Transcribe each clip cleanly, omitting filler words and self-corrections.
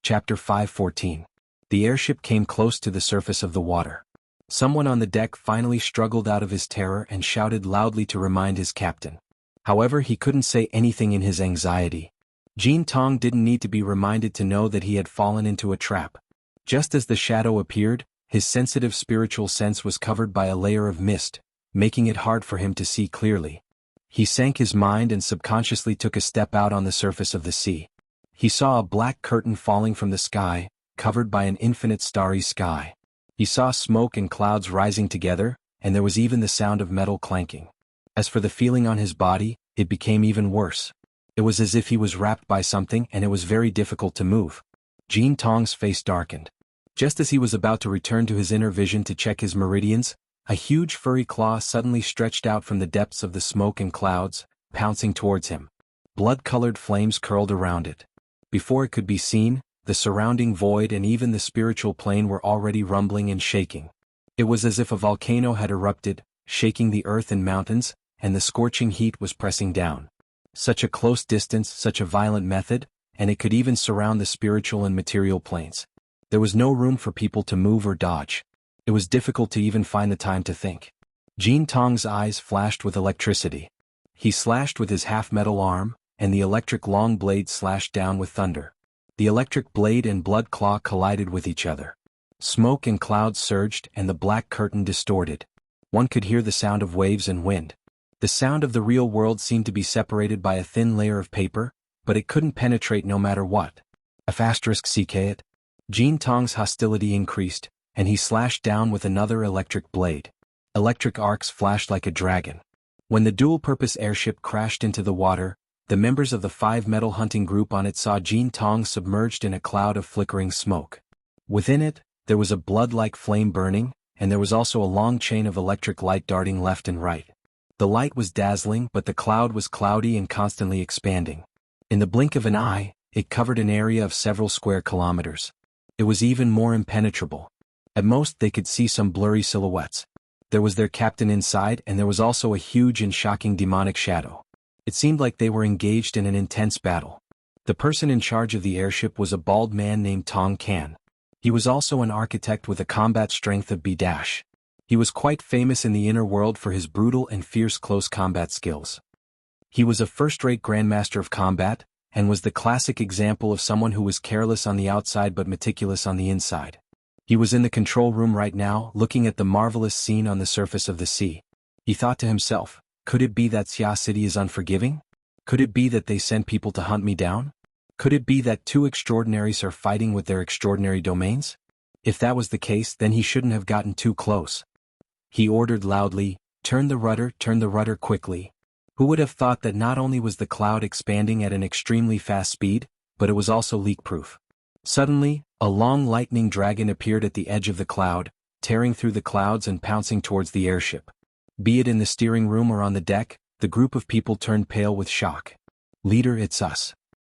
Chapter 5:14. The airship came close to the surface of the water. Someone on the deck finally struggled out of his terror and shouted loudly to remind his captain. However, he couldn't say anything in his anxiety. Jin Tong didn't need to be reminded to know that he had fallen into a trap. Just as the shadow appeared, his sensitive spiritual sense was covered by a layer of mist, making it hard for him to see clearly. He sank his mind and subconsciously took a step out on the surface of the sea. He saw a black curtain falling from the sky, covered by an infinite starry sky. He saw smoke and clouds rising together, and there was even the sound of metal clanking. As for the feeling on his body, it became even worse. It was as if he was wrapped by something and it was very difficult to move. Jin Tong's face darkened. Just as he was about to return to his inner vision to check his meridians, a huge furry claw suddenly stretched out from the depths of the smoke and clouds, pouncing towards him. Blood-colored flames curled around it. Before it could be seen, the surrounding void and even the spiritual plane were already rumbling and shaking. It was as if a volcano had erupted, shaking the earth and mountains, and the scorching heat was pressing down. Such a close distance, such a violent method, and it could even surround the spiritual and material planes. There was no room for people to move or dodge. It was difficult to even find the time to think. Jin Tong's eyes flashed with electricity. He slashed with his half-metal arm, and the electric long blade slashed down with thunder. The electric blade and blood claw collided with each other. Smoke and clouds surged and the black curtain distorted. One could hear the sound of waves and wind. The sound of the real world seemed to be separated by a thin layer of paper, but it couldn't penetrate no matter what. *CK. Jin Tong's hostility increased, and he slashed down with another electric blade. Electric arcs flashed like a dragon. When the dual-purpose airship crashed into the water, the members of the 5-metal hunting group on it saw Jin Tong submerged in a cloud of flickering smoke. Within it, there was a blood-like flame burning, and there was also a long chain of electric light darting left and right. The light was dazzling, but the cloud was cloudy and constantly expanding. In the blink of an eye, it covered an area of several square kilometers. It was even more impenetrable. At most they could see some blurry silhouettes. There was their captain inside, and there was also a huge and shocking demonic shadow. It seemed like they were engaged in an intense battle. The person in charge of the airship was a bald man named Tong Kan. He was also an architect with a combat strength of B-. He was quite famous in the inner world for his brutal and fierce close combat skills. He was a first-rate grandmaster of combat, and was the classic example of someone who was careless on the outside but meticulous on the inside. He was in the control room right now, looking at the marvelous scene on the surface of the sea. He thought to himself, could it be that Xia City is unforgiving? Could it be that they send people to hunt me down? Could it be that two extraordinaries are fighting with their extraordinary domains? If that was the case, then he shouldn't have gotten too close. He ordered loudly, turn the rudder quickly. Who would have thought that not only was the cloud expanding at an extremely fast speed, but it was also leak-proof? Suddenly, a long lightning dragon appeared at the edge of the cloud, tearing through the clouds and pouncing towards the airship. Be it in the steering room or on the deck, the group of people turned pale with shock. "Leader, it's us."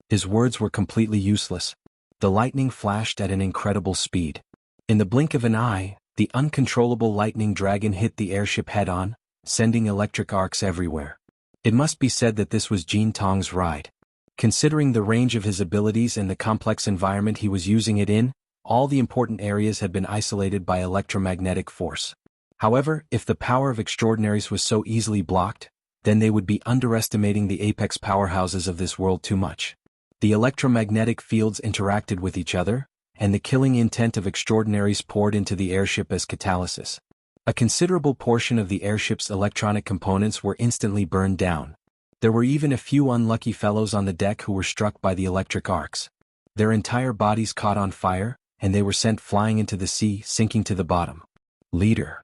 His words were completely useless. The lightning flashed at an incredible speed. In the blink of an eye, the uncontrollable lightning dragon hit the airship head-on, sending electric arcs everywhere. It must be said that this was Jin Tong's ride. Considering the range of his abilities and the complex environment he was using it in, all the important areas had been isolated by electromagnetic force. However, if the power of extraordinaries was so easily blocked, then they would be underestimating the apex powerhouses of this world too much. The electromagnetic fields interacted with each other, and the killing intent of extraordinaries poured into the airship as catalysis. A considerable portion of the airship's electronic components were instantly burned down. There were even a few unlucky fellows on the deck who were struck by the electric arcs. Their entire bodies caught on fire, and they were sent flying into the sea, sinking to the bottom. "Leader.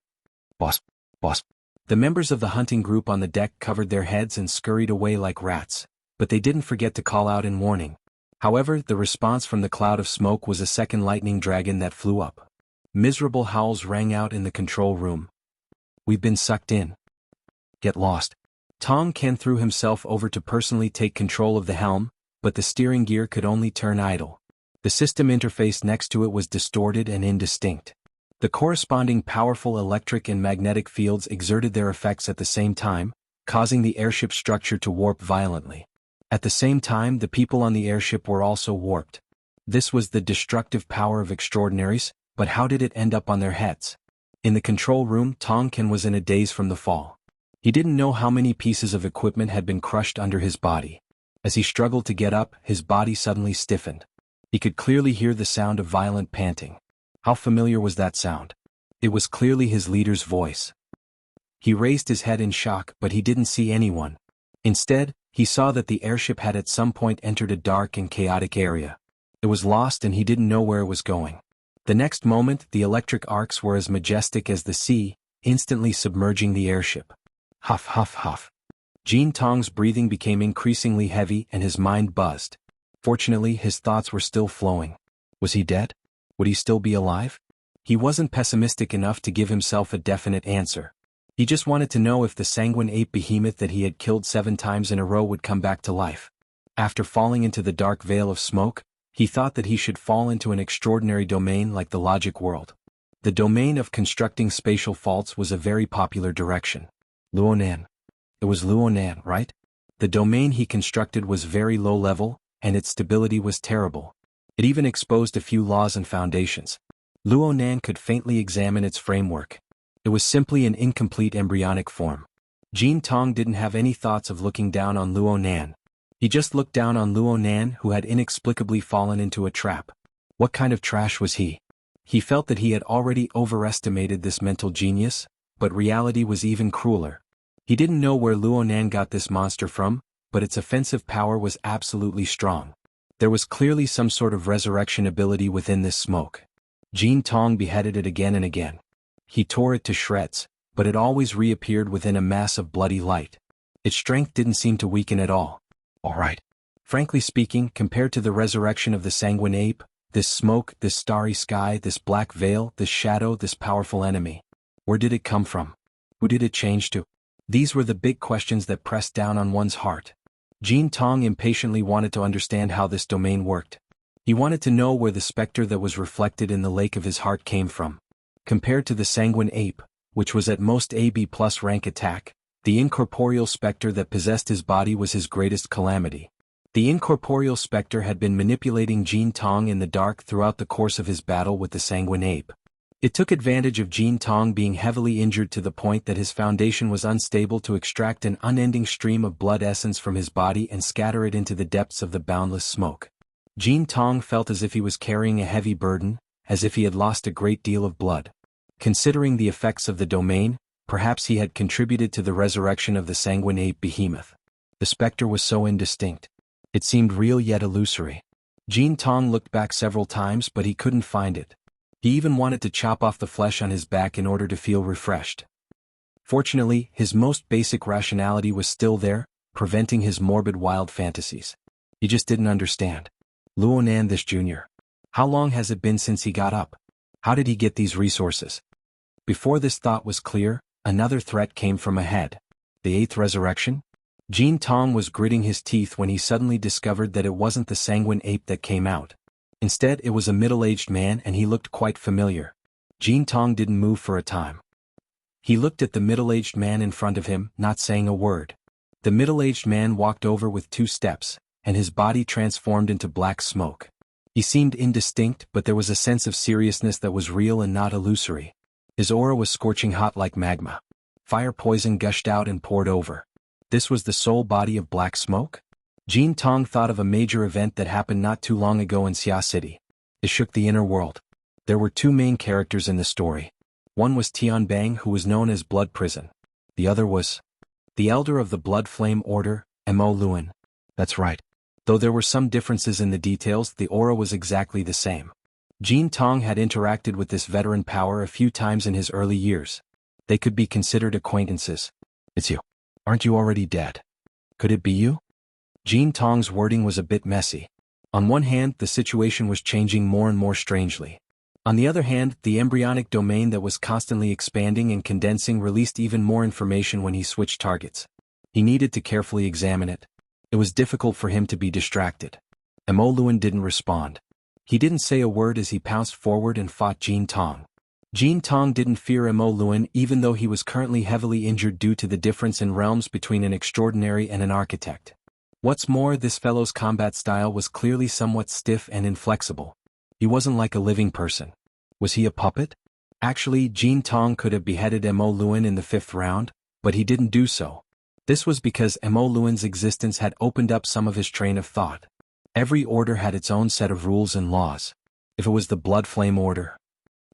Boss. The members of the hunting group on the deck covered their heads and scurried away like rats, but they didn't forget to call out in warning. However, the response from the cloud of smoke was a second lightning dragon that flew up. Miserable howls rang out in the control room. "We've been sucked in. Get lost." Tong Kan threw himself over to personally take control of the helm, but the steering gear could only turn idle. The system interface next to it was distorted and indistinct. The corresponding powerful electric and magnetic fields exerted their effects at the same time, causing the airship structure to warp violently. At the same time, the people on the airship were also warped. This was the destructive power of extraordinaries, but how did it end up on their heads? In the control room, Tong Ken was in a daze from the fall. He didn't know how many pieces of equipment had been crushed under his body. As he struggled to get up, his body suddenly stiffened. He could clearly hear the sound of violent panting. How familiar was that sound? It was clearly his leader's voice. He raised his head in shock, but he didn't see anyone. Instead, he saw that the airship had at some point entered a dark and chaotic area. It was lost and he didn't know where it was going. The next moment, the electric arcs were as majestic as the sea, instantly submerging the airship. Huff, huff, huff. Jean Tong's breathing became increasingly heavy and his mind buzzed. Fortunately, his thoughts were still flowing. Was he dead? Would he still be alive? He wasn't pessimistic enough to give himself a definite answer. He just wanted to know if the sanguine ape behemoth that he had killed 7 times in a row would come back to life. After falling into the dark veil of smoke, he thought that he should fall into an extraordinary domain like the logic world. The domain of constructing spatial faults was a very popular direction. Luonan. It was Luonan, right? The domain he constructed was very low level, and its stability was terrible. It even exposed a few laws and foundations. Luonan could faintly examine its framework. It was simply an incomplete embryonic form. Jean Tong didn't have any thoughts of looking down on Luonan. He just looked down on Luonan, who had inexplicably fallen into a trap. What kind of trash was he? He felt that he had already overestimated this mental genius, but reality was even crueler. He didn't know where Luonan got this monster from, but its offensive power was absolutely strong. There was clearly some sort of resurrection ability within this smoke. Jean Tong beheaded it again and again. He tore it to shreds, but it always reappeared within a mass of bloody light. Its strength didn't seem to weaken at all. Alright. Frankly speaking, compared to the resurrection of the sanguine ape, this smoke, this starry sky, this black veil, this shadow, this powerful enemy. Where did it come from? Who did it change to? These were the big questions that pressed down on one's heart. Jean Tong impatiently wanted to understand how this domain worked. He wanted to know where the specter that was reflected in the lake of his heart came from. Compared to the sanguine ape, which was at most a B+ rank attack, the incorporeal specter that possessed his body was his greatest calamity. The incorporeal specter had been manipulating Jean Tong in the dark throughout the course of his battle with the sanguine ape. It took advantage of Jean Tong being heavily injured to the point that his foundation was unstable to extract an unending stream of blood essence from his body and scatter it into the depths of the boundless smoke. Jean Tong felt as if he was carrying a heavy burden, as if he had lost a great deal of blood. Considering the effects of the domain, perhaps he had contributed to the resurrection of the sanguine ape behemoth. The specter was so indistinct. It seemed real yet illusory. Jean Tong looked back several times but he couldn't find it. He even wanted to chop off the flesh on his back in order to feel refreshed. Fortunately, his most basic rationality was still there, preventing his morbid wild fantasies. He just didn't understand. Luonan this junior. How long has it been since he got up? How did he get these resources? Before this thought was clear, another threat came from ahead. The 8th resurrection? Jean Tong was gritting his teeth when he suddenly discovered that it wasn't the sanguine ape that came out. Instead, it was a middle-aged man and he looked quite familiar. Jean Tong didn't move for a time. He looked at the middle-aged man in front of him, not saying a word. The middle-aged man walked over with 2 steps, and his body transformed into black smoke. He seemed indistinct, but there was a sense of seriousness that was real and not illusory. His aura was scorching hot like magma. Fire poison gushed out and poured over. This was the sole body of black smoke? Jean Tong thought of a major event that happened not too long ago in Xia City. It shook the inner world. There were 2 main characters in the story. One was Tian Bang, who was known as Blood Prison. The other was the Elder of the Blood Flame Order, Mo Luan. That's right. Though there were some differences in the details, the aura was exactly the same. Jean Tong had interacted with this veteran power a few times in his early years. They could be considered acquaintances. It's you. Aren't you already dead? Could it be you? Jean Tong's wording was a bit messy. On one hand, the situation was changing more and more strangely. On the other hand, the embryonic domain that was constantly expanding and condensing released even more information when he switched targets. He needed to carefully examine it. It was difficult for him to be distracted. Mo Luan didn't respond. He didn't say a word as he pounced forward and fought Jean Tong. Jean Tong didn't fear Mo Luan even though he was currently heavily injured due to the difference in realms between an extraordinary and an architect. What's more, this fellow's combat style was clearly somewhat stiff and inflexible. He wasn't like a living person. Was he a puppet? Actually, Jin Tong could have beheaded Mo Luan in the 5th round, but he didn't do so. This was because Mo Luan's existence had opened up some of his train of thought. Every order had its own set of rules and laws. If it was the Blood Flame Order.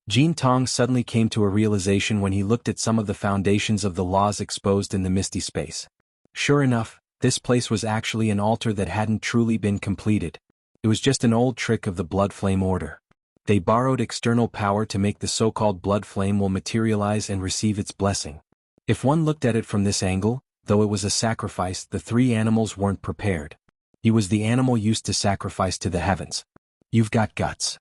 Jin Tong suddenly came to a realization when he looked at some of the foundations of the laws exposed in the misty space. Sure enough, this place was actually an altar that hadn't truly been completed. It was just an old trick of the Blood Flame Order. They borrowed external power to make the so-called blood flame will materialize and receive its blessing. If one looked at it from this angle, though it was a sacrifice, the 3 animals weren't prepared. He was the animal used to sacrifice to the heavens. You've got guts.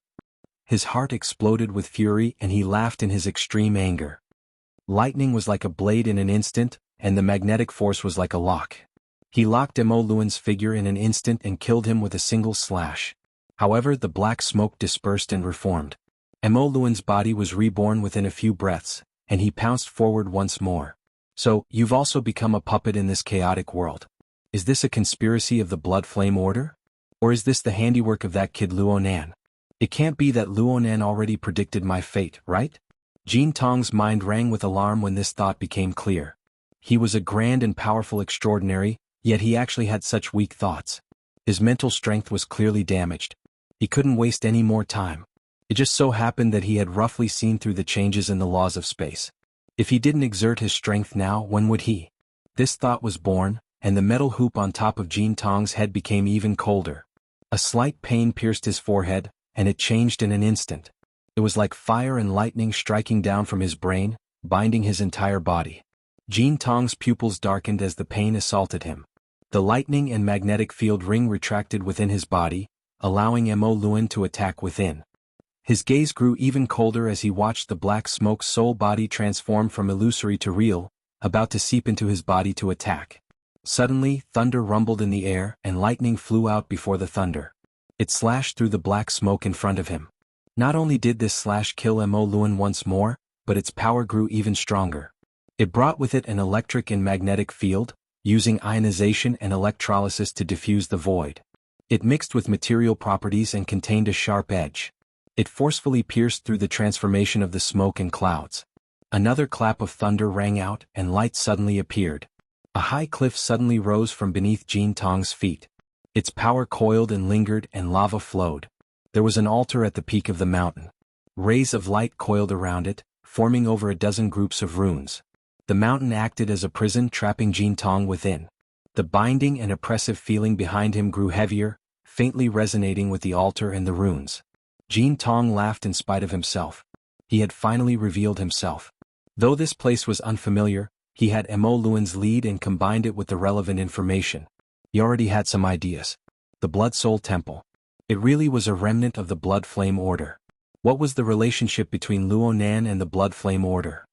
His heart exploded with fury and he laughed in his extreme anger. Lightning was like a blade in an instant, and the magnetic force was like a lock. He locked Mo Luan's figure in an instant and killed him with a single slash. However, the black smoke dispersed and reformed. Mo Luan's body was reborn within a few breaths, and he pounced forward once more. So, you've also become a puppet in this chaotic world. Is this a conspiracy of the Blood Flame Order? Or is this the handiwork of that kid Luonan? It can't be that Luonan already predicted my fate, right? Jin Tong's mind rang with alarm when this thought became clear. He was a grand and powerful extraordinary, yet he actually had such weak thoughts. His mental strength was clearly damaged. He couldn't waste any more time. It just so happened that he had roughly seen through the changes in the laws of space. If he didn't exert his strength now, when would he? This thought was born, and the metal hoop on top of Jin Tong's head became even colder. A slight pain pierced his forehead, and it changed in an instant. It was like fire and lightning striking down from his brain, binding his entire body. Jin Tong's pupils darkened as the pain assaulted him. The lightning and magnetic field ring retracted within his body, allowing Mo Luan to attack within. His gaze grew even colder as he watched the black smoke's soul body transform from illusory to real, about to seep into his body to attack. Suddenly, thunder rumbled in the air and lightning flew out before the thunder. It slashed through the black smoke in front of him. Not only did this slash kill Mo Luan once more, but its power grew even stronger. It brought with it an electric and magnetic field, using ionization and electrolysis to diffuse the void. It mixed with material properties and contained a sharp edge. It forcefully pierced through the transformation of the smoke and clouds. Another clap of thunder rang out and light suddenly appeared. A high cliff suddenly rose from beneath Jin Tong's feet. Its power coiled and lingered and lava flowed. There was an altar at the peak of the mountain. Rays of light coiled around it, forming over a dozen groups of runes. The mountain acted as a prison, trapping Jin Tong within. The binding and oppressive feeling behind him grew heavier, faintly resonating with the altar and the runes. Jin Tong laughed in spite of himself. He had finally revealed himself. Though this place was unfamiliar, he had Mo Luan's lead and combined it with the relevant information. He already had some ideas. The Blood Soul Temple. It really was a remnant of the Blood Flame Order. What was the relationship between Luonan and the Blood Flame Order?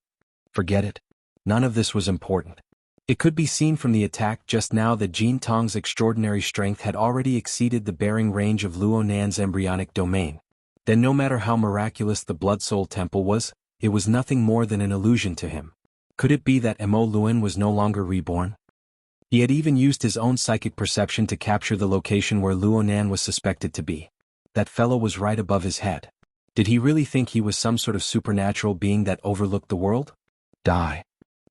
Forget it. None of this was important. It could be seen from the attack just now that Jin Tong's extraordinary strength had already exceeded the bearing range of Luonan's embryonic domain. Then no matter how miraculous the Blood Soul Temple was, it was nothing more than an illusion to him. Could it be that Mo Luan was no longer reborn? He had even used his own psychic perception to capture the location where Luonan was suspected to be. That fellow was right above his head. Did he really think he was some sort of supernatural being that overlooked the world? Die.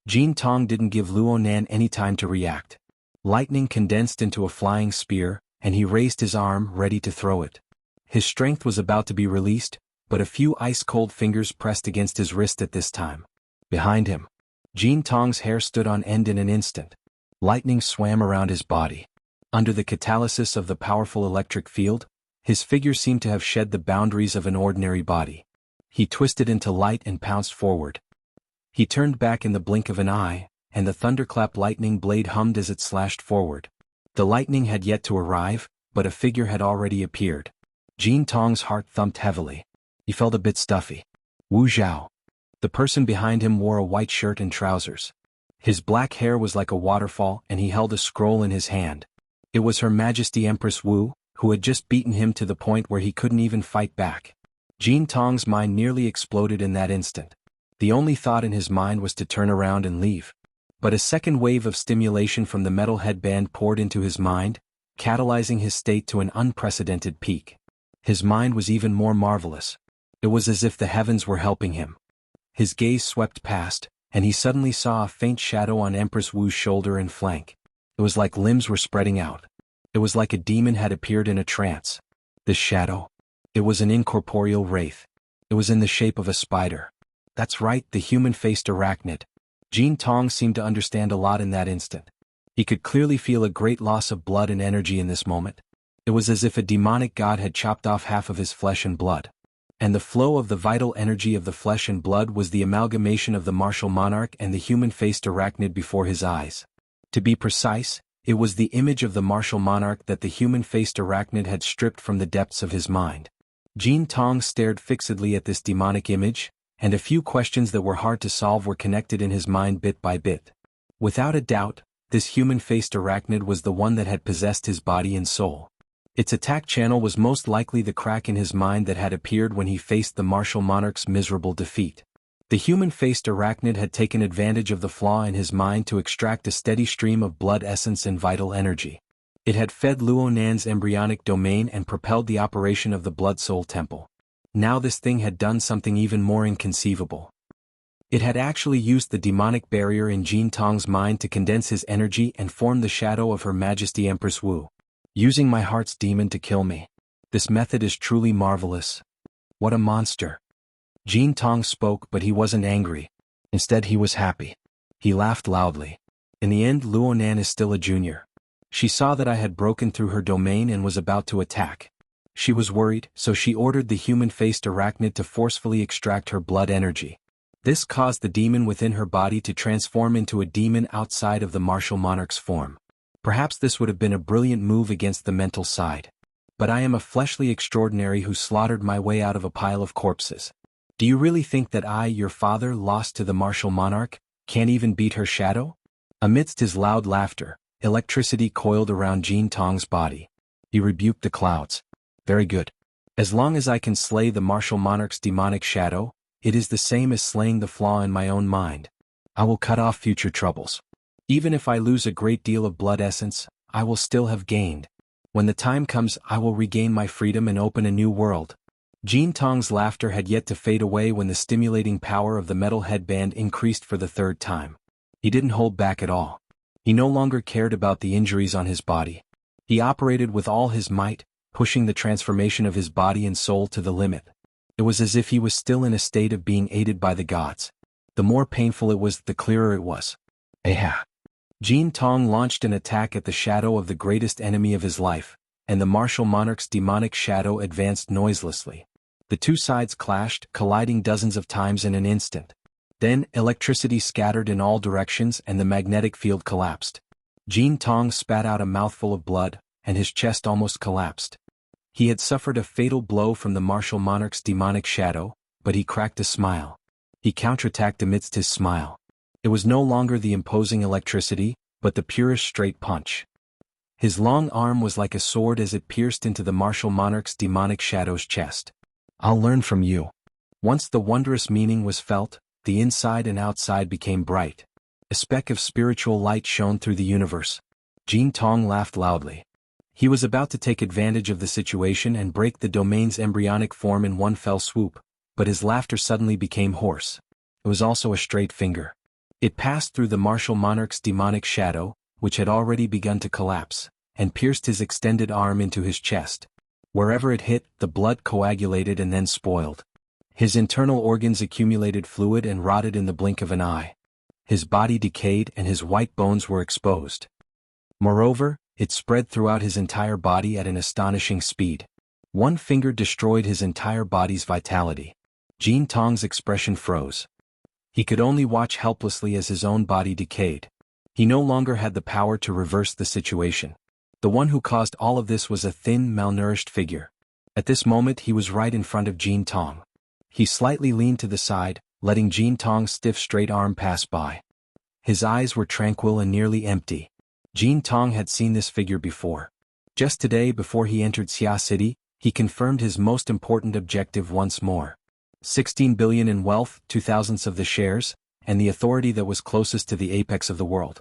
Jin Tong didn't give Luonan any time to react. Lightning condensed into a flying spear, and he raised his arm, ready to throw it. His strength was about to be released, but a few ice-cold fingers pressed against his wrist at this time. Behind him, Jin Tong's hair stood on end in an instant. Lightning swam around his body. Under the catalysis of the powerful electric field, his figure seemed to have shed the boundaries of an ordinary body. He twisted into light and pounced forward. He turned back in the blink of an eye, and the thunderclap lightning blade hummed as it slashed forward. The lightning had yet to arrive, but a figure had already appeared. Jin Tong's heart thumped heavily. He felt a bit stuffy. Wu Zhao. The person behind him wore a white shirt and trousers. His black hair was like a waterfall and he held a scroll in his hand. It was Her Majesty Empress Wu, who had just beaten him to the point where he couldn't even fight back. Jin Tong's mind nearly exploded in that instant. The only thought in his mind was to turn around and leave. But a second wave of stimulation from the metal headband poured into his mind, catalyzing his state to an unprecedented peak. His mind was even more marvelous. It was as if the heavens were helping him. His gaze swept past, and he suddenly saw a faint shadow on Empress Wu's shoulder and flank. It was like limbs were spreading out. It was like a demon had appeared in a trance. This shadow? It was an incorporeal wraith. It was in the shape of a spider. That's right, the human-faced arachnid. Jin Tong seemed to understand a lot in that instant. He could clearly feel a great loss of blood and energy in this moment. It was as if a demonic god had chopped off half of his flesh and blood. And the flow of the vital energy of the flesh and blood was the amalgamation of the martial monarch and the human-faced arachnid before his eyes. To be precise, it was the image of the martial monarch that the human-faced arachnid had stripped from the depths of his mind. Jin Tong stared fixedly at this demonic image, and a few questions that were hard to solve were connected in his mind bit by bit. Without a doubt, this human-faced arachnid was the one that had possessed his body and soul. Its attack channel was most likely the crack in his mind that had appeared when he faced the martial monarch's miserable defeat. The human-faced arachnid had taken advantage of the flaw in his mind to extract a steady stream of blood essence and vital energy. It had fed Luo Nan's embryonic domain and propelled the operation of the Blood Soul Temple. Now this thing had done something even more inconceivable. It had actually used the demonic barrier in Jin Tong's mind to condense his energy and form the shadow of Her Majesty Empress Wu. Using my heart's demon to kill me. This method is truly marvelous. What a monster. Jin Tong spoke, but he wasn't angry. Instead he was happy. He laughed loudly. In the end, Luo Nan is still a junior. She saw that I had broken through her domain and was about to attack. She was worried, so she ordered the human-faced arachnid to forcefully extract her blood energy. This caused the demon within her body to transform into a demon outside of the martial monarch's form. Perhaps this would have been a brilliant move against the mental side. But I am a fleshly extraordinary who slaughtered my way out of a pile of corpses. Do you really think that I, your father, lost to the martial monarch, can't even beat her shadow? Amidst his loud laughter, electricity coiled around Jin Tong's body. He rebuked the clouds. Very good. As long as I can slay the martial monarch's demonic shadow, it is the same as slaying the flaw in my own mind. I will cut off future troubles. Even if I lose a great deal of blood essence, I will still have gained. When the time comes, I will regain my freedom and open a new world. Jin Tong's laughter had yet to fade away when the stimulating power of the metal headband increased for the third time. He didn't hold back at all. He no longer cared about the injuries on his body. He operated with all his might, pushing the transformation of his body and soul to the limit. It was as if he was still in a state of being aided by the gods. The more painful it was, the clearer it was. Aha! Jin Tong launched an attack at the shadow of the greatest enemy of his life, and the martial monarch's demonic shadow advanced noiselessly. The two sides clashed, colliding dozens of times in an instant. Then, electricity scattered in all directions and the magnetic field collapsed. Jin Tong spat out a mouthful of blood, and his chest almost collapsed. He had suffered a fatal blow from the martial monarch's demonic shadow, but he cracked a smile. He counterattacked amidst his smile. It was no longer the imposing electricity, but the purest straight punch. His long arm was like a sword as it pierced into the martial monarch's demonic shadow's chest. I'll learn from you. Once the wondrous meaning was felt, the inside and outside became bright. A speck of spiritual light shone through the universe. Jin Tong laughed loudly. He was about to take advantage of the situation and break the domain's embryonic form in one fell swoop, but his laughter suddenly became hoarse. It was also a straight finger. It passed through the martial monarch's demonic shadow, which had already begun to collapse, and pierced his extended arm into his chest. Wherever it hit, the blood coagulated and then spoiled. His internal organs accumulated fluid and rotted in the blink of an eye. His body decayed and his white bones were exposed. Moreover, it spread throughout his entire body at an astonishing speed. One finger destroyed his entire body's vitality. Jin Tong's expression froze. He could only watch helplessly as his own body decayed. He no longer had the power to reverse the situation. The one who caused all of this was a thin, malnourished figure. At this moment he was right in front of Jin Tong. He slightly leaned to the side, letting Jin Tong's stiff straight arm pass by. His eyes were tranquil and nearly empty. Jin Tong had seen this figure before. Just today, before he entered Xia City, he confirmed his most important objective once more. 16 billion in wealth, 2/1000 of the shares, and the authority that was closest to the apex of the world.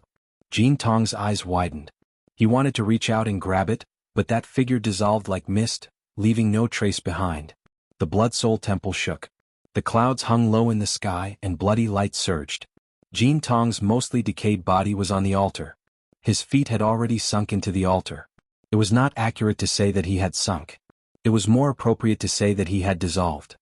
Jin Tong's eyes widened. He wanted to reach out and grab it, but that figure dissolved like mist, leaving no trace behind. The Blood Soul Temple shook. The clouds hung low in the sky and bloody light surged. Jin Tong's mostly decayed body was on the altar. His feet had already sunk into the altar. It was not accurate to say that he had sunk. It was more appropriate to say that he had dissolved.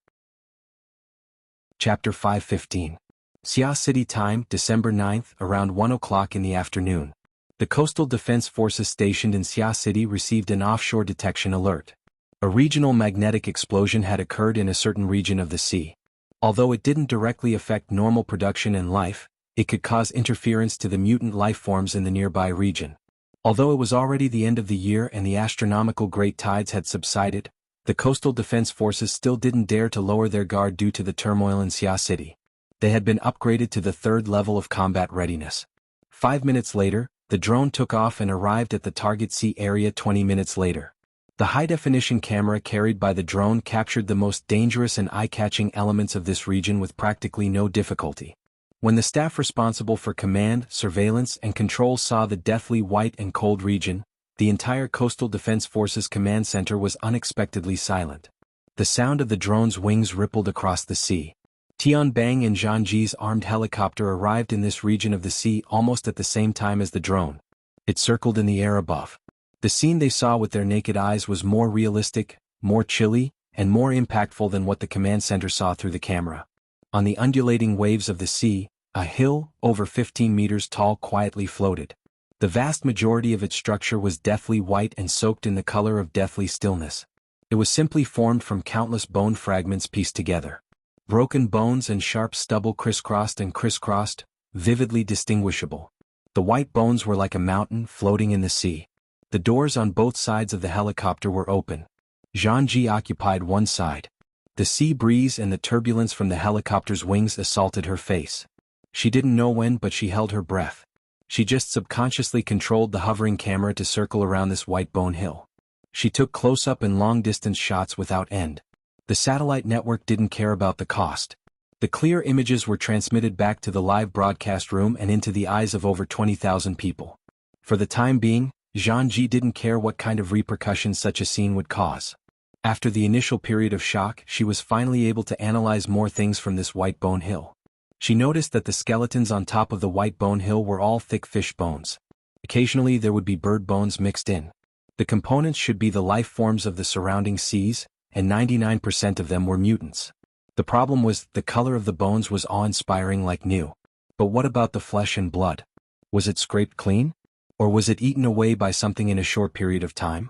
Chapter 5:15. Xia City time, December 9th, around 1 o'clock in the afternoon. The Coastal Defense Forces stationed in Xia City received an offshore detection alert. A regional magnetic explosion had occurred in a certain region of the sea. Although it didn't directly affect normal production and life, it could cause interference to the mutant life forms in the nearby region. Although it was already the end of the year and the astronomical great tides had subsided, the Coastal Defense Forces still didn't dare to lower their guard due to the turmoil in Xia City. They had been upgraded to the 3rd level of combat readiness. 5 minutes later, the drone took off and arrived at the target sea area 20 minutes later. The high-definition camera carried by the drone captured the most dangerous and eye-catching elements of this region with practically no difficulty. When the staff responsible for command, surveillance, and control saw the deathly white and cold region, the entire Coastal Defense Forces command center was unexpectedly silent. The sound of the drone's wings rippled across the sea. Tianbang and Zhangji's armed helicopter arrived in this region of the sea almost at the same time as the drone. It circled in the air above. The scene they saw with their naked eyes was more realistic, more chilly, and more impactful than what the command center saw through the camera. On the undulating waves of the sea, a hill, over 15 meters tall, quietly floated. The vast majority of its structure was deathly white and soaked in the color of deathly stillness. It was simply formed from countless bone fragments pieced together. Broken bones and sharp stubble crisscrossed and crisscrossed, vividly distinguishable. The white bones were like a mountain floating in the sea. The doors on both sides of the helicopter were open. Zhangji occupied one side. The sea breeze and the turbulence from the helicopter's wings assaulted her face. She didn't know when, but she held her breath. She just subconsciously controlled the hovering camera to circle around this white bone hill. She took close-up and long-distance shots without end. The satellite network didn't care about the cost. The clear images were transmitted back to the live broadcast room and into the eyes of over 20,000 people. For the time being, Zhangji didn't care what kind of repercussions such a scene would cause. After the initial period of shock, she was finally able to analyze more things from this white bone hill. She noticed that the skeletons on top of the white bone hill were all thick fish bones. Occasionally there would be bird bones mixed in. The components should be the life forms of the surrounding seas, and 99% of them were mutants. The problem was, the color of the bones was awe-inspiring like new. But what about the flesh and blood? Was it scraped clean? Or was it eaten away by something in a short period of time?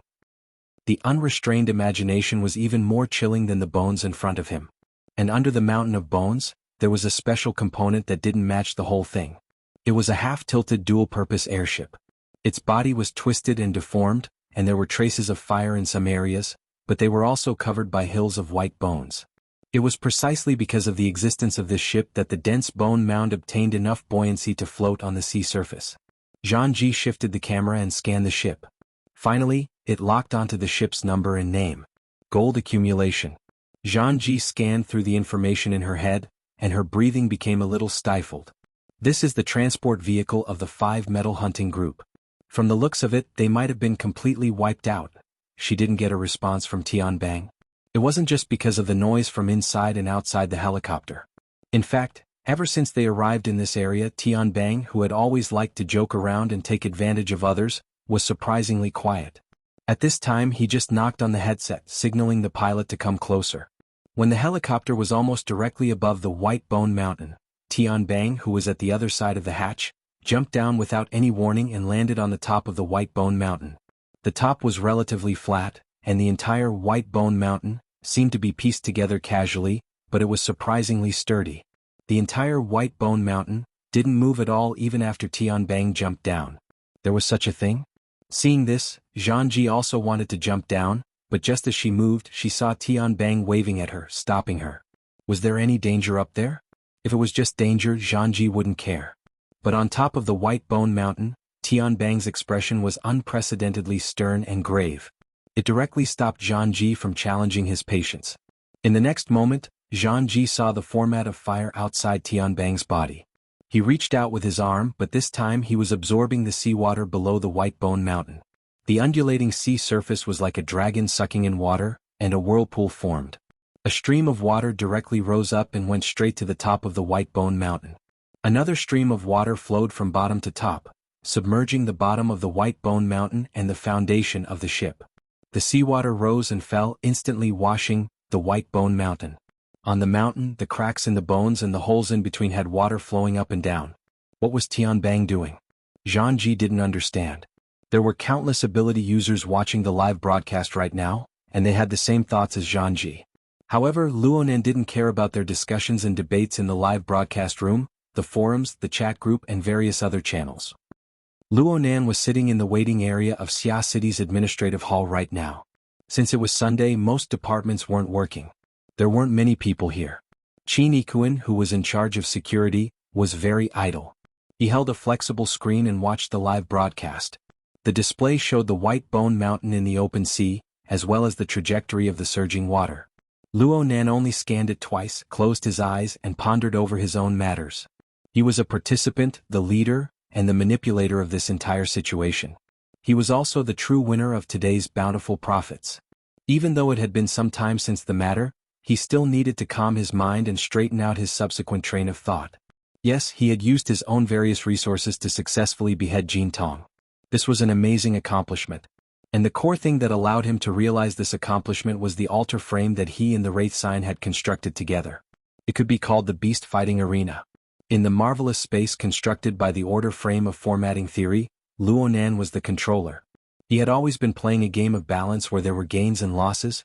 The unrestrained imagination was even more chilling than the bones in front of him. And under the mountain of bones, there was a special component that didn't match the whole thing. It was a half-tilted dual-purpose airship. Its body was twisted and deformed, and there were traces of fire in some areas, but they were also covered by hills of white bones. It was precisely because of the existence of this ship that the dense bone mound obtained enough buoyancy to float on the sea surface. Zhangji shifted the camera and scanned the ship. Finally, it locked onto the ship's number and name. Gold accumulation. Zhangji scanned through the information in her head, and her breathing became a little stifled. This is the transport vehicle of the 5 metal hunting group. From the looks of it, they might have been completely wiped out. She didn't get a response from Tianbang. It wasn't just because of the noise from inside and outside the helicopter. In fact, ever since they arrived in this area, Tianbang, who had always liked to joke around and take advantage of others, was surprisingly quiet. At this time he just knocked on the headset, signaling the pilot to come closer. When the helicopter was almost directly above the white bone mountain, Tianbang, who was at the other side of the hatch, jumped down without any warning and landed on the top of the white bone mountain. The top was relatively flat, and the entire white bone mountain seemed to be pieced together casually, but it was surprisingly sturdy. The entire white bone mountain didn't move at all even after Tianbang jumped down. There was such a thing? Seeing this, Zhangji also wanted to jump down, but just as she moved, she saw Tianbang waving at her, stopping her. Was there any danger up there? If it was just danger, Zhangji wouldn't care. But on top of the white bone mountain, Tianbang's expression was unprecedentedly stern and grave. It directly stopped Zhangji from challenging his patience. In the next moment, Zhangji saw the format of fire outside Tianbang's body. He reached out with his arm, but this time he was absorbing the seawater below the white bone mountain. The undulating sea surface was like a dragon sucking in water, and a whirlpool formed. A stream of water directly rose up and went straight to the top of the white bone mountain. Another stream of water flowed from bottom to top, submerging the bottom of the white bone mountain and the foundation of the ship. The seawater rose and fell, instantly washing the white bone mountain. On the mountain, the cracks in the bones and the holes in between had water flowing up and down. What was Tianbang doing? Zhang Ji didn't understand. There were countless ability users watching the live broadcast right now, and they had the same thoughts as Zhang Ji. However, Luonan didn't care about their discussions and debates in the live broadcast room, the forums, the chat group and various other channels. Luonan was sitting in the waiting area of Xia City's administrative hall right now. Since it was Sunday, most departments weren't working. There weren't many people here. Qin Ikuan, who was in charge of security, was very idle. He held a flexible screen and watched the live broadcast. The display showed the white bone mountain in the open sea, as well as the trajectory of the surging water. Luonan only scanned it twice, closed his eyes and pondered over his own matters. He was a participant, the leader, and the manipulator of this entire situation. He was also the true winner of today's bountiful profits. Even though it had been some time since the matter, he still needed to calm his mind and straighten out his subsequent train of thought. Yes, he had used his own various resources to successfully behead Jin Tong. This was an amazing accomplishment. And the core thing that allowed him to realize this accomplishment was the altar frame that he and the Wraith Sign had constructed together. It could be called the Beast Fighting Arena. In the marvelous space constructed by the order frame of formatting theory, Luonan was the controller. He had always been playing a game of balance where there were gains and losses,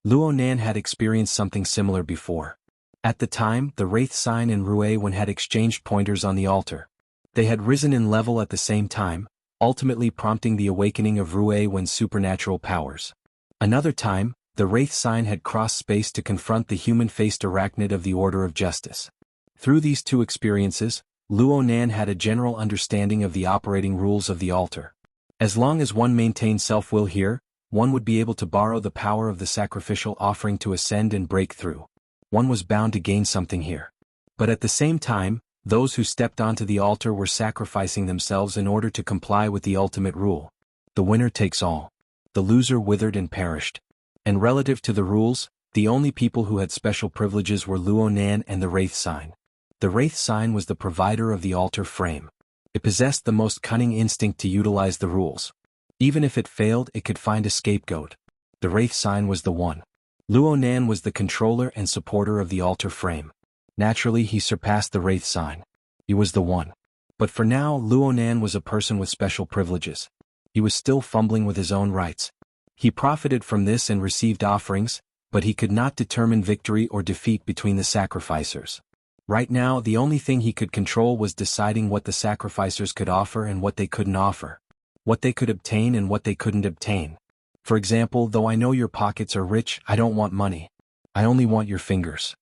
Luonan had experienced something similar before. At the time, the Wraith Sign and Ruewen had exchanged pointers on the altar. They had risen in level at the same time, ultimately prompting the awakening of Ruewen's supernatural powers. Another time, the Wraith Sign had crossed space to confront the human-faced arachnid of the Order of Justice. Through these two experiences, Luonan had a general understanding of the operating rules of the altar. As long as one maintained self-will here, one would be able to borrow the power of the sacrificial offering to ascend and break through. One was bound to gain something here. But at the same time, those who stepped onto the altar were sacrificing themselves in order to comply with the ultimate rule. The winner takes all. The loser withered and perished. And relative to the rules, the only people who had special privileges were Luonan and the Wraith Sign. The Wraith Sign was the provider of the altar frame. It possessed the most cunning instinct to utilize the rules. Even if it failed, it could find a scapegoat. The Wraith Sign was the one. Luonan was the controller and supporter of the altar frame. Naturally, he surpassed the Wraith Sign. He was the one. But for now, Luonan was a person with special privileges. He was still fumbling with his own rights. He profited from this and received offerings, but he could not determine victory or defeat between the sacrificers. Right now, the only thing he could control was deciding what the sacrificers could offer and what they couldn't offer. What they could obtain and what they couldn't obtain. For example, though I know your pockets are rich, I don't want money. I only want your fingers.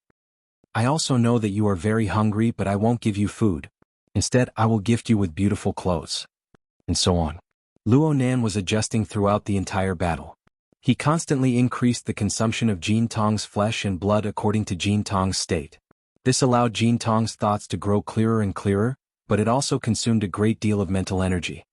I also know that you are very hungry, but I won't give you food. Instead, I will gift you with beautiful clothes. And so on. Luonan was adjusting throughout the entire battle. He constantly increased the consumption of Jin Tong's flesh and blood according to Jin Tong's state. This allowed Jin Tong's thoughts to grow clearer and clearer, but it also consumed a great deal of mental energy.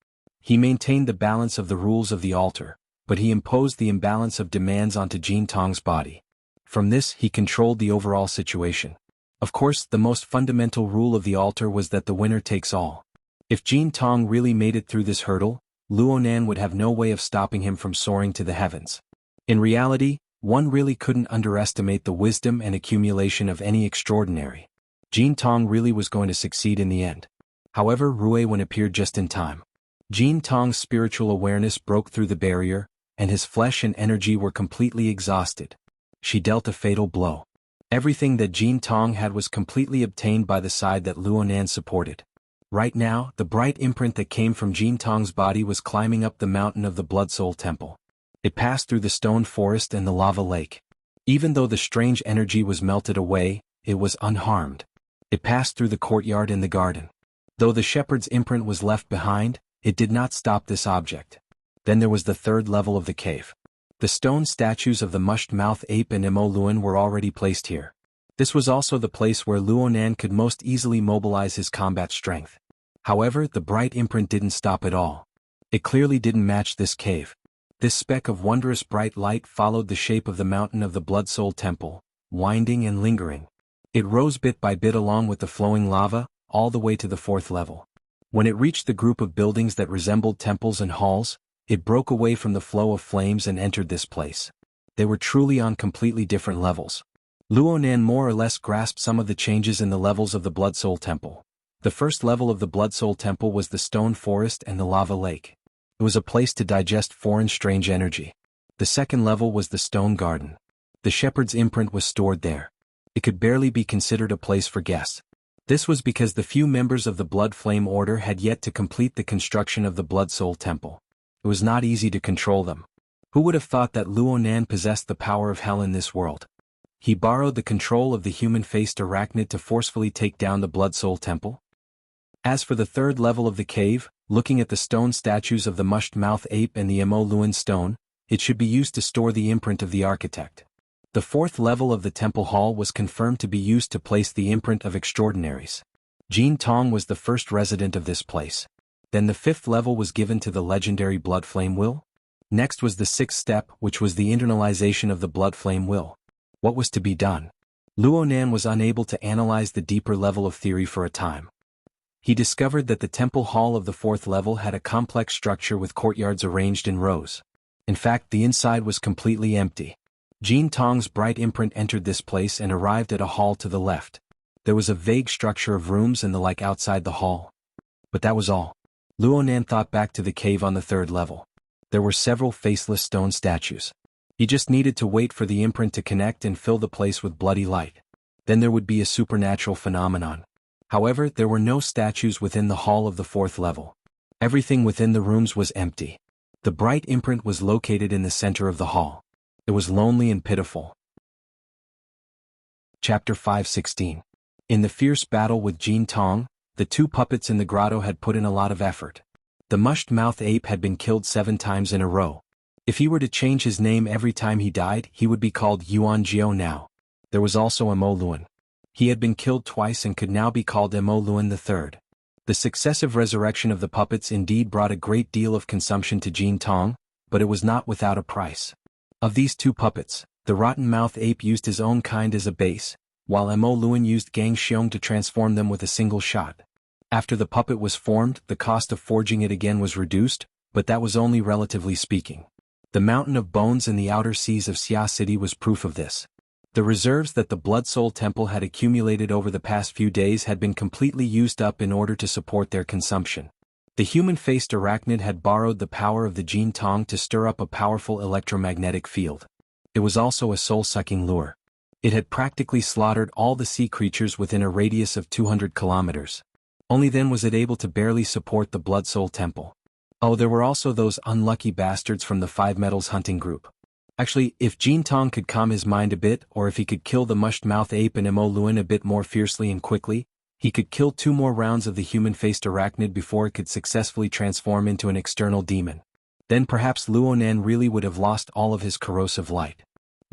He maintained the balance of the rules of the altar, but he imposed the imbalance of demands onto Jin Tong's body. From this, he controlled the overall situation. Of course, the most fundamental rule of the altar was that the winner takes all. If Jin Tong really made it through this hurdle, Luonan would have no way of stopping him from soaring to the heavens. In reality, one really couldn't underestimate the wisdom and accumulation of any extraordinary. Jin Tong really was going to succeed in the end. However, Ruewen appeared just in time. Jin Tong's spiritual awareness broke through the barrier, and his flesh and energy were completely exhausted. She dealt a fatal blow. Everything that Jin Tong had was completely obtained by the side that Luonan supported. Right now, the bright imprint that came from Jin Tong's body was climbing up the mountain of the Blood Soul Temple. It passed through the stone forest and the lava lake. Even though the strange energy was melted away, it was unharmed. It passed through the courtyard and the garden. Though the shepherd's imprint was left behind, it did not stop this object. Then there was the third level of the cave. The stone statues of the mushed-mouth ape and Emo Luan were already placed here. This was also the place where Luonan could most easily mobilize his combat strength. However, the bright imprint didn't stop at all. It clearly didn't match this cave. This speck of wondrous bright light followed the shape of the mountain of the Blood Soul Temple, winding and lingering. It rose bit by bit along with the flowing lava, all the way to the 4th level. When it reached the group of buildings that resembled temples and halls, it broke away from the flow of flames and entered this place. They were truly on completely different levels. Luonan more or less grasped some of the changes in the levels of the Blood Soul Temple. The first level of the Blood Soul Temple was the stone forest and the lava lake. It was a place to digest foreign strange energy. The second level was the stone garden. The shepherd's imprint was stored there. It could barely be considered a place for guests. This was because the few members of the Blood Flame Order had yet to complete the construction of the Blood Soul Temple. It was not easy to control them. Who would have thought that Luonan possessed the power of hell in this world? He borrowed the control of the human-faced arachnid to forcefully take down the Blood Soul Temple? As for the third level of the cave, looking at the stone statues of the mushed-mouth ape and the Luonan stone, it should be used to store the imprint of the architect. The 4th level of the temple hall was confirmed to be used to place the imprint of extraordinaries. Jin Tong was the first resident of this place. Then the 5th level was given to the legendary Blood Flame Will. Next was the 6th step, which was the internalization of the Blood Flame Will. What was to be done? Luonan was unable to analyze the deeper level of theory for a time. He discovered that the temple hall of the 4th level had a complex structure with courtyards arranged in rows. In fact, the inside was completely empty. Jin Tong's bright imprint entered this place and arrived at a hall to the left. There was a vague structure of rooms and the like outside the hall. But that was all. Luonan thought back to the cave on the 3rd level. There were several faceless stone statues. He just needed to wait for the imprint to connect and fill the place with bloody light. Then there would be a supernatural phenomenon. However, there were no statues within the hall of the 4th level. Everything within the rooms was empty. The bright imprint was located in the center of the hall. It was lonely and pitiful. Chapter 5:16. In the fierce battle with Jin Tong, the 2 puppets in the grotto had put in a lot of effort. The mushed-mouth ape had been killed 7 times in a row. If he were to change his name every time he died, he would be called Yuan Jiao now. There was also Luonan. He had been killed twice and could now be called Luonan III. The successive resurrection of the puppets indeed brought a great deal of consumption to Jin Tong, but it was not without a price. Of these 2 puppets, the rotten-mouth ape used his own kind as a base, while Luonan used Gang Xiong to transform them with a single shot. After the puppet was formed, the cost of forging it again was reduced, but that was only relatively speaking. The mountain of bones in the outer seas of Xia City was proof of this. The reserves that the Blood Soul Temple had accumulated over the past few days had been completely used up in order to support their consumption. The human-faced arachnid had borrowed the power of the Jin Tong to stir up a powerful electromagnetic field. It was also a soul-sucking lure. It had practically slaughtered all the sea creatures within a radius of 200 kilometers. Only then was it able to barely support the Blood Soul Temple. Oh, there were also those unlucky bastards from the 5 Metals hunting group. Actually, if Jin Tong could calm his mind a bit, or if he could kill the mushed-mouth ape and Luonan a bit more fiercely and quickly, he could kill 2 more rounds of the human-faced arachnid before it could successfully transform into an external demon. Then perhaps Luonan really would have lost all of his corrosive light.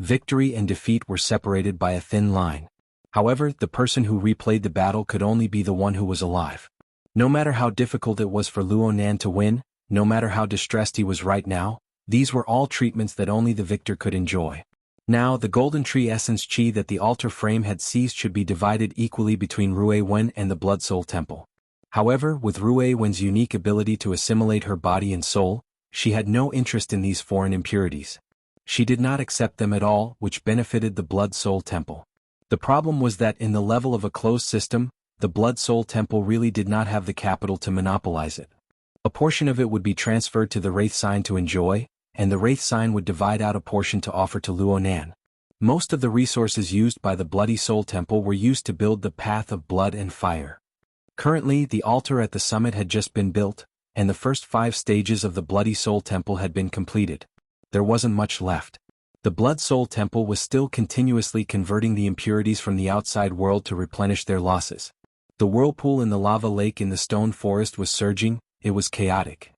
Victory and defeat were separated by a thin line. However, the person who replayed the battle could only be the one who was alive. No matter how difficult it was for Luonan to win, no matter how distressed he was right now, these were all treatments that only the victor could enjoy. Now, the golden tree essence chi that the altar frame had seized should be divided equally between Rui Wen and the Blood Soul Temple. However, with Rui Wen's unique ability to assimilate her body and soul, she had no interest in these foreign impurities. She did not accept them at all, which benefited the Blood Soul Temple. The problem was that in the level of a closed system, the Blood Soul Temple really did not have the capital to monopolize it. A portion of it would be transferred to the Wraith Sign to enjoy, and the Wraith Sign would divide out a portion to offer to Luonan. Most of the resources used by the Bloody Soul Temple were used to build the Path of Blood and Fire. Currently, the altar at the summit had just been built, and the first 5 stages of the Bloody Soul Temple had been completed. There wasn't much left. The Blood Soul Temple was still continuously converting the impurities from the outside world to replenish their losses. The whirlpool in the lava lake in the stone forest was surging, it was chaotic.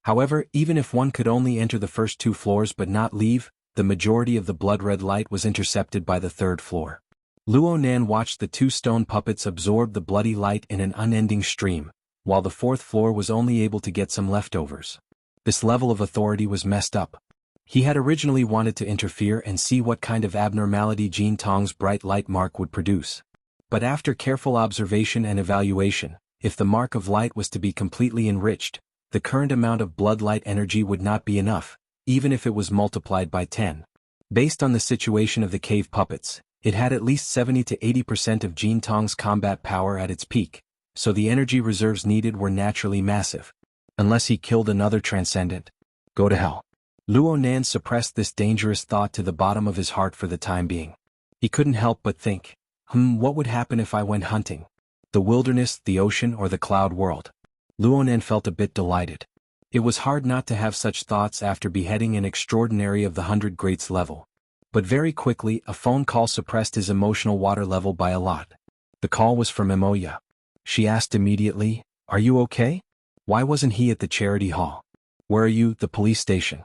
However, even if one could only enter the first 2 floors but not leave, the majority of the blood-red light was intercepted by the third floor. Luo Nan watched the two stone puppets absorb the bloody light in an unending stream, while the fourth floor was only able to get some leftovers. This level of authority was messed up. He had originally wanted to interfere and see what kind of abnormality Jin Tong's bright light mark would produce. But after careful observation and evaluation, if the mark of light was to be completely enriched, the current amount of blood light energy would not be enough, even if it was multiplied by 10. Based on the situation of the cave puppets, it had at least 70 to 80% of Jin Tong's combat power at its peak, so the energy reserves needed were naturally massive. Unless he killed another transcendent. Go to hell. Luo Nan suppressed this dangerous thought to the bottom of his heart for the time being. He couldn't help but think, what would happen if I went hunting? The wilderness, the ocean, or the cloud world? Luo Nan felt a bit delighted. It was hard not to have such thoughts after beheading an extraordinary of the 100 greats level. But very quickly a phone call suppressed his emotional water level by a lot. The call was from Emoya. She asked immediately, "Are you okay? Why wasn't he at the charity hall? Where are you, the police station?"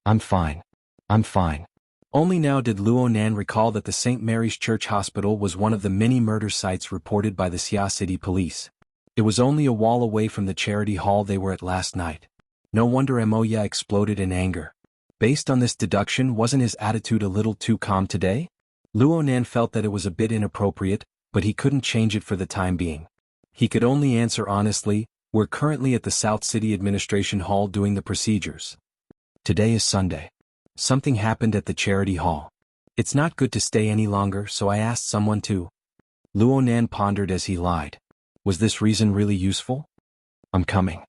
I'm fine. Only now did Luo Nan recall that the St. Mary's Church Hospital was one of the many murder sites reported by the Xia City Police. It was only a wall away from the charity hall they were at last night. No wonder Emoya exploded in anger. Based on this deduction, wasn't his attitude a little too calm today? Luo Nan felt that it was a bit inappropriate, but he couldn't change it for the time being. He could only answer honestly, "We're currently at the South City Administration Hall doing the procedures. Today is Sunday. Something happened at the charity hall. It's not good to stay any longer, so I asked someone to." Luo Nan pondered as he lied. Was this reason really useful? "I'm coming."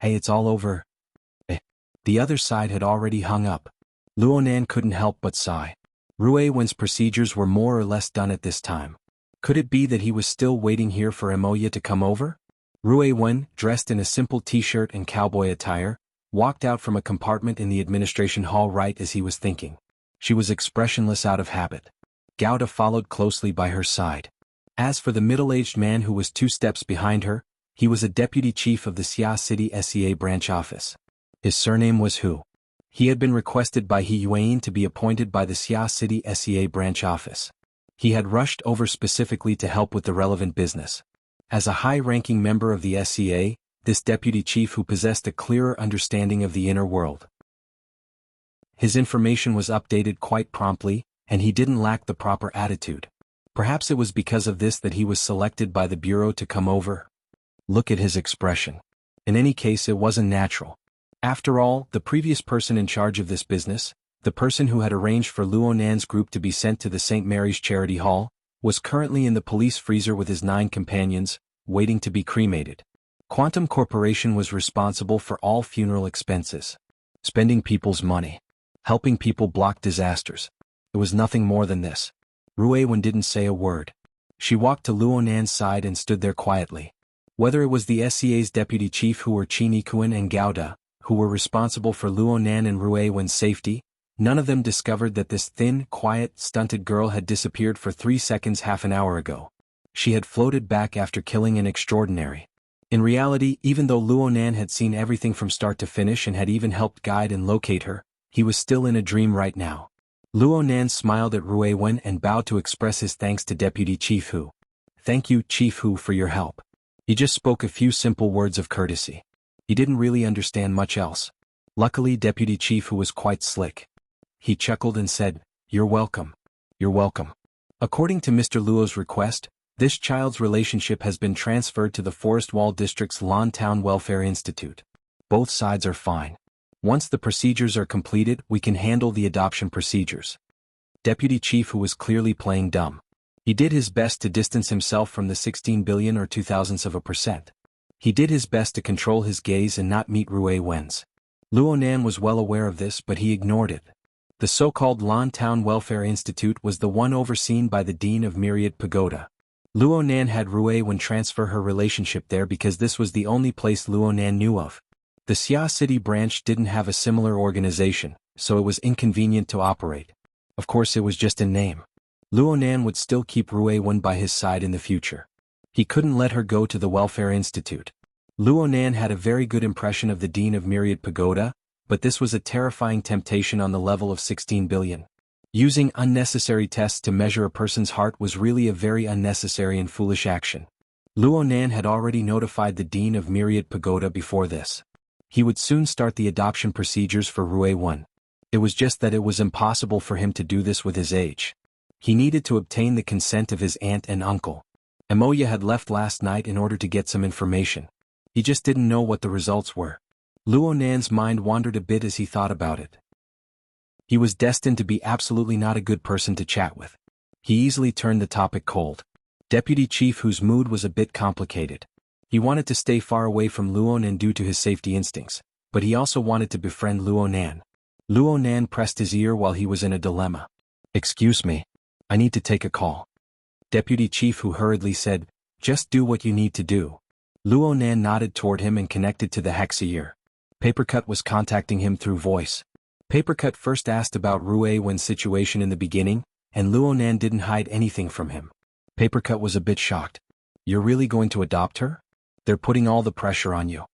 "Hey, it's all over." The other side had already hung up. Luo Nan couldn't help but sigh. Rue Wen's procedures were more or less done at this time. Could it be that he was still waiting here for Emoya to come over? Rue Wen, dressed in a simple t-shirt and cowboy attire, walked out from a compartment in the administration hall right as he was thinking. She was expressionless out of habit. Gauda followed closely by her side. As for the middle-aged man who was 2 steps behind her, he was a deputy chief of the Xia City SEA branch office. His surname was Hu. He had been requested by He Yuan to be appointed by the Xia City SEA branch office. He had rushed over specifically to help with the relevant business. As a high-ranking member of the SEA, this deputy chief who possessed a clearer understanding of the inner world. His information was updated quite promptly, and he didn't lack the proper attitude. Perhaps it was because of this that he was selected by the bureau to come over. Look at his expression. In any case, it wasn't natural. After all, the previous person in charge of this business, the person who had arranged for Luo Nan's group to be sent to the St. Mary's Charity Hall, was currently in the police freezer with his 9 companions, waiting to be cremated. Quantum Corporation was responsible for all funeral expenses. Spending people's money. Helping people block disasters. It was nothing more than this. Rue Wen didn't say a word. She walked to Luo Nan's side and stood there quietly. Whether it was the SEA's deputy chief who were Chinikuan and Gauda, who were responsible for Luo Nan and Rue Wen's safety, none of them discovered that this thin, quiet, stunted girl had disappeared for 3 seconds half an hour ago. She had floated back after killing an extraordinary. In reality, even though Luo Nan had seen everything from start to finish and had even helped guide and locate her, he was still in a dream right now. Luo Nan smiled at Rue Wen and bowed to express his thanks to Deputy Chief Hu. "Thank you, Chief Hu, for your help." He just spoke a few simple words of courtesy. He didn't really understand much else. Luckily, Deputy Chief Hu was quite slick. He chuckled and said, "You're welcome. You're welcome. According to Mr. Luo's request, this child's relationship has been transferred to the Forest Wall District's Lan Town Welfare Institute. Both sides are fine. Once the procedures are completed, we can handle the adoption procedures." Deputy Chief Hu was clearly playing dumb. He did his best to distance himself from the 16 billion or 0.02%. He did his best to control his gaze and not meet Rue Wen's. Luo Nan was well aware of this, but he ignored it. The so-called Lan Town Welfare Institute was the one overseen by the Dean of Myriad Pagoda. Luo Nan had Rue Wen transfer her relationship there because this was the only place Luo Nan knew of. The Xia City branch didn't have a similar organization, so it was inconvenient to operate. Of course, it was just a name. Luo Nan would still keep Rue Wen by his side in the future. He couldn't let her go to the Welfare Institute. Luo Nan had a very good impression of the Dean of Myriad Pagoda, but this was a terrifying temptation on the level of 16 billion. Using unnecessary tests to measure a person's heart was really a very unnecessary and foolish action. Luo Nan had already notified the Dean of Myriad Pagoda before this. He would soon start the adoption procedures for Rui 1. It was just that it was impossible for him to do this with his age. He needed to obtain the consent of his aunt and uncle. Emoya had left last night in order to get some information. He just didn't know what the results were. Luo Nan's mind wandered a bit as he thought about it. He was destined to be absolutely not a good person to chat with. He easily turned the topic cold. Deputy Chief, whose mood was a bit complicated. He wanted to stay far away from Luo Nan due to his safety instincts, but he also wanted to befriend Luo Nan. Luo Nan pressed his ear while he was in a dilemma. "Excuse me. I need to take a call." Deputy Chief, who hurriedly said, "Just do what you need to do." Luo Nan nodded toward him and connected to the hexa ear. Papercut was contacting him through voice. Papercut first asked about Rui Wen's situation in the beginning, and Luo Nan didn't hide anything from him. Papercut was a bit shocked. "You're really going to adopt her? They're putting all the pressure on you."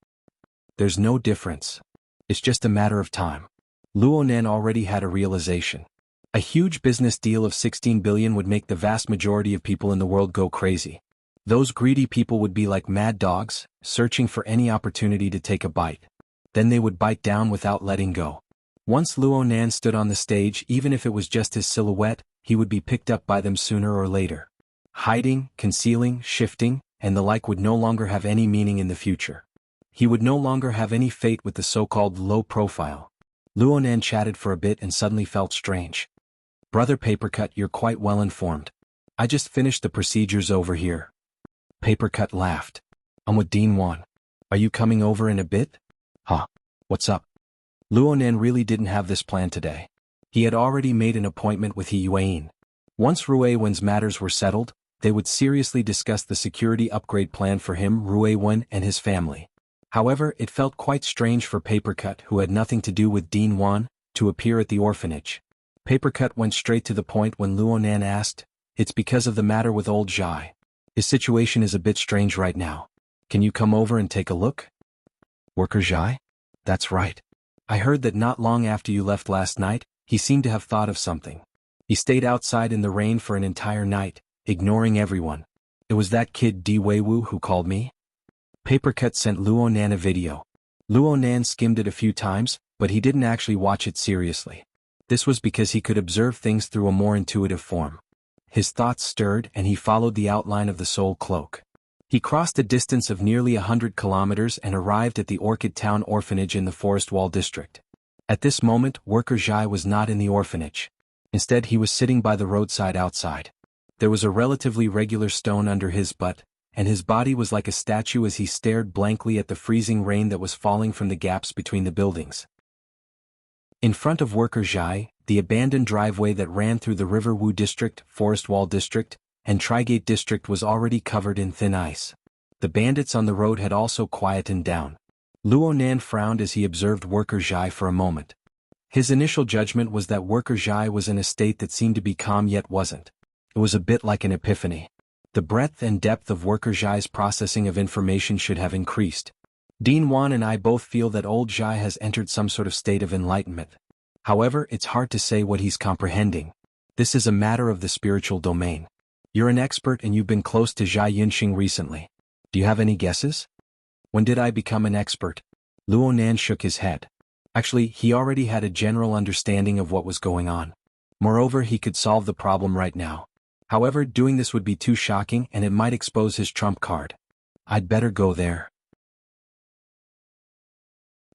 "There's no difference. It's just a matter of time." Luo Nan already had a realization. A huge business deal of 16 billion would make the vast majority of people in the world go crazy. Those greedy people would be like mad dogs, searching for any opportunity to take a bite. Then they would bite down without letting go. Once Luo Nan stood on the stage, even if it was just his silhouette, he would be picked up by them sooner or later. Hiding, concealing, shifting, and the like would no longer have any meaning in the future. He would no longer have any fate with the so-called low profile. Luo Nan chatted for a bit and suddenly felt strange. "Brother Papercut, you're quite well informed. I just finished the procedures over here." Papercut laughed. "I'm with Dean Wan. Are you coming over in a bit?" "Huh. What's up?" Luo Nan really didn't have this plan today. He had already made an appointment with He Yuan. Once Rui Wen's matters were settled, they would seriously discuss the security upgrade plan for him, Rui Wen, and his family. However, it felt quite strange for Papercut, who had nothing to do with Dean Wan, to appear at the orphanage. Papercut went straight to the point when Luo Nan asked, "It's because of the matter with old Zhai. His situation is a bit strange right now. Can you come over and take a look?" "Worker Zhai? That's right. I heard that not long after you left last night, he seemed to have thought of something. He stayed outside in the rain for an entire night, ignoring everyone. It was that kid Di Weiwu who called me." Papercut sent Luo Nan a video. Luo Nan skimmed it a few times, but he didn't actually watch it seriously. This was because he could observe things through a more intuitive form. His thoughts stirred and he followed the outline of the soul cloak. He crossed a distance of nearly 100 kilometers and arrived at the Orchid Town Orphanage in the Forest Wall District. At this moment, Worker Zhai was not in the orphanage. Instead, he was sitting by the roadside outside. There was a relatively regular stone under his butt, and his body was like a statue as he stared blankly at the freezing rain that was falling from the gaps between the buildings. In front of Worker Zhai, the abandoned driveway that ran through the River Wu District, Forest Wall District, and Trigate District was already covered in thin ice. The bandits on the road had also quietened down. Luo Nan frowned as he observed Worker Zhai for a moment. His initial judgment was that Worker Zhai was in a state that seemed to be calm yet wasn't. It was a bit like an epiphany. The breadth and depth of Worker Zhai's processing of information should have increased. Dean Wan and I both feel that old Zhai has entered some sort of state of enlightenment. However, it's hard to say what he's comprehending. This is a matter of the spiritual domain. You're an expert and you've been close to Zhai Yunxing recently. Do you have any guesses? When did I become an expert? Luo Nan shook his head. Actually, he already had a general understanding of what was going on. Moreover, he could solve the problem right now. However, doing this would be too shocking and it might expose his trump card. I'd better go there.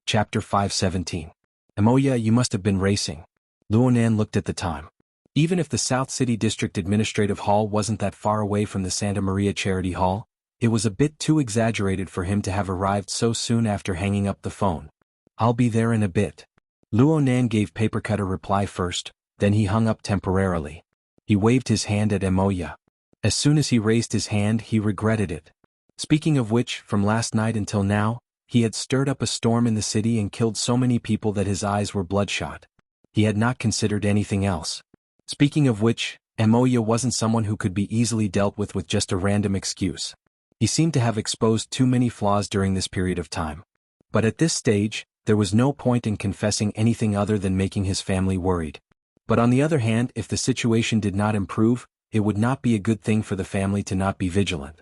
Chapter 517. Emoya, you must have been racing. Luo Nan looked at the time. Even if the South City District Administrative Hall wasn't that far away from the Santa Maria Charity Hall, it was a bit too exaggerated for him to have arrived so soon after hanging up the phone. I'll be there in a bit. Luo Nan gave Papercut a reply first, then he hung up temporarily. He waved his hand at Emoya. As soon as he raised his hand, he regretted it. Speaking of which, from last night until now, he had stirred up a storm in the city and killed so many people that his eyes were bloodshot. He had not considered anything else. Speaking of which, Emoya wasn't someone who could be easily dealt with just a random excuse. He seemed to have exposed too many flaws during this period of time. But at this stage, There was no point in confessing anything other than making his family worried. But on the other hand, if the situation did not improve, it would not be a good thing for the family to not be vigilant.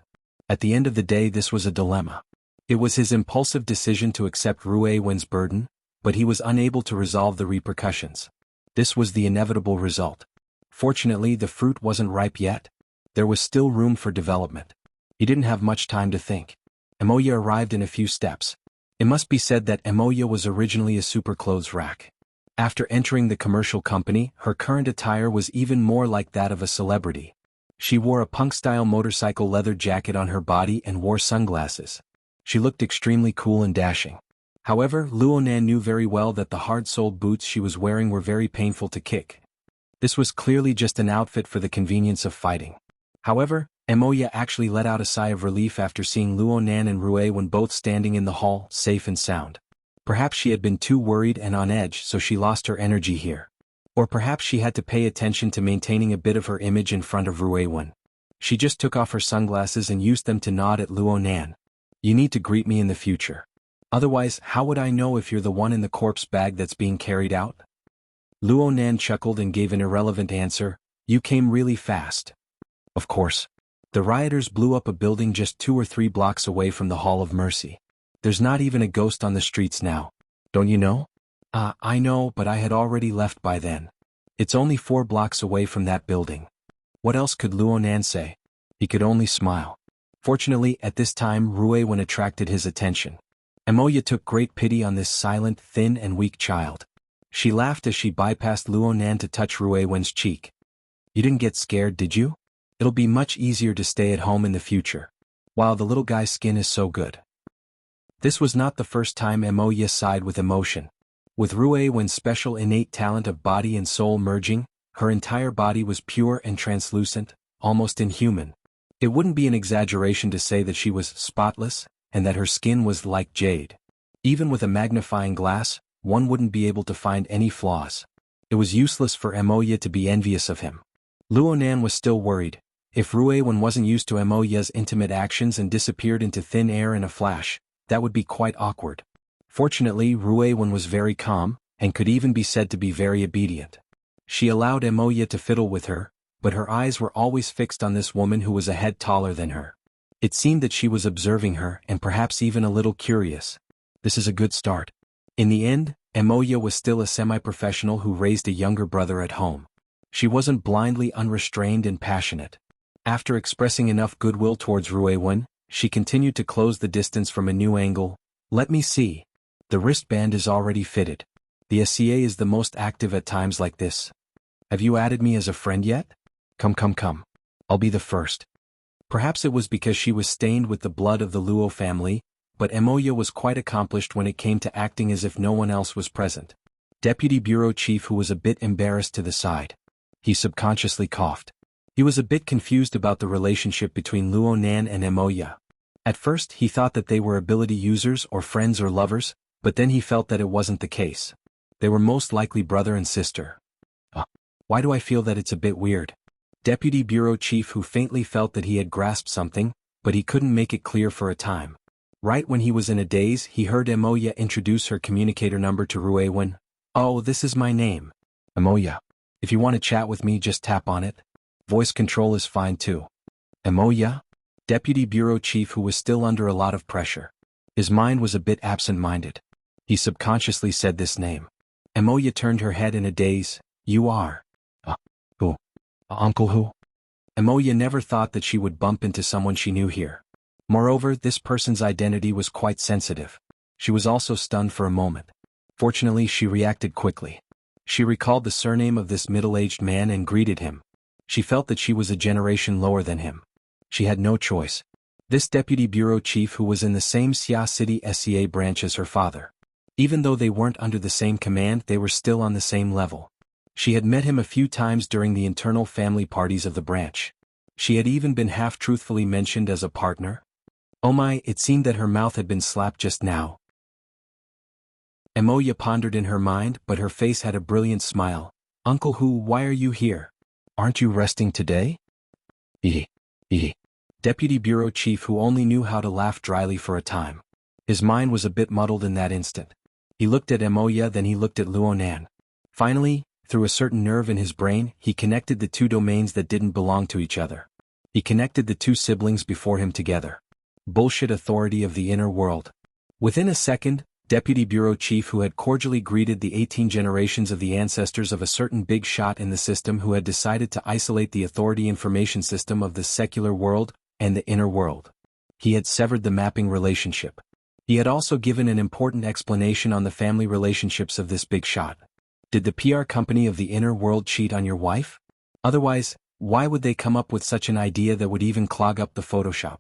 At the end of the day, this was a dilemma. It was his impulsive decision to accept Rui Wen's burden, but he was unable to resolve the repercussions. This was the inevitable result. Fortunately, the fruit wasn't ripe yet. There was still room for development. He didn't have much time to think. Emoya arrived in a few steps. It must be said that Emoya was originally a super clothes rack. After entering the commercial company, her current attire was even more like that of a celebrity. She wore a punk-style motorcycle leather jacket on her body and wore sunglasses. She looked extremely cool and dashing. However, Luonan knew very well that the hard-soled boots she was wearing were very painful to kick. This was clearly just an outfit for the convenience of fighting. However, Emoya actually let out a sigh of relief after seeing Luonan and Rui Wen both standing in the hall, safe and sound. Perhaps she had been too worried and on edge, so she lost her energy here. Or perhaps she had to pay attention to maintaining a bit of her image in front of Rui Wen. She just took off her sunglasses and used them to nod at Luonan. "You need to greet me in the future. Otherwise, how would I know if you're the one in the corpse bag that's being carried out?" Luonan chuckled and gave an irrelevant answer, "You came really fast." Of course. The rioters blew up a building just 2 or 3 blocks away from the Hall of Mercy. There's not even a ghost on the streets now. Don't you know? I know, but I had already left by then. It's only 4 blocks away from that building. What else could Luonan say? He could only smile. Fortunately, at this time Rui Wen attracted his attention. Emoya took great pity on this silent, thin and weak child. She laughed as she bypassed Luonan to touch Rui Wen's cheek. "You didn't get scared, did you? It'll be much easier to stay at home in the future. Wow, the little guy's skin is so good." This was not the first time Emoya sighed with emotion. With Rui Wen's special innate talent of body and soul merging, her entire body was pure and translucent, almost inhuman. It wouldn't be an exaggeration to say that she was spotless, and that her skin was like jade. Even with a magnifying glass, one wouldn't be able to find any flaws. It was useless for Emoya to be envious of him. Luonan was still worried. If Rui Wen wasn't used to Emoya's intimate actions and disappeared into thin air in a flash, that would be quite awkward. Fortunately, Rui Wen was very calm, and could even be said to be very obedient. She allowed Emoya to fiddle with her, but her eyes were always fixed on this woman who was a head taller than her. It seemed that she was observing her and perhaps even a little curious. This is a good start. In the end, Emoya was still a semi-professional who raised a younger brother at home. She wasn't blindly unrestrained and passionate. After expressing enough goodwill towards Rui Wen, she continued to close the distance from a new angle. "Let me see. The wristband is already fitted. The SCA is the most active at times like this. Have you added me as a friend yet? Come. I'll be the first." Perhaps it was because she was stained with the blood of the Luo family, but Emoya was quite accomplished when it came to acting as if no one else was present. Deputy Bureau Chief, who was a bit embarrassed, to the side. He subconsciously coughed. He was a bit confused about the relationship between Luonan and Emoya. At first he thought that they were ability users or friends or lovers, but then he felt that it wasn't the case. They were most likely brother and sister. Why do I feel that it's a bit weird? Deputy Bureau Chief, who faintly felt that he had grasped something, but he couldn't make it clear for a time. Right when he was in a daze, he heard Emoya introduce her communicator number to Rui Wen. "Oh, this is my name. Emoya. If you want to chat with me, just tap on it. Voice control is fine too." Emoya? Deputy Bureau Chief, who was still under a lot of pressure. His mind was a bit absent-minded. He subconsciously said this name. Emoya turned her head in a daze. "You are? Who? Uncle who?" Emoya never thought that she would bump into someone she knew here. Moreover, this person's identity was quite sensitive. She was also stunned for a moment. Fortunately, she reacted quickly. She recalled the surname of this middle-aged man and greeted him. She felt that she was a generation lower than him. She had no choice. This deputy bureau chief, who was in the same Xia City SCA branch as her father. Even though they weren't under the same command, they were still on the same level. She had met him a few times during the internal family parties of the branch. She had even been half-truthfully mentioned as a partner. Oh my, it seemed that her mouth had been slapped just now. Emoya pondered in her mind, but her face had a brilliant smile. "Uncle Hu, why are you here? Aren't you resting today?" Deputy Bureau Chief, who only knew how to laugh dryly for a time. His mind was a bit muddled in that instant. He looked at Emoya, then he looked at Luonan. Finally, through a certain nerve in his brain, he connected the two domains that didn't belong to each other. He connected the two siblings before him together. Bullshit authority of the inner world. Within a second, Deputy Bureau Chief, who had cordially greeted the 18 generations of the ancestors of a certain big shot in the system who had decided to isolate the authority information system of the secular world and the inner world. He had severed the mapping relationship. He had also given an important explanation on the family relationships of this big shot. Did the PR company of the inner world cheat on your wife? Otherwise, why would they come up with such an idea that would even clog up the Photoshop?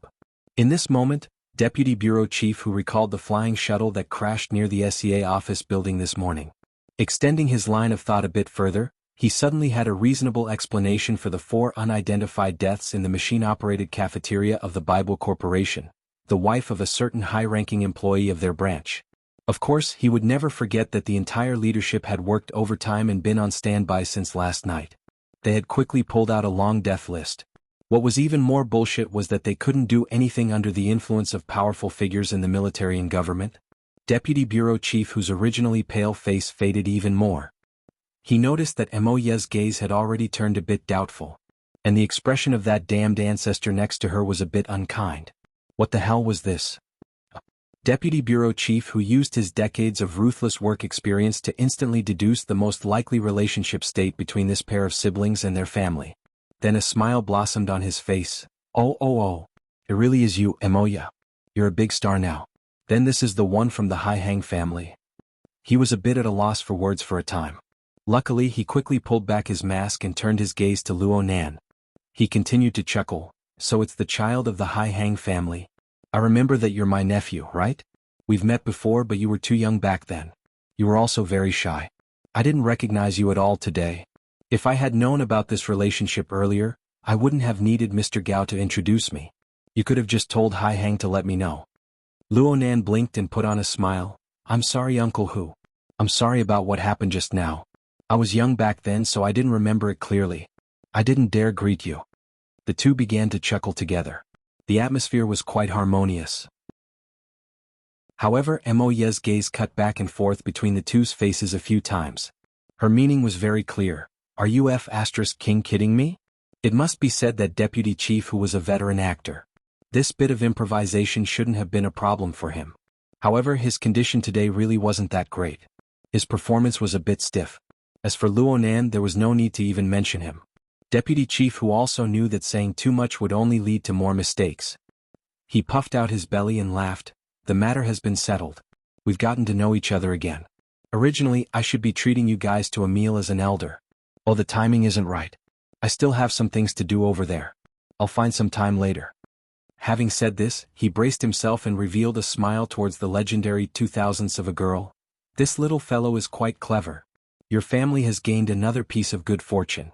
In this moment, Deputy Bureau Chief, who recalled the flying shuttle that crashed near the SEA office building this morning. Extending his line of thought a bit further, he suddenly had a reasonable explanation for the 4 unidentified deaths in the machine-operated cafeteria of the Bible Corporation, the wife of a certain high-ranking employee of their branch. Of course, he would never forget that the entire leadership had worked overtime and been on standby since last night. They had quickly pulled out a long death list. What was even more bullshit was that they couldn't do anything under the influence of powerful figures in the military and government. Deputy Bureau Chief, whose originally pale face faded even more. He noticed that Emoya's gaze had already turned a bit doubtful. And the expression of that damned ancestor next to her was a bit unkind. What the hell was this? Deputy Bureau Chief, who used his decades of ruthless work experience to instantly deduce the most likely relationship state between this pair of siblings and their family. Then a smile blossomed on his face. Oh. It really is you, Emoya. You're a big star now. Then this is the one from the Hai Hang family. He was a bit at a loss for words for a time. Luckily, he quickly pulled back his mask and turned his gaze to Luonan. He continued to chuckle. So it's the child of the Hai Hang family. I remember that you're my nephew, right? We've met before, but you were too young back then. You were also very shy. I didn't recognize you at all today. If I had known about this relationship earlier, I wouldn't have needed Mr. Gao to introduce me. You could have just told Hai Hang to let me know. Luonan blinked and put on a smile. I'm sorry, Uncle Hu. I'm sorry about what happened just now. I was young back then, so I didn't remember it clearly. I didn't dare greet you. The two began to chuckle together. The atmosphere was quite harmonious. However, Emoya's gaze cut back and forth between the two's faces a few times. Her meaning was very clear. Are you King kidding me? It must be said that Deputy Chief, who was a veteran actor. This bit of improvisation shouldn't have been a problem for him. However, his condition today really wasn't that great. His performance was a bit stiff. As for Luonan, there was no need to even mention him. Deputy Chief, who also knew that saying too much would only lead to more mistakes. He puffed out his belly and laughed. The matter has been settled. We've gotten to know each other again. Originally, I should be treating you guys to a meal as an elder. Oh, the timing isn't right. I still have some things to do over there. I'll find some time later. Having said this, he braced himself and revealed a smile towards the legendary 2000s of a girl. This little fellow is quite clever. Your family has gained another piece of good fortune.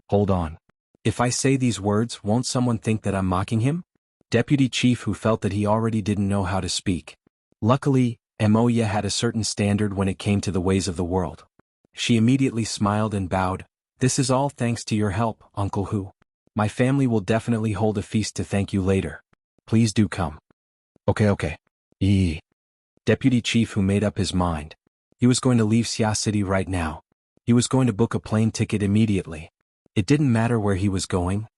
Hold on. If I say these words, won't someone think that I'm mocking him? Deputy Chief, who felt that he already didn't know how to speak. Luckily, Emoya had a certain standard when it came to the ways of the world. She immediately smiled and bowed. This is all thanks to your help, Uncle Hu. My family will definitely hold a feast to thank you later. Please do come. Okay. Deputy Chief, who made up his mind. He was going to leave Xia City right now. He was going to book a plane ticket immediately. It didn't matter where he was going.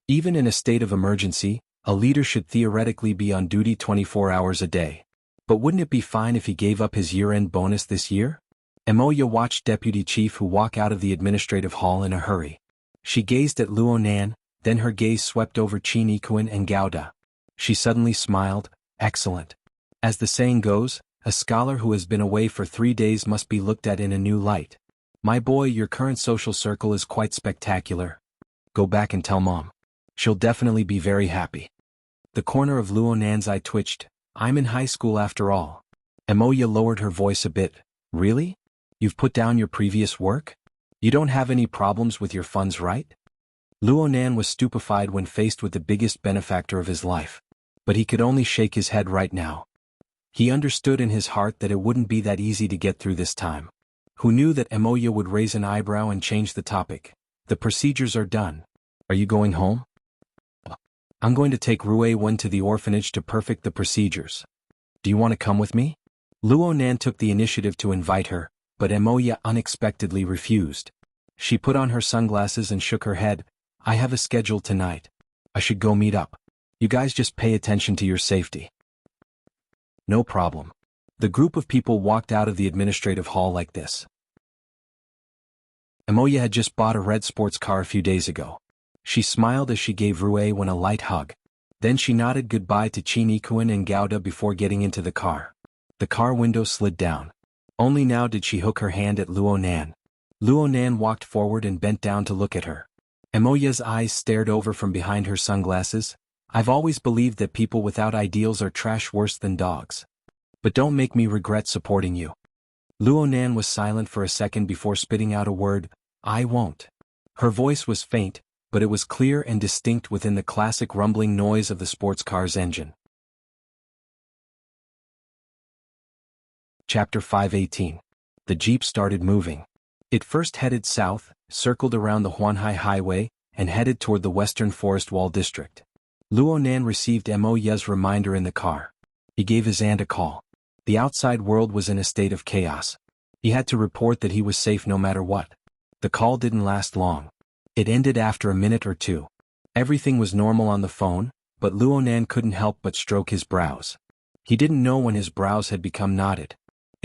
Even in a state of emergency, a leader should theoretically be on duty 24 hours a day. But wouldn't it be fine if he gave up his year-end bonus this year? Emoya watched Deputy Chief Hu walk out of the administrative hall in a hurry. She gazed at Luonan, then her gaze swept over Qin Ikuan and Gauda. She suddenly smiled. Excellent. As the saying goes, a scholar who has been away for 3 days must be looked at in a new light. My boy, your current social circle is quite spectacular. Go back and tell Mom. She'll definitely be very happy. The corner of Luonan's eye twitched. I'm in high school after all. Emoya lowered her voice a bit. Really? You've put down your previous work? You don't have any problems with your funds, right? Luonan was stupefied when faced with the biggest benefactor of his life. But he could only shake his head right now. He understood in his heart that it wouldn't be that easy to get through this time. Who knew that Emoya would raise an eyebrow and change the topic? The procedures are done. Are you going home? I'm going to take Rue Wen to the orphanage to perfect the procedures. Do you want to come with me? Luo Nan took the initiative to invite her, but Emoya unexpectedly refused. She put on her sunglasses and shook her head. I have a schedule tonight. I should go meet up. You guys just pay attention to your safety. No problem. The group of people walked out of the administrative hall like this. Emoya had just bought a red sports car a few days ago. She smiled as she gave Rue a light hug. Then she nodded goodbye to Chinikuin and Gouda before getting into the car. The car window slid down. Only now did she hook her hand at Luo Nan. Luo Nan walked forward and bent down to look at her. Emoya's eyes stared over from behind her sunglasses. I've always believed that people without ideals are trash worse than dogs. But don't make me regret supporting you. Luo Nan was silent for a second before spitting out a word, I won't. Her voice was faint, but it was clear and distinct within the classic rumbling noise of the sports car's engine. Chapter 518. The jeep started moving. It first headed south, circled around the Huanhai Highway, and headed toward the Western Forest Wall District. Luo Nan received Emoya's reminder in the car. He gave his aunt a call. The outside world was in a state of chaos. He had to report that he was safe no matter what. The call didn't last long. It ended after a minute or two. Everything was normal on the phone, but Luo Nan couldn't help but stroke his brows. He didn't know when his brows had become knotted.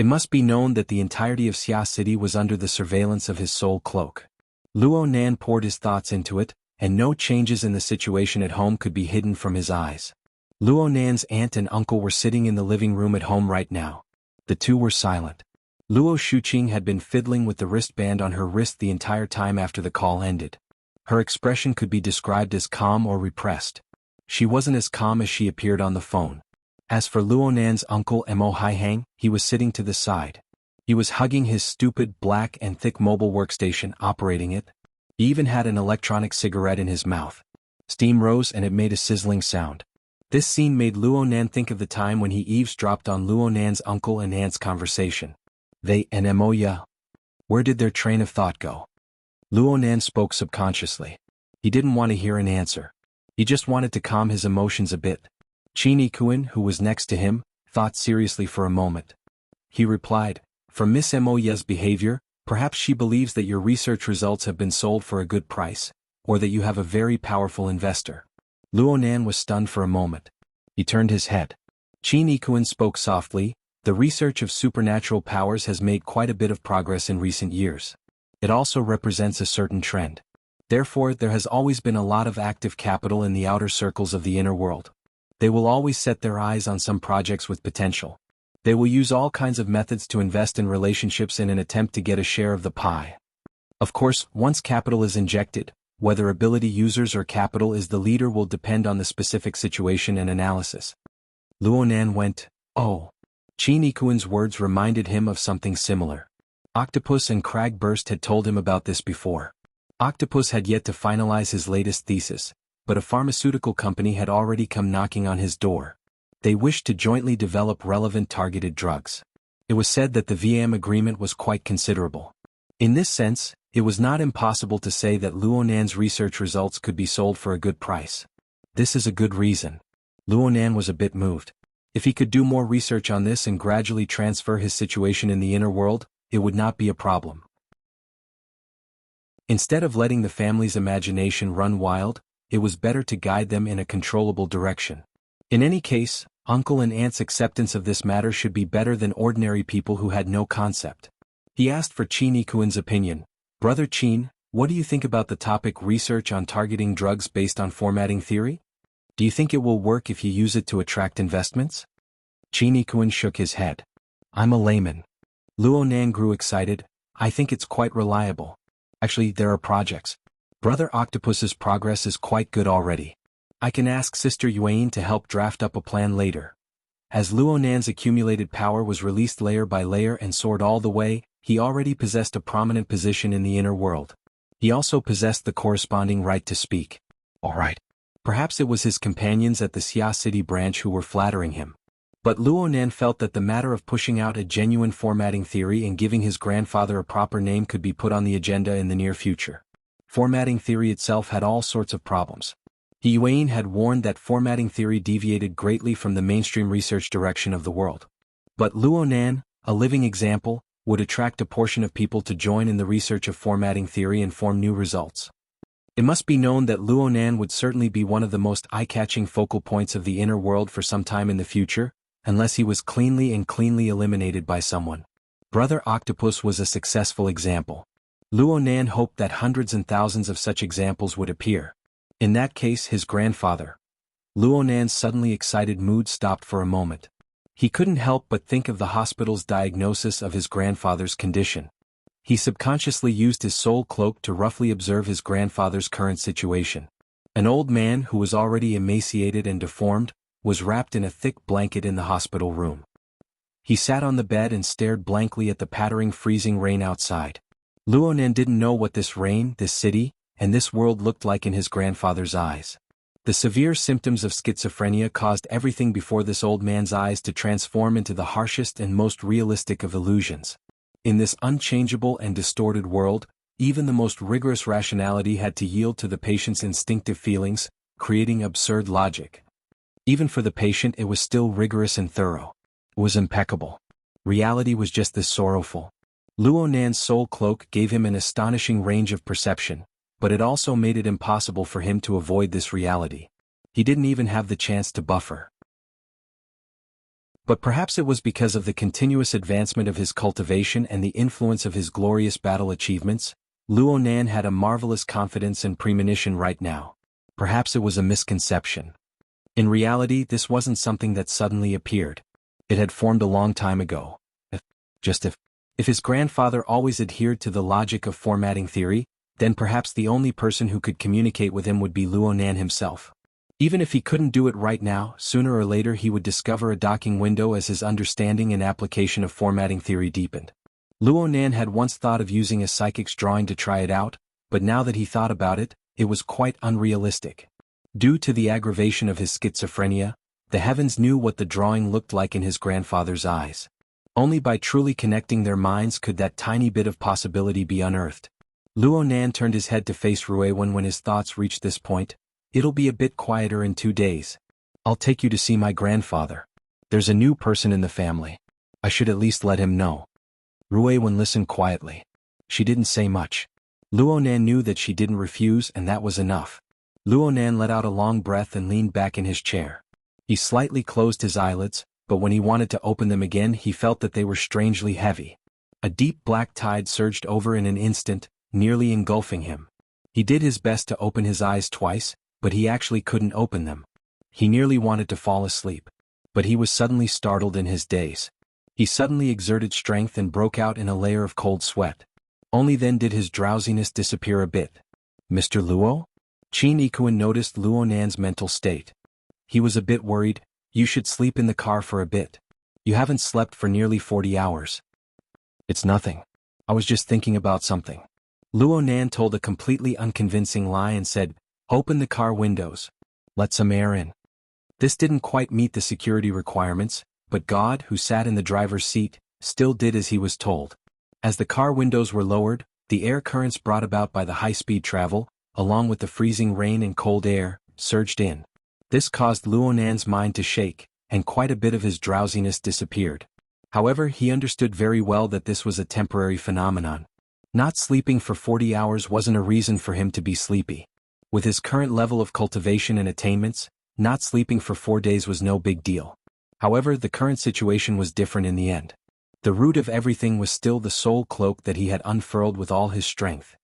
It must be known that the entirety of Xia City was under the surveillance of his soul cloak. Luo Nan poured his thoughts into it, and no changes in the situation at home could be hidden from his eyes. Luo Nan's aunt and uncle were sitting in the living room at home right now. The two were silent. Luo Shuqing had been fiddling with the wristband on her wrist the entire time after the call ended. Her expression could be described as calm or repressed. She wasn't as calm as she appeared on the phone. As for Luo Nan's uncle Mo Haihang, he was sitting to the side. He was hugging his stupid black and thick mobile workstation, operating it. He even had an electronic cigarette in his mouth. Steam rose and it made a sizzling sound. This scene made Luo Nan think of the time when he eavesdropped on Luo Nan's uncle and aunt's conversation. They and Emoya. Where did their train of thought go? Luo Nan spoke subconsciously. He didn't want to hear an answer. He just wanted to calm his emotions a bit. Chinikuin, who was next to him, thought seriously for a moment. He replied, from Miss Emoya's behavior, perhaps she believes that your research results have been sold for a good price, or that you have a very powerful investor. Luo Nan was stunned for a moment. He turned his head. Chinikuin spoke softly, the research of supernatural powers has made quite a bit of progress in recent years. It also represents a certain trend. Therefore, there has always been a lot of active capital in the outer circles of the inner world. They will always set their eyes on some projects with potential. They will use all kinds of methods to invest in relationships in an attempt to get a share of the pie. Of course, once capital is injected, whether ability users or capital is the leader will depend on the specific situation and analysis. Luo Nan went, oh. Chinikuin's words reminded him of something similar. Octopus and Cragburst had told him about this before. Octopus had yet to finalize his latest thesis, but a pharmaceutical company had already come knocking on his door. They wished to jointly develop relevant targeted drugs. It was said that the VM agreement was quite considerable. In this sense, it was not impossible to say that Luo Nan's research results could be sold for a good price. This is a good reason. Luo Nan was a bit moved. If he could do more research on this and gradually transfer his situation in the inner world, it would not be a problem. Instead of letting the family's imagination run wild, it was better to guide them in a controllable direction. In any case, uncle and aunt's acceptance of this matter should be better than ordinary people who had no concept. He asked for Chinikuin's opinion. Brother Chin, what do you think about the topic research on targeting drugs based on formatting theory? Do you think it will work if you use it to attract investments? Chinikuin shook his head. I'm a layman. Luo Nan grew excited. I think it's quite reliable. Actually, there are projects. Brother Octopus's progress is quite good already. I can ask Sister Yuan to help draft up a plan later. As Luo Nan's accumulated power was released layer by layer and soared all the way, he already possessed a prominent position in the inner world. He also possessed the corresponding right to speak. All right. Perhaps it was his companions at the Xia City branch who were flattering him. But Luo Nan felt that the matter of pushing out a genuine formatting theory and giving his grandfather a proper name could be put on the agenda in the near future. Formatting theory itself had all sorts of problems. Yuan had warned that formatting theory deviated greatly from the mainstream research direction of the world. But Luonan, a living example, would attract a portion of people to join in the research of formatting theory and form new results. It must be known that Luonan would certainly be one of the most eye-catching focal points of the inner world for some time in the future, unless he was cleanly eliminated by someone. Brother Octopus was a successful example. Luonan hoped that hundreds and thousands of such examples would appear. In that case, his grandfather. Luonan's suddenly excited mood stopped for a moment. He couldn't help but think of the hospital's diagnosis of his grandfather's condition. He subconsciously used his soul cloak to roughly observe his grandfather's current situation. An old man who was already emaciated and deformed, was wrapped in a thick blanket in the hospital room. He sat on the bed and stared blankly at the pattering freezing rain outside. Luonan didn't know what this rain, this city, and this world looked like in his grandfather's eyes. The severe symptoms of schizophrenia caused everything before this old man's eyes to transform into the harshest and most realistic of illusions. In this unchangeable and distorted world, even the most rigorous rationality had to yield to the patient's instinctive feelings, creating absurd logic. Even for the patient it was still rigorous and thorough. It was impeccable. Reality was just this sorrowful. Luonan's soul cloak gave him an astonishing range of perception, but it also made it impossible for him to avoid this reality. He didn't even have the chance to buffer. But perhaps it was because of the continuous advancement of his cultivation and the influence of his glorious battle achievements, Luonan had a marvelous confidence and premonition right now. Perhaps it was a misconception. In reality, this wasn't something that suddenly appeared. It had formed a long time ago. If his grandfather always adhered to the logic of formatting theory, then perhaps the only person who could communicate with him would be Luonan himself. Even if he couldn't do it right now, sooner or later he would discover a docking window as his understanding and application of formatting theory deepened. Luonan had once thought of using a psychic's drawing to try it out, but now that he thought about it, it was quite unrealistic. Due to the aggravation of his schizophrenia, the heavens knew what the drawing looked like in his grandfather's eyes. Only by truly connecting their minds could that tiny bit of possibility be unearthed. Luonan turned his head to face Ruewen when his thoughts reached this point. It'll be a bit quieter in 2 days. I'll take you to see my grandfather. There's a new person in the family. I should at least let him know. Ruewen listened quietly. She didn't say much. Luonan knew that she didn't refuse, and that was enough. Luonan let out a long breath and leaned back in his chair. He slightly closed his eyelids, but when he wanted to open them again he felt that they were strangely heavy. A deep black tide surged over in an instant, nearly engulfing him. He did his best to open his eyes twice, but he actually couldn't open them. He nearly wanted to fall asleep. But he was suddenly startled in his daze. He suddenly exerted strength and broke out in a layer of cold sweat. Only then did his drowsiness disappear a bit. Mr. Luo? Qin Ikuan noticed Luonan's mental state. He was a bit worried. You should sleep in the car for a bit. You haven't slept for nearly 40 hours. It's nothing. I was just thinking about something. Luonan told a completely unconvincing lie and said, "Open the car windows. Let some air in." This didn't quite meet the security requirements, but God, who sat in the driver's seat, still did as he was told. As the car windows were lowered, the air currents brought about by the high-speed travel, along with the freezing rain and cold air, surged in. This caused Luonan's mind to shake, and quite a bit of his drowsiness disappeared. However, he understood very well that this was a temporary phenomenon. Not sleeping for 40 hours wasn't a reason for him to be sleepy. With his current level of cultivation and attainments, not sleeping for 4 days was no big deal. However, the current situation was different in the end. The root of everything was still the soul cloak that he had unfurled with all his strength.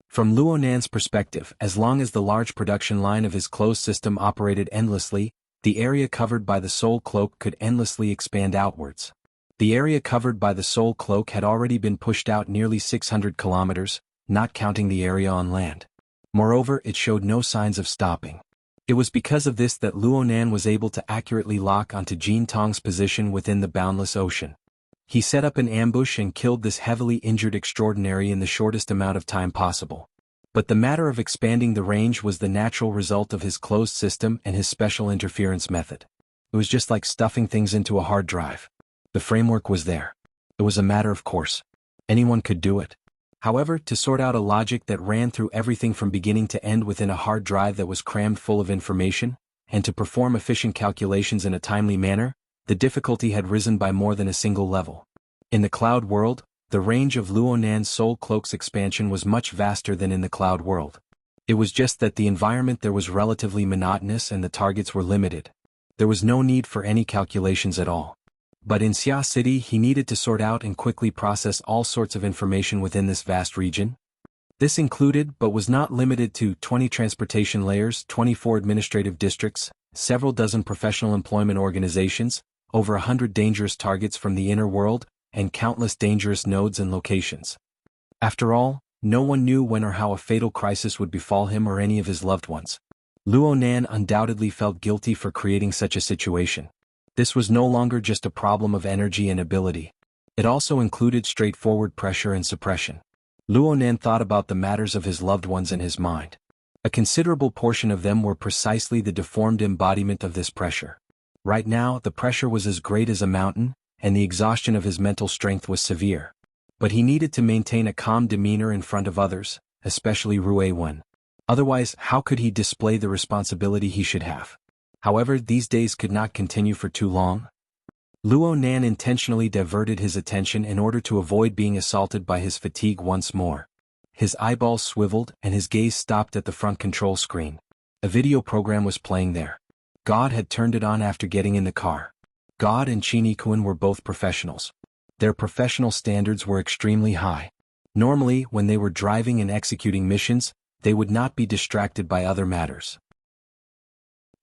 From Luonan's perspective, as long as the large production line of his closed system operated endlessly, the area covered by the soul cloak could endlessly expand outwards. The area covered by the soul cloak had already been pushed out nearly 600 kilometers, not counting the area on land. Moreover, it showed no signs of stopping. It was because of this that Luonan was able to accurately lock onto Jin Tong's position within the boundless ocean. He set up an ambush and killed this heavily injured extraordinary in the shortest amount of time possible. But the matter of expanding the range was the natural result of his closed system and his special interference method. It was just like stuffing things into a hard drive. The framework was there. It was a matter of course. Anyone could do it. However, to sort out a logic that ran through everything from beginning to end within a hard drive that was crammed full of information, and to perform efficient calculations in a timely manner, the difficulty had risen by more than a single level. In the cloud world, the range of Luo Nan's soul cloak's expansion was much vaster than in the cloud world. It was just that the environment there was relatively monotonous and the targets were limited. There was no need for any calculations at all. But in Xia City he needed to sort out and quickly process all sorts of information within this vast region. This included but was not limited to 20 transportation layers, 24 administrative districts, several dozen professional employment organizations, over 100 dangerous targets from the inner world, and countless dangerous nodes and locations. After all, no one knew when or how a fatal crisis would befall him or any of his loved ones. Luo Nan undoubtedly felt guilty for creating such a situation. This was no longer just a problem of energy and ability. It also included straightforward pressure and suppression. Luo Nan thought about the matters of his loved ones in his mind. A considerable portion of them were precisely the deformed embodiment of this pressure. Right now, the pressure was as great as a mountain, and the exhaustion of his mental strength was severe. But he needed to maintain a calm demeanor in front of others, especially Rue Wen. Otherwise, how could he display the responsibility he should have? However, these days could not continue for too long. Luo Nan intentionally diverted his attention in order to avoid being assaulted by his fatigue once more. His eyeballs swiveled and his gaze stopped at the front control screen. A video program was playing there. God had turned it on after getting in the car. God and Qin Yikuan were both professionals. Their professional standards were extremely high. Normally, when they were driving and executing missions, they would not be distracted by other matters.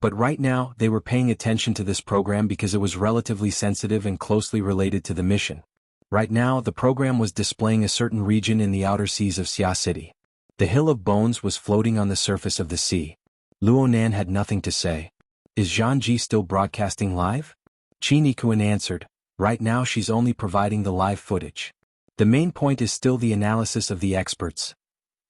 But right now, they were paying attention to this program because it was relatively sensitive and closely related to the mission. Right now, the program was displaying a certain region in the outer seas of Xia City. The Hill of Bones was floating on the surface of the sea. Luo Nan had nothing to say. Is Zhang Ji still broadcasting live? Qin Yikuan answered, right now she's only providing the live footage. The main point is still the analysis of the experts.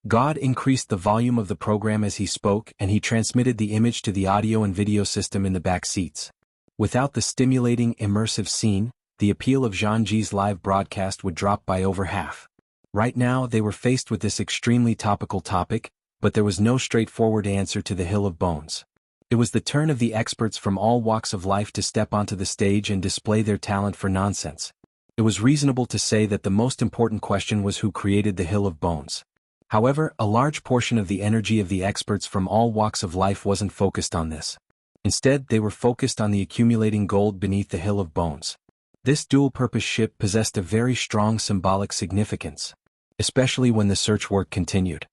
God increased the volume of the program as he spoke and he transmitted the image to the audio and video system in the back seats. Without the stimulating, immersive scene, the appeal of Zhang Ji's live broadcast would drop by over half. Right now they were faced with this extremely topical topic, but there was no straightforward answer to the Hill of Bones. It was the turn of the experts from all walks of life to step onto the stage and display their talent for nonsense. It was reasonable to say that the most important question was who created the Hill of Bones. However, a large portion of the energy of the experts from all walks of life wasn't focused on this. Instead, they were focused on the accumulating gold beneath the Hill of Bones. This dual-purpose ship possessed a very strong symbolic significance, especially when the search work continued.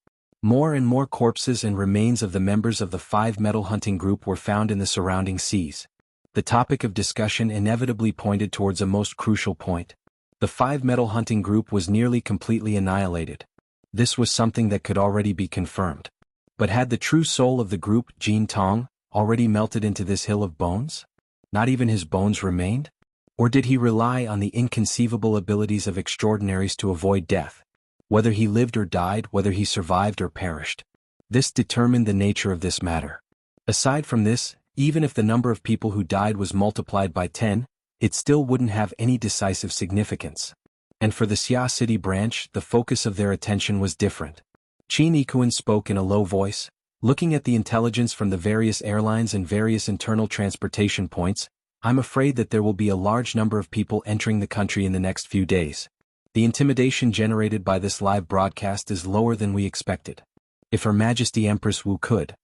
More and more corpses and remains of the members of the 5 metal hunting group were found in the surrounding seas. The topic of discussion inevitably pointed towards a most crucial point. The 5 metal hunting group was nearly completely annihilated. This was something that could already be confirmed. But had the true soul of the group, Jin Tong, already melted into this hill of bones? Not even his bones remained? Or did he rely on the inconceivable abilities of extraordinaries to avoid death? Whether he lived or died, whether he survived or perished. This determined the nature of this matter. Aside from this, even if the number of people who died was multiplied by 10, it still wouldn't have any decisive significance. And for the Xia City branch, the focus of their attention was different. Qin Yikuan spoke in a low voice, looking at the intelligence from the various airlines and various internal transportation points. I'm afraid that there will be a large number of people entering the country in the next few days. The intimidation generated by this live broadcast is lower than we expected. If Her Majesty Empress Wu could.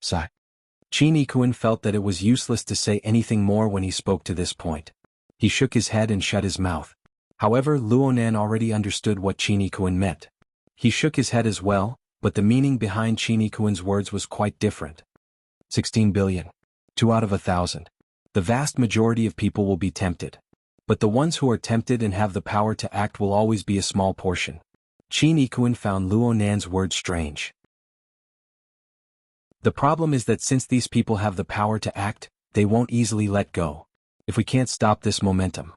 Sigh. Qin Yikuan felt that it was useless to say anything more when he spoke to this point. He shook his head and shut his mouth. However, Luo Nan already understood what Qin Yikuan meant. He shook his head as well, but the meaning behind Qin Yikuan's words was quite different. 16 billion. 2 out of 1,000. The vast majority of people will be tempted. But the ones who are tempted and have the power to act will always be a small portion. Qin Yikuan found Luo Nan's words strange. The problem is that since these people have the power to act, they won't easily let go. If we can't stop this momentum,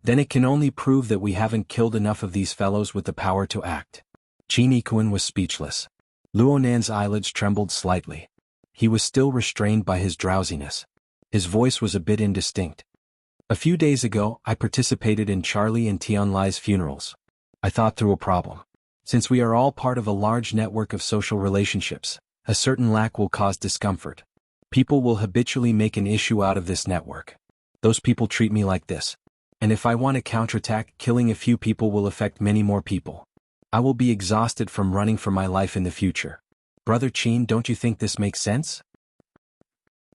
then it can only prove that we haven't killed enough of these fellows with the power to act. Qin Yikuan was speechless. Luo Nan's eyelids trembled slightly. He was still restrained by his drowsiness. His voice was a bit indistinct. A few days ago, I participated in Charlie and Tianlai's funerals. I thought through a problem. Since we are all part of a large network of social relationships, a certain lack will cause discomfort. People will habitually make an issue out of this network. Those people treat me like this. And if I want to counterattack, killing a few people will affect many more people. I will be exhausted from running for my life in the future. Brother Qin, don't you think this makes sense?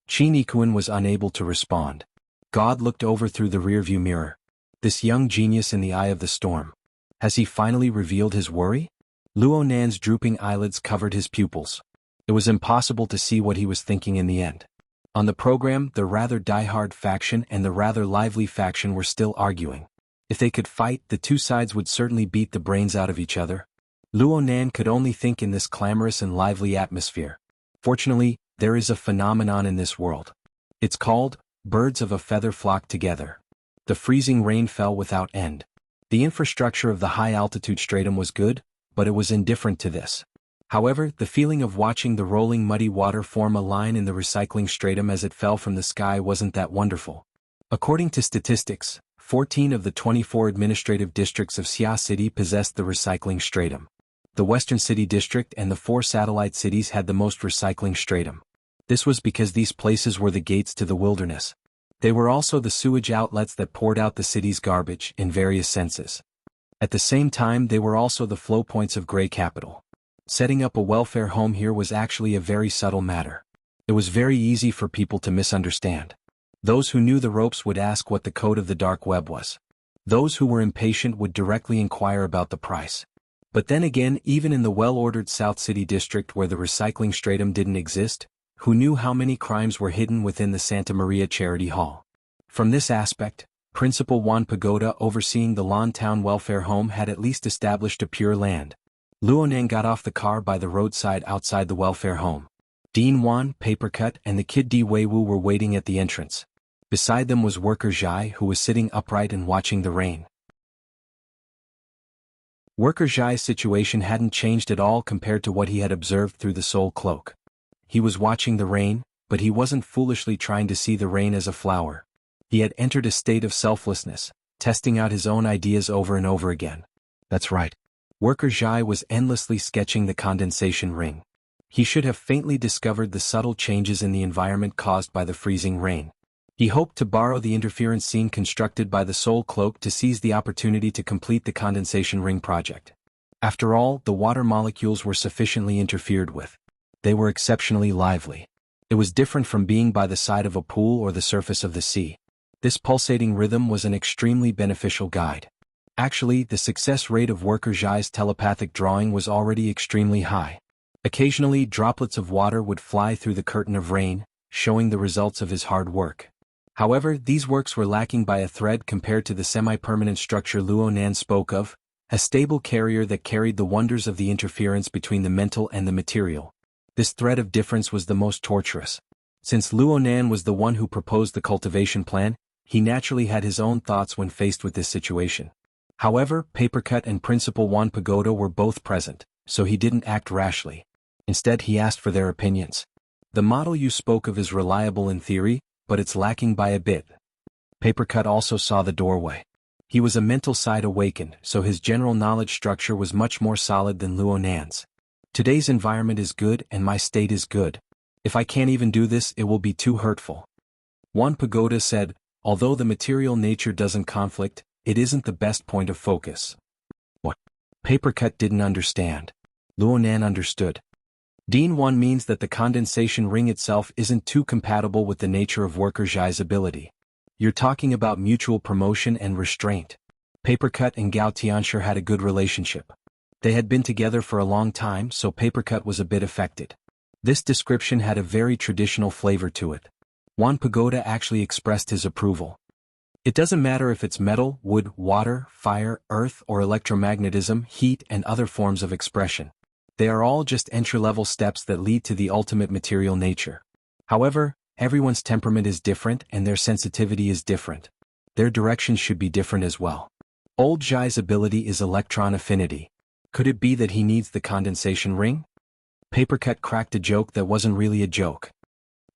Qin Ikuan was unable to respond. God looked over through the rearview mirror. This young genius in the eye of the storm. Has he finally revealed his worry? Luo Nan's drooping eyelids covered his pupils. It was impossible to see what he was thinking in the end. On the program, the rather die-hard faction and the rather lively faction were still arguing. If they could fight, the two sides would certainly beat the brains out of each other. Luo Nan could only think in this clamorous and lively atmosphere. Fortunately, there is a phenomenon in this world. It's called, birds of a feather flock together. The freezing rain fell without end. The infrastructure of the high-altitude stratum was good, but it was indifferent to this. However, the feeling of watching the rolling muddy water form a line in the recycling stratum as it fell from the sky wasn't that wonderful. According to statistics, 14 of the 24 administrative districts of Xia City possessed the recycling stratum. The Western City District and the 4 satellite cities had the most recycling stratum. This was because these places were the gates to the wilderness. They were also the sewage outlets that poured out the city's garbage in various senses. At the same time, they were also the flow points of Grey Capital. Setting up a welfare home here was actually a very subtle matter. It was very easy for people to misunderstand. Those who knew the ropes would ask what the code of the dark web was. Those who were impatient would directly inquire about the price. But then again, even in the well-ordered South City District where the recycling stratum didn't exist, who knew how many crimes were hidden within the Santa Maria Charity Hall? From this aspect, Principal Juan Pagoda overseeing the Lon Town Welfare Home had at least established a pure land. Luonan got off the car by the roadside outside the welfare home. Dean Wan, Papercut, and the kid Di Weiwu were waiting at the entrance. Beside them was Worker Zhai, who was sitting upright and watching the rain. Worker Zhai's situation hadn't changed at all compared to what he had observed through the soul cloak. He was watching the rain, but he wasn't foolishly trying to see the rain as a flower. He had entered a state of selflessness, testing out his own ideas over and over again. That's right. Worker Zhai was endlessly sketching the condensation ring. He should have faintly discovered the subtle changes in the environment caused by the freezing rain. He hoped to borrow the interference scene constructed by the soul cloak to seize the opportunity to complete the condensation ring project. After all, the water molecules were sufficiently interfered with. They were exceptionally lively. It was different from being by the side of a pool or the surface of the sea. This pulsating rhythm was an extremely beneficial guide. Actually, the success rate of Worker Zhai's telepathic drawing was already extremely high. Occasionally, droplets of water would fly through the curtain of rain, showing the results of his hard work. However, these works were lacking by a thread compared to the semi-permanent structure Luo Nan spoke of, a stable carrier that carried the wonders of the interference between the mental and the material. This thread of difference was the most torturous. Since Luo Nan was the one who proposed the cultivation plan, he naturally had his own thoughts when faced with this situation. However, Papercut and Principal Juan Pagoda were both present, so he didn't act rashly. Instead, he asked for their opinions. The model you spoke of is reliable in theory, but it's lacking by a bit. Papercut also saw the doorway. He was a mental side awakened, so his general knowledge structure was much more solid than Luo Nan's. Today's environment is good and my state is good. If I can't even do this, it will be too hurtful. Juan Pagoda said, although the material nature doesn't conflict, it isn't the best point of focus. What? Papercut didn't understand. Luo Nan understood. Dean 1 means that the condensation ring itself isn't too compatible with the nature of Worker Zhai's ability. You're talking about mutual promotion and restraint. Papercut and Gao Tianshi had a good relationship. They had been together for a long time, so Papercut was a bit affected. This description had a very traditional flavor to it. Juan Pagoda actually expressed his approval. It doesn't matter if it's metal, wood, water, fire, earth, or electromagnetism, heat, and other forms of expression. They are all just entry-level steps that lead to the ultimate material nature. However, everyone's temperament is different and their sensitivity is different. Their directions should be different as well. Old Zhai's ability is electron affinity. Could it be that he needs the condensation ring? Papercut cracked a joke that wasn't really a joke.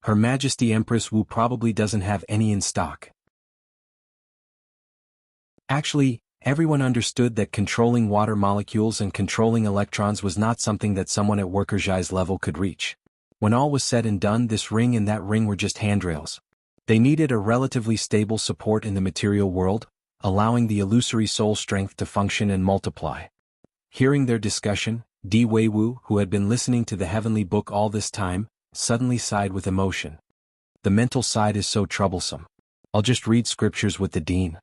Her Majesty Empress Wu probably doesn't have any in stock. Actually, everyone understood that controlling water molecules and controlling electrons was not something that someone at Worker Zhai's level could reach. When all was said and done, this ring and that ring were just handrails. They needed a relatively stable support in the material world, allowing the illusory soul strength to function and multiply. Hearing their discussion, Di Weiwu, who had been listening to the heavenly book all this time, suddenly sighed with emotion. The mental side is so troublesome. I'll just read scriptures with the dean.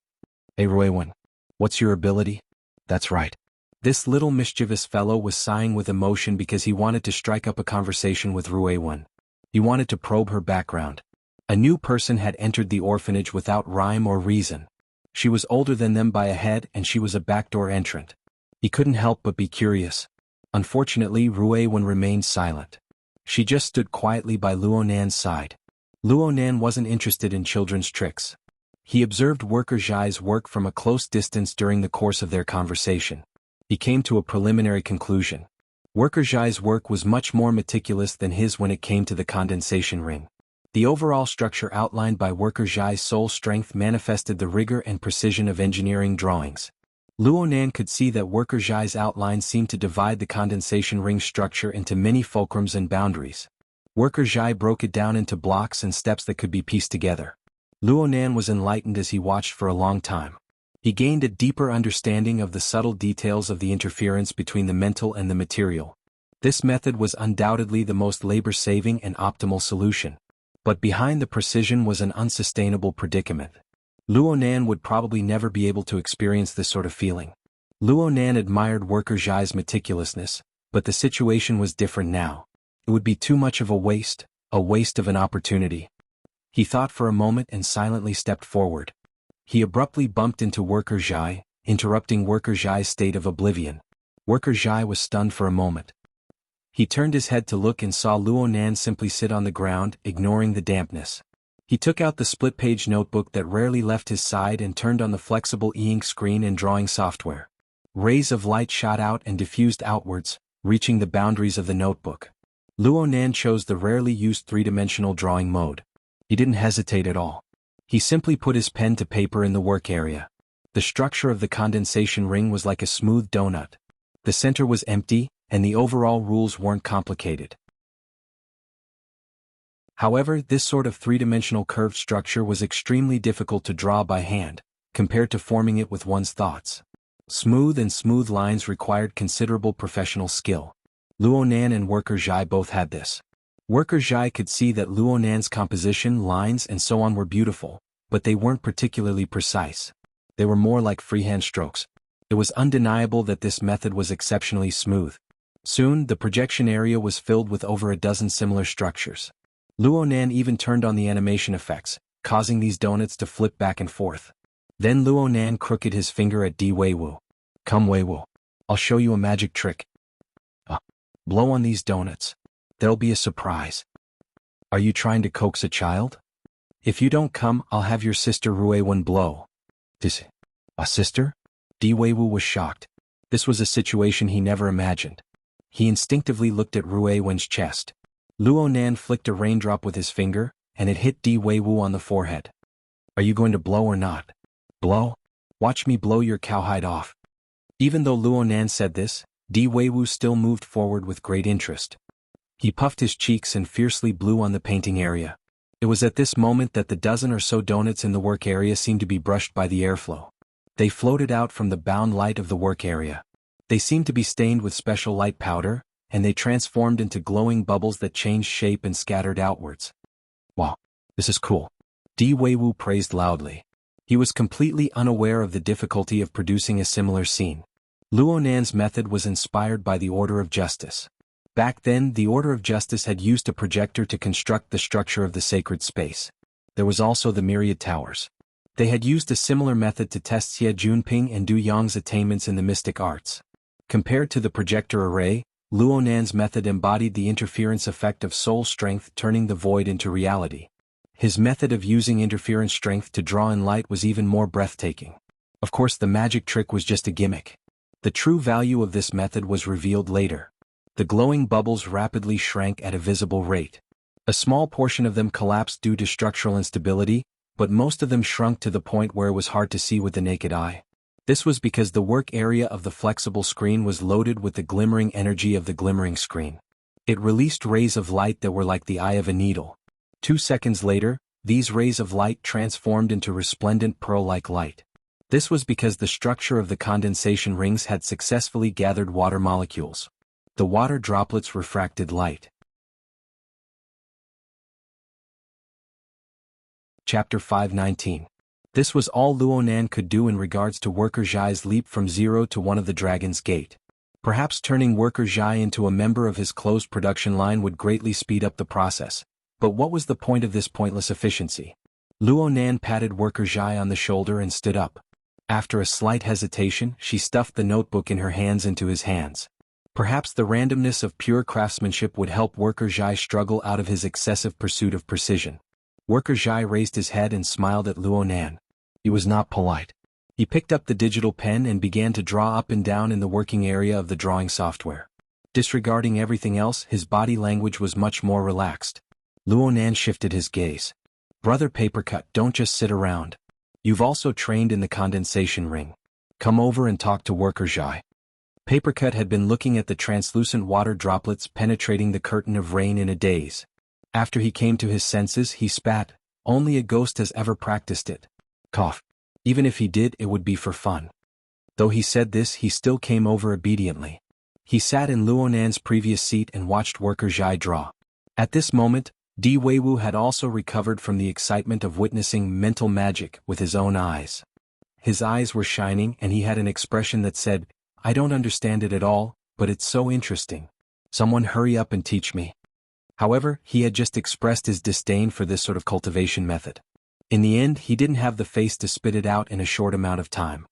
Hey Ruiwen, what's your ability? That's right. This little mischievous fellow was sighing with emotion because he wanted to strike up a conversation with Ruiwen. He wanted to probe her background. A new person had entered the orphanage without rhyme or reason. She was older than them by a head and she was a backdoor entrant. He couldn't help but be curious. Unfortunately, Ruiwen remained silent. She just stood quietly by Luonan's side. Luonan wasn't interested in children's tricks. He observed Worker Zhai's work from a close distance during the course of their conversation. He came to a preliminary conclusion. Worker Zhai's work was much more meticulous than his when it came to the condensation ring. The overall structure outlined by Worker Zhai's soul strength manifested the rigor and precision of engineering drawings. Luonan could see that Worker Zhai's outline seemed to divide the condensation ring structure into many fulcrums and boundaries. Worker Zhai broke it down into blocks and steps that could be pieced together. Luonan was enlightened as he watched for a long time. He gained a deeper understanding of the subtle details of the interference between the mental and the material. This method was undoubtedly the most labor-saving and optimal solution. But behind the precision was an unsustainable predicament. Luonan would probably never be able to experience this sort of feeling. Luonan admired Worker Zhai's meticulousness, but the situation was different now. It would be too much of a waste of an opportunity. He thought for a moment and silently stepped forward. He abruptly bumped into Worker Zhai, interrupting Worker Zhai's state of oblivion. Worker Zhai was stunned for a moment. He turned his head to look and saw Luonan simply sit on the ground, ignoring the dampness. He took out the split-page notebook that rarely left his side and turned on the flexible e-ink screen and drawing software. Rays of light shot out and diffused outwards, reaching the boundaries of the notebook. Luonan chose the rarely used three-dimensional drawing mode. He didn't hesitate at all. He simply put his pen to paper in the work area. The structure of the condensation ring was like a smooth donut. The center was empty, and the overall rules weren't complicated. However, this sort of three-dimensional curved structure was extremely difficult to draw by hand, compared to forming it with one's thoughts. Smooth lines required considerable professional skill. Luonan and Worker Zhai both had this. Worker Zhai could see that Luonan's composition, lines and so on were beautiful, but they weren't particularly precise. They were more like freehand strokes. It was undeniable that this method was exceptionally smooth. Soon, the projection area was filled with over a dozen similar structures. Luonan even turned on the animation effects, causing these donuts to flip back and forth. Then Luonan crooked his finger at Di Weiwu. Come Weiwu. I'll show you a magic trick. Blow on these donuts. There'll be a surprise. Are you trying to coax a child? If you don't come, I'll have your sister Ruiwen blow. A sister? Di Weiwu was shocked. This was a situation he never imagined. He instinctively looked at Ruiwen's chest. Luonan flicked a raindrop with his finger, and it hit Di Weiwu on the forehead. Are you going to blow or not? Blow? Watch me blow your cowhide off. Even though Luonan said this, Di Weiwu still moved forward with great interest. He puffed his cheeks and fiercely blew on the painting area. It was at this moment that the dozen or so donuts in the work area seemed to be brushed by the airflow. They floated out from the bound light of the work area. They seemed to be stained with special light powder, and they transformed into glowing bubbles that changed shape and scattered outwards. Wow, this is cool. Di Weiwu praised loudly. He was completely unaware of the difficulty of producing a similar scene. Luonan's method was inspired by the Order of Justice. Back then, the Order of Justice had used a projector to construct the structure of the sacred space. There was also the Myriad Towers. They had used a similar method to test Xie Junping and Du Yang's attainments in the mystic arts. Compared to the projector array, Luonan's method embodied the interference effect of soul strength turning the void into reality. His method of using interference strength to draw in light was even more breathtaking. Of course, the magic trick was just a gimmick. The true value of this method was revealed later. The glowing bubbles rapidly shrank at a visible rate. A small portion of them collapsed due to structural instability, but most of them shrunk to the point where it was hard to see with the naked eye. This was because the work area of the flexible screen was loaded with the glimmering energy of the glimmering screen. It released rays of light that were like the eye of a needle. 2 seconds later, these rays of light transformed into resplendent pearl-like light. This was because the structure of the condensation rings had successfully gathered water molecules. The water droplets refracted light. Chapter 519. This was all Luonan could do in regards to Worker Zhai's leap from 0 to 1 of the Dragon's Gate. Perhaps turning Worker Zhai into a member of his closed production line would greatly speed up the process. But what was the point of this pointless efficiency? Luonan patted Worker Zhai on the shoulder and stood up. After a slight hesitation, she stuffed the notebook in her hands into his hands. Perhaps the randomness of pure craftsmanship would help Worker Zhai struggle out of his excessive pursuit of precision. Worker Zhai raised his head and smiled at Luonan. He was not polite. He picked up the digital pen and began to draw up and down in the working area of the drawing software. Disregarding everything else, his body language was much more relaxed. Luonan shifted his gaze. Brother Papercut, don't just sit around. You've also trained in the condensation ring. Come over and talk to Worker Zhai. Papercut had been looking at the translucent water droplets penetrating the curtain of rain in a daze. After he came to his senses, he spat. Only a ghost has ever practiced it. Cough. Even if he did, it would be for fun. Though he said this, he still came over obediently. He sat in Luonan's previous seat and watched Worker Zhai draw. At this moment, Di Weiwu had also recovered from the excitement of witnessing mental magic with his own eyes. His eyes were shining and he had an expression that said, I don't understand it at all, but it's so interesting. Someone hurry up and teach me. However, he had just expressed his disdain for this sort of cultivation method. In the end, he didn't have the face to spit it out in a short amount of time.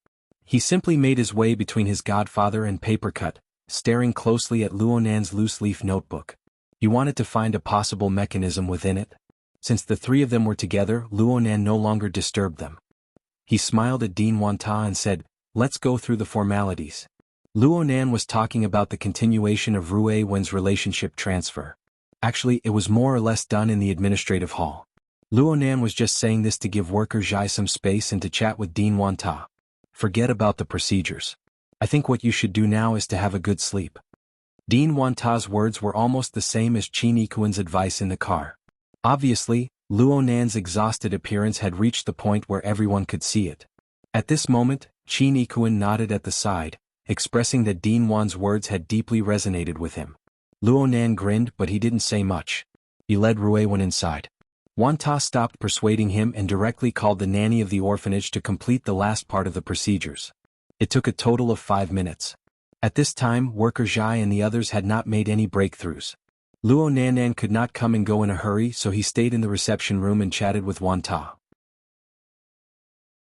He simply made his way between his godfather and Papercut, staring closely at Luonan's loose-leaf notebook. He wanted to find a possible mechanism within it. Since the three of them were together, Luonan no longer disturbed them. He smiled at Dean Wanta and said, let's go through the formalities. Luonan was talking about the continuation of Rue Wen's relationship transfer. Actually, it was more or less done in the administrative hall. Luonan was just saying this to give Worker Zhai some space and to chat with Dean Wanta. Forget about the procedures. I think what you should do now is to have a good sleep. Dean Wanta's words were almost the same as Qin Ikuan's advice in the car. Obviously, Luonan's exhausted appearance had reached the point where everyone could see it. At this moment, Qin Ikuan nodded at the side, expressing that Dean Wan's words had deeply resonated with him. Luonan grinned, but he didn't say much. He led Rue Wen inside. Wanta stopped persuading him and directly called the nanny of the orphanage to complete the last part of the procedures. It took a total of 5 minutes. At this time, Worker Zhai and the others had not made any breakthroughs. Luonan could not come and go in a hurry, so he stayed in the reception room and chatted with Wanta.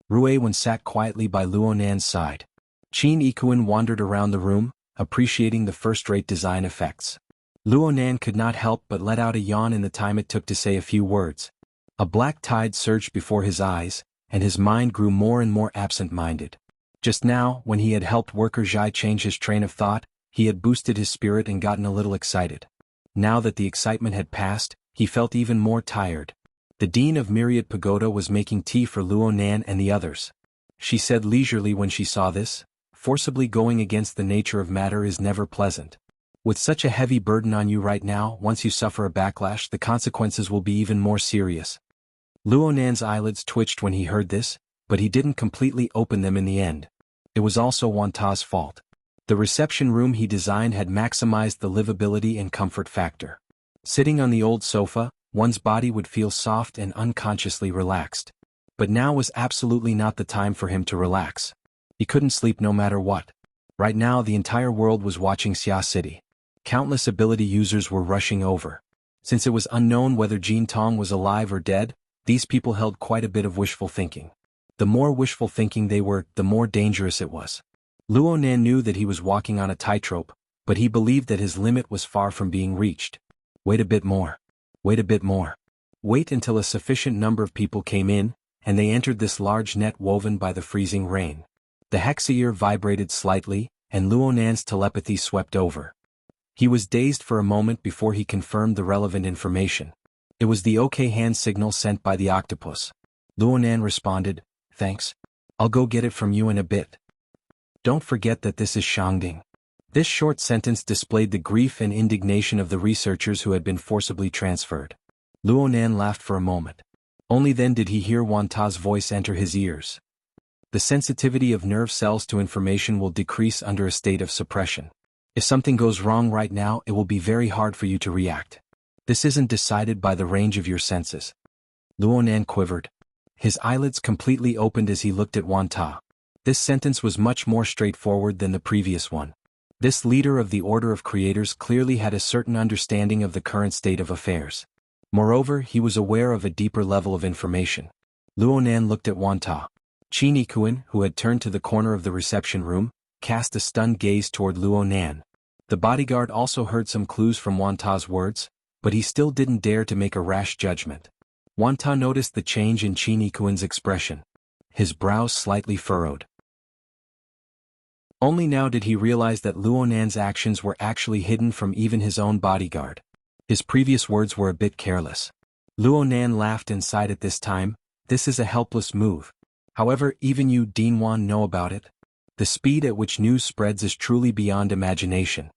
Rue Wen sat quietly by Luonan's side. Qin Ikuan wandered around the room, appreciating the first-rate design effects. Luonan could not help but let out a yawn in the time it took to say a few words. A black tide surged before his eyes, and his mind grew more and more absent-minded. Just now, when he had helped Worker Zhai change his train of thought, he had boosted his spirit and gotten a little excited. Now that the excitement had passed, he felt even more tired. The Dean of Myriad Pagoda was making tea for Luonan and the others. She said leisurely when she saw this, forcibly going against the nature of matter is never pleasant. With such a heavy burden on you right now, once you suffer a backlash, the consequences will be even more serious. Luonan's eyelids twitched when he heard this, but he didn't completely open them in the end. It was also Wanta's fault. The reception room he designed had maximized the livability and comfort factor. Sitting on the old sofa, one's body would feel soft and unconsciously relaxed. But now was absolutely not the time for him to relax. He couldn't sleep no matter what. Right now the entire world was watching Xia City. Countless ability users were rushing over. Since it was unknown whether Jin Tong was alive or dead, these people held quite a bit of wishful thinking. The more wishful thinking they were, the more dangerous it was. Luonan knew that he was walking on a tightrope, but he believed that his limit was far from being reached. Wait a bit more. Wait a bit more. Wait until a sufficient number of people came in, and they entered this large net woven by the freezing rain. The hexaear vibrated slightly, and Luonan's telepathy swept over. He was dazed for a moment before he confirmed the relevant information. It was the OK hand signal sent by the octopus. Luonan responded, thanks. I'll go get it from you in a bit. Don't forget that this is Shangding. This short sentence displayed the grief and indignation of the researchers who had been forcibly transferred. Luonan laughed for a moment. Only then did he hear Wanta's voice enter his ears. The sensitivity of nerve cells to information will decrease under a state of suppression. If something goes wrong right now, it will be very hard for you to react. This isn't decided by the range of your senses. Luonan quivered. His eyelids completely opened as he looked at Wanta. This sentence was much more straightforward than the previous one. This leader of the Order of Creators clearly had a certain understanding of the current state of affairs. Moreover, he was aware of a deeper level of information. Luonan looked at Wanta. Chinikuin, who had turned to the corner of the reception room, cast a stunned gaze toward Luonan. The bodyguard also heard some clues from Wanta's words, but he still didn't dare to make a rash judgment. Wanta noticed the change in Chinikuin's expression. His brows slightly furrowed. Only now did he realize that Luonan's actions were actually hidden from even his own bodyguard. His previous words were a bit careless. Luonan laughed inside at this time. This is a helpless move. However, even you Dinwan know about it. The speed at which news spreads is truly beyond imagination.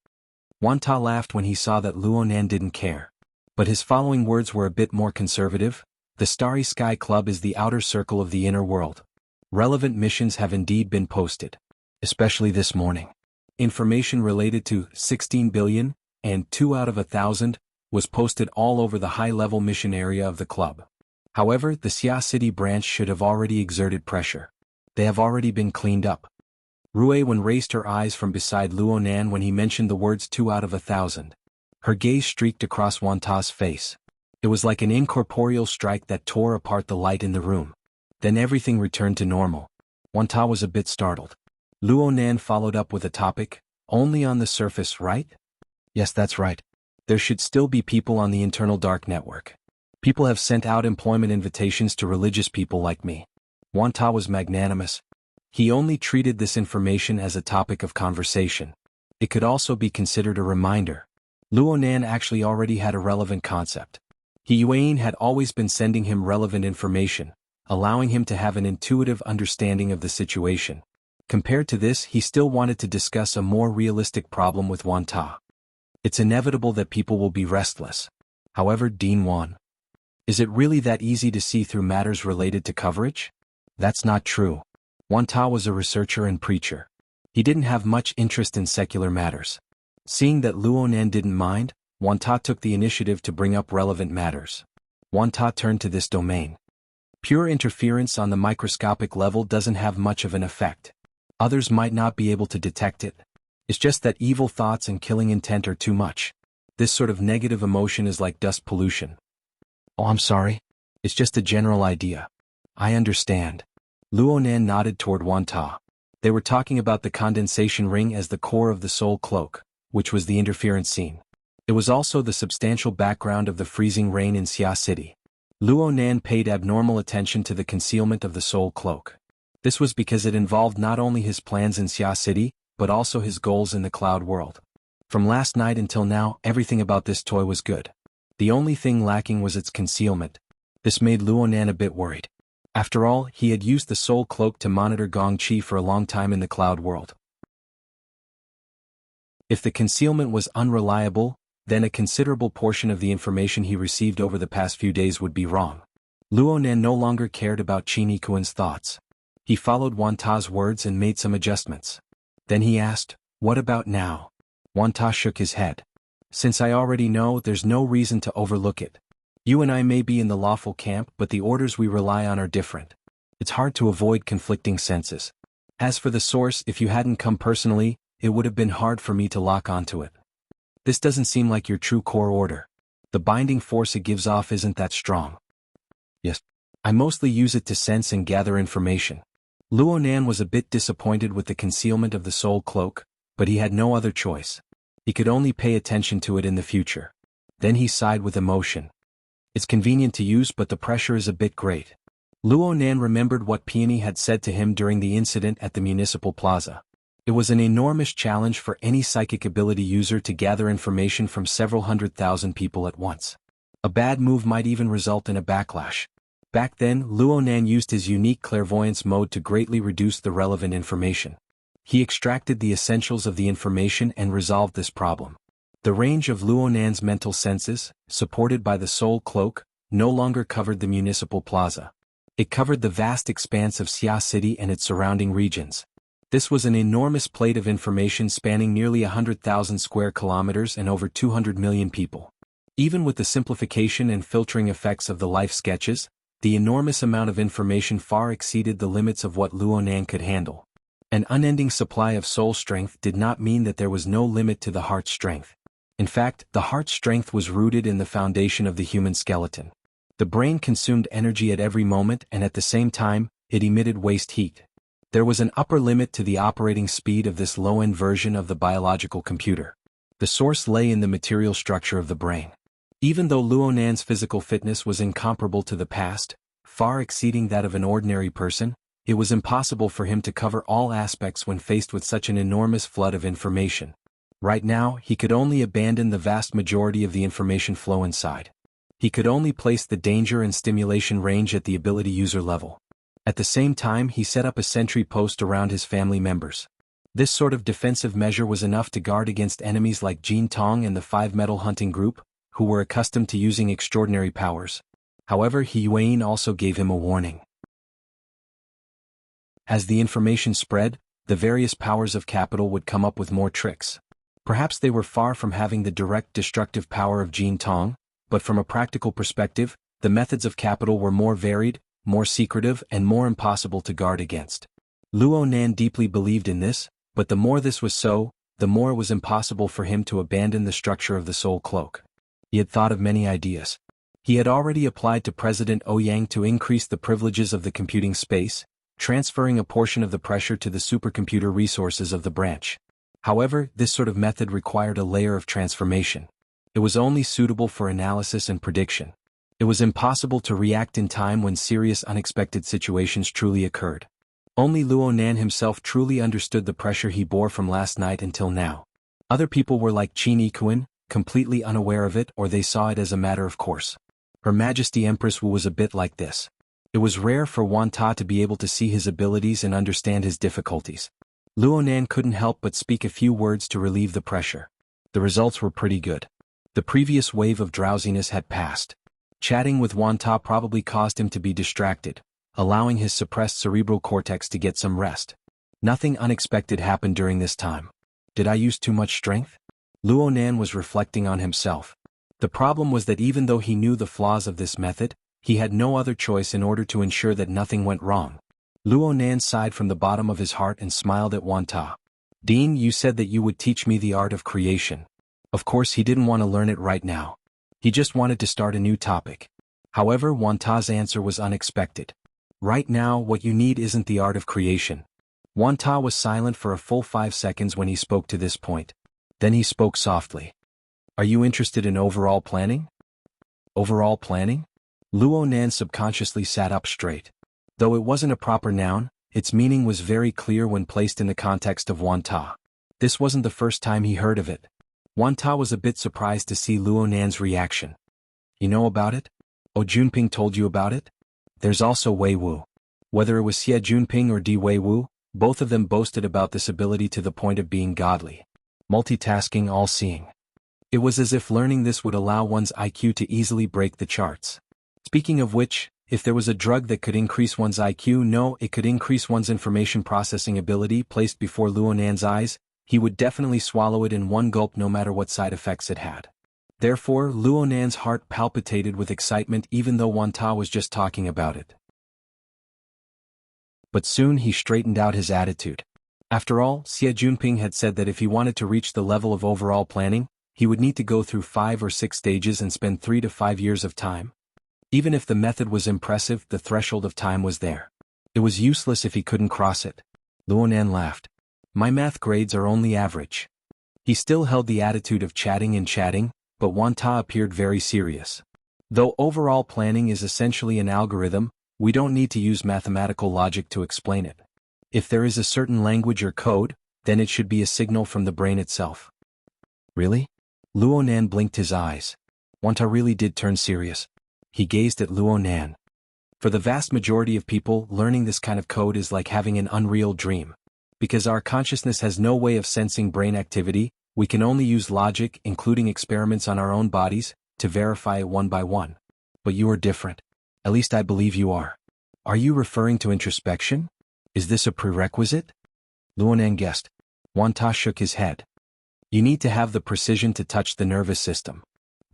Wanta laughed when he saw that Luonan didn't care. But his following words were a bit more conservative. The Starry Sky Club is the outer circle of the inner world. Relevant missions have indeed been posted. Especially this morning. Information related to 16 billion and 2 out of 1,000 was posted all over the high-level mission area of the club. However, the Xia City branch should have already exerted pressure. They have already been cleaned up. Ruewen raised her eyes from beside Luonan when he mentioned the words 2 out of 1,000. Her gaze streaked across Wanta's face. It was like an incorporeal strike that tore apart the light in the room. Then everything returned to normal. Wanta was a bit startled. Luonan followed up with a topic, only on the surface, right? Yes, that's right. There should still be people on the internal dark network. People have sent out employment invitations to religious people like me. Wanta was magnanimous. He only treated this information as a topic of conversation. It could also be considered a reminder. Luonan actually already had a relevant concept. Yuan had always been sending him relevant information, allowing him to have an intuitive understanding of the situation. Compared to this, he still wanted to discuss a more realistic problem with Wanta. It's inevitable that people will be restless. However, Dinwan, is it really that easy to see through matters related to coverage? That's not true. Wanta was a researcher and preacher. He didn't have much interest in secular matters. Seeing that Luonan didn't mind, Wanta took the initiative to bring up relevant matters. Wanta turned to this domain. Pure interference on the microscopic level doesn't have much of an effect. Others might not be able to detect it. It's just that evil thoughts and killing intent are too much. This sort of negative emotion is like dust pollution. Oh, I'm sorry. It's just a general idea. I understand. Luonan nodded toward Wanta. They were talking about the condensation ring as the core of the soul cloak, which was the interference scene. It was also the substantial background of the freezing rain in Xia City. Luonan paid abnormal attention to the concealment of the soul cloak. This was because it involved not only his plans in Xia City, but also his goals in the cloud world. From last night until now, everything about this toy was good. The only thing lacking was its concealment. This made Luonan a bit worried. After all, he had used the soul cloak to monitor Gongqi for a long time in the cloud world. If the concealment was unreliable, then a considerable portion of the information he received over the past few days would be wrong. Luonan no longer cared about Chinikuin's thoughts. He followed Wanta's words and made some adjustments. Then he asked, "What about now?" Wanta shook his head. "Since I already know, there's no reason to overlook it. You and I may be in the lawful camp, but the orders we rely on are different. It's hard to avoid conflicting senses. As for the source, if you hadn't come personally, it would have been hard for me to lock onto it. This doesn't seem like your true core order. The binding force it gives off isn't that strong." "Yes. I mostly use it to sense and gather information." Luonan was a bit disappointed with the concealment of the soul cloak, but he had no other choice. He could only pay attention to it in the future. Then he sighed with emotion. It's convenient to use, but the pressure is a bit great. Luonan remembered what Peony had said to him during the incident at the municipal plaza. It was an enormous challenge for any psychic ability user to gather information from several 100,000 people at once. A bad move might even result in a backlash. Back then, Luonan used his unique clairvoyance mode to greatly reduce the relevant information. He extracted the essentials of the information and resolved this problem. The range of Luonan's mental senses, supported by the soul cloak, no longer covered the municipal plaza. It covered the vast expanse of Xia City and its surrounding regions. This was an enormous plate of information spanning nearly 100,000 square kilometers and over 200 million people. Even with the simplification and filtering effects of the life sketches, the enormous amount of information far exceeded the limits of what Luonan could handle. An unending supply of soul strength did not mean that there was no limit to the heart's strength. In fact, the heart's strength was rooted in the foundation of the human skeleton. The brain consumed energy at every moment, and at the same time, it emitted waste heat. There was an upper limit to the operating speed of this low-end version of the biological computer. The source lay in the material structure of the brain. Even though Luonan's physical fitness was incomparable to the past, far exceeding that of an ordinary person, it was impossible for him to cover all aspects when faced with such an enormous flood of information. Right now, he could only abandon the vast majority of the information flow inside. He could only place the danger and stimulation range at the ability user level. At the same time, he set up a sentry post around his family members. This sort of defensive measure was enough to guard against enemies like Jin Tong and the 5-metal hunting group, who were accustomed to using extraordinary powers. However, He Yuan also gave him a warning. As the information spread, the various powers of capital would come up with more tricks. Perhaps they were far from having the direct destructive power of Jin Tong, but from a practical perspective, the methods of capital were more varied, more secretive, and more impossible to guard against. Luonan deeply believed in this, but the more this was so, the more it was impossible for him to abandon the structure of the soul cloak. He had thought of many ideas. He had already applied to President Ouyang to increase the privileges of the computing space, transferring a portion of the pressure to the supercomputer resources of the branch. However, this sort of method required a layer of transformation. It was only suitable for analysis and prediction. It was impossible to react in time when serious unexpected situations truly occurred. Only Luonan himself truly understood the pressure he bore from last night until now. Other people were like Qin Yikuan, completely unaware of it, or they saw it as a matter of course. Her Majesty Empress Wu was a bit like this. It was rare for Wan Ta to be able to see his abilities and understand his difficulties. Luonan couldn't help but speak a few words to relieve the pressure. The results were pretty good. The previous wave of drowsiness had passed. Chatting with Wan Ta probably caused him to be distracted, allowing his suppressed cerebral cortex to get some rest. Nothing unexpected happened during this time. Did I use too much strength? Luonan was reflecting on himself. The problem was that even though he knew the flaws of this method, he had no other choice in order to ensure that nothing went wrong. Luonan sighed from the bottom of his heart and smiled at Wan Ta. Dean, you said that you would teach me the art of creation. Of course, he didn't want to learn it right now. He just wanted to start a new topic. However, Wan Ta's answer was unexpected. Right now, what you need isn't the art of creation. Wan Ta was silent for a full 5 seconds when he spoke to this point. Then he spoke softly. Are you interested in overall planning? Overall planning? Luonan subconsciously sat up straight. Though it wasn't a proper noun, its meaning was very clear when placed in the context of Wan Ta. This wasn't the first time he heard of it. Wan Ta was a bit surprised to see Luonan's reaction. You know about it? Oh, Junping told you about it? There's also Wei Wu. Whether it was Xie Junping or Di Wei Wu, both of them boasted about this ability to the point of being godly. Multitasking, all-seeing. It was as if learning this would allow one's IQ to easily break the charts. Speaking of which, if there was a drug that could increase one's IQ, no, it could increase one's information processing ability placed before Luonan's eyes, he would definitely swallow it in one gulp no matter what side effects it had. Therefore, Luonan's heart palpitated with excitement even though Wan Ta was just talking about it. But soon he straightened out his attitude. After all, Xie Junping had said that if he wanted to reach the level of overall planning, he would need to go through 5 or 6 stages and spend 3 to 5 years of time. Even if the method was impressive, the threshold of time was there. It was useless if he couldn't cross it. Luonan laughed. My math grades are only average. He still held the attitude of chatting, but Wan Ta appeared very serious. Though overall planning is essentially an algorithm, we don't need to use mathematical logic to explain it. If there is a certain language or code, then it should be a signal from the brain itself. Really? Luonan blinked his eyes. Wan Ta really did turn serious. He gazed at Luonan. For the vast majority of people, learning this kind of code is like having an unreal dream. Because our consciousness has no way of sensing brain activity, we can only use logic, including experiments on our own bodies, to verify it one by one. But you are different. At least I believe you are. Are you referring to introspection? Is this a prerequisite? Luonan guessed. Wanta shook his head. You need to have the precision to touch the nervous system.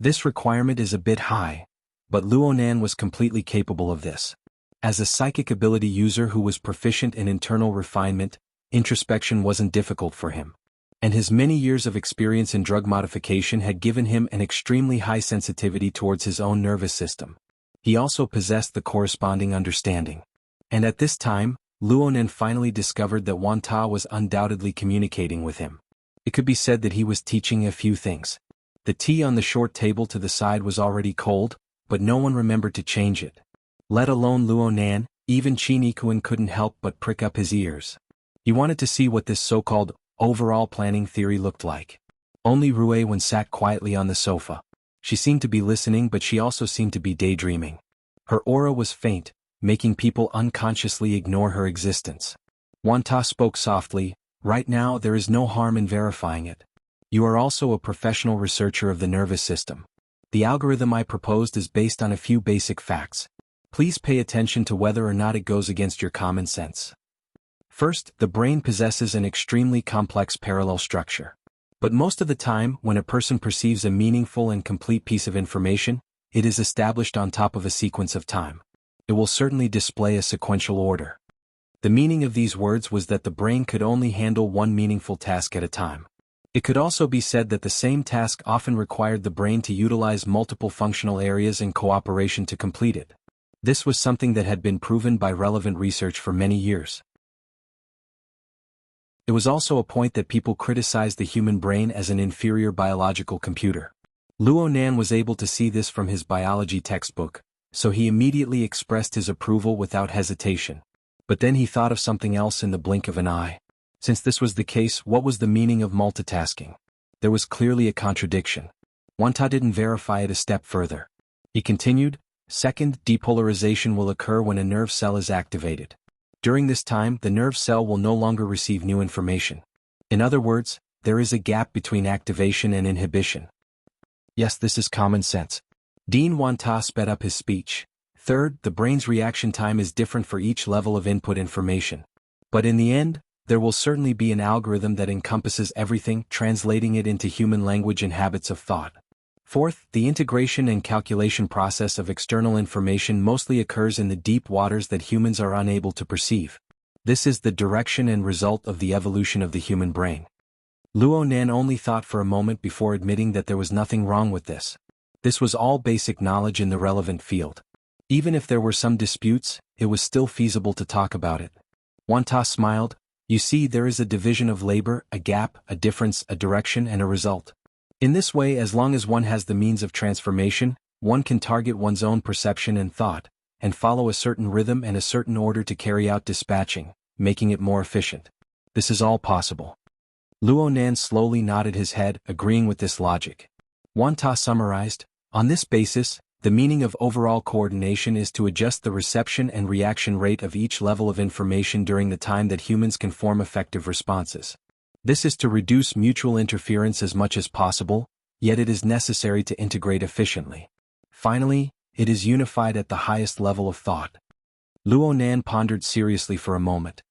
This requirement is a bit high, but Luonan was completely capable of this. As a psychic ability user who was proficient in internal refinement, introspection wasn't difficult for him. And his many years of experience in drug modification had given him an extremely high sensitivity towards his own nervous system. He also possessed the corresponding understanding. And at this time, Luonan finally discovered that Wanta was undoubtedly communicating with him. It could be said that he was teaching a few things. The tea on the short table to the side was already cold, but no one remembered to change it. Let alone Luonan, even Chinikuan couldn't help but prick up his ears. He wanted to see what this so-called overall planning theory looked like. Only Ruewen sat quietly on the sofa. She seemed to be listening, but she also seemed to be daydreaming. Her aura was faint, making people unconsciously ignore her existence. Wanta spoke softly, "Right now there is no harm in verifying it. You are also a professional researcher of the nervous system. The algorithm I proposed is based on a few basic facts. Please pay attention to whether or not it goes against your common sense. First, the brain possesses an extremely complex parallel structure. But most of the time, when a person perceives a meaningful and complete piece of information, it is established on top of a sequence of time. It will certainly display a sequential order." The meaning of these words was that the brain could only handle one meaningful task at a time. It could also be said that the same task often required the brain to utilize multiple functional areas in cooperation to complete it. This was something that had been proven by relevant research for many years. It was also a point that people criticized the human brain as an inferior biological computer. Luonan was able to see this from his biology textbook, so he immediately expressed his approval without hesitation. But then he thought of something else in the blink of an eye. Since this was the case, what was the meaning of multitasking? There was clearly a contradiction. Wanta didn't verify it a step further. He continued, "Second, depolarization will occur when a nerve cell is activated. During this time, the nerve cell will no longer receive new information. In other words, there is a gap between activation and inhibition." Yes, this is common sense. Dean Wanta sped up his speech. Third, the brain's reaction time is different for each level of input information. But in the end, there will certainly be an algorithm that encompasses everything, translating it into human language and habits of thought. Fourth, the integration and calculation process of external information mostly occurs in the deep waters that humans are unable to perceive. This is the direction and result of the evolution of the human brain. Luonan only thought for a moment before admitting that there was nothing wrong with this. This was all basic knowledge in the relevant field. Even if there were some disputes, it was still feasible to talk about it. Wanta smiled. "You see, there is a division of labor, a gap, a difference, a direction, and a result. In this way, as long as one has the means of transformation, one can target one's own perception and thought, and follow a certain rhythm and a certain order to carry out dispatching, making it more efficient. This is all possible." Luonan slowly nodded his head, agreeing with this logic. Wanta summarized, "On this basis, the meaning of overall coordination is to adjust the reception and reaction rate of each level of information during the time that humans can form effective responses. This is to reduce mutual interference as much as possible, yet it is necessary to integrate efficiently. Finally, it is unified at the highest level of thought." Luonan pondered seriously for a moment.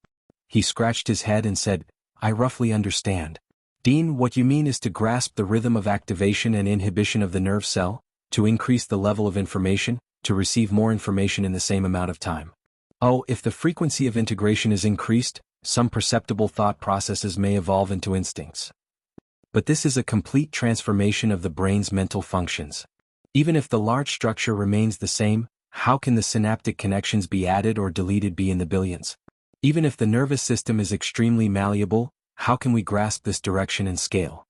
He scratched his head and said, "I roughly understand. Dean, what you mean is to grasp the rhythm of activation and inhibition of the nerve cell, to increase the level of information, to receive more information in the same amount of time. Oh, if the frequency of integration is increased, some perceptible thought processes may evolve into instincts. But this is a complete transformation of the brain's mental functions. Even if the large structure remains the same, how can the synaptic connections be added or deleted be in the billions? Even if the nervous system is extremely malleable, how can we grasp this direction and scale?"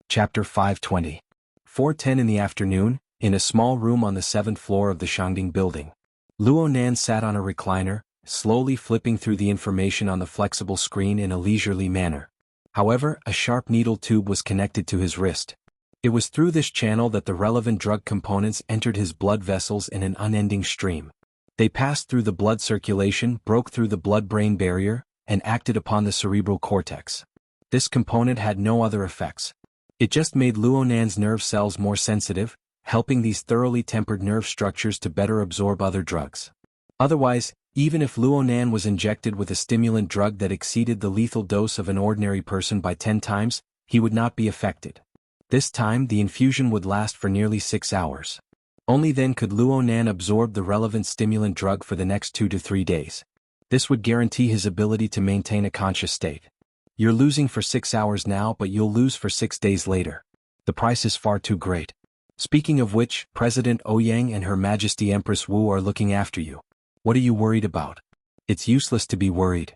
Chapter 520. 4:10 in the afternoon, in a small room on the 7th floor of the Shangding building. Luonan sat on a recliner, slowly flipping through the information on the flexible screen in a leisurely manner. However, a sharp needle tube was connected to his wrist. It was through this channel that the relevant drug components entered his blood vessels in an unending stream. They passed through the blood circulation, broke through the blood-brain barrier, and acted upon the cerebral cortex. This component had no other effects. It just made Luonan's nerve cells more sensitive, helping these thoroughly tempered nerve structures to better absorb other drugs. Otherwise, even if Luonan was injected with a stimulant drug that exceeded the lethal dose of an ordinary person by 10 times, he would not be affected. This time the infusion would last for nearly 6 hours. Only then could Luonan absorb the relevant stimulant drug for the next 2 to 3 days. This would guarantee his ability to maintain a conscious state. You're losing for 6 hours now, but you'll lose for 6 days later. The price is far too great. Speaking of which, President Ouyang and Her Majesty Empress Wu are looking after you. What are you worried about? It's useless to be worried.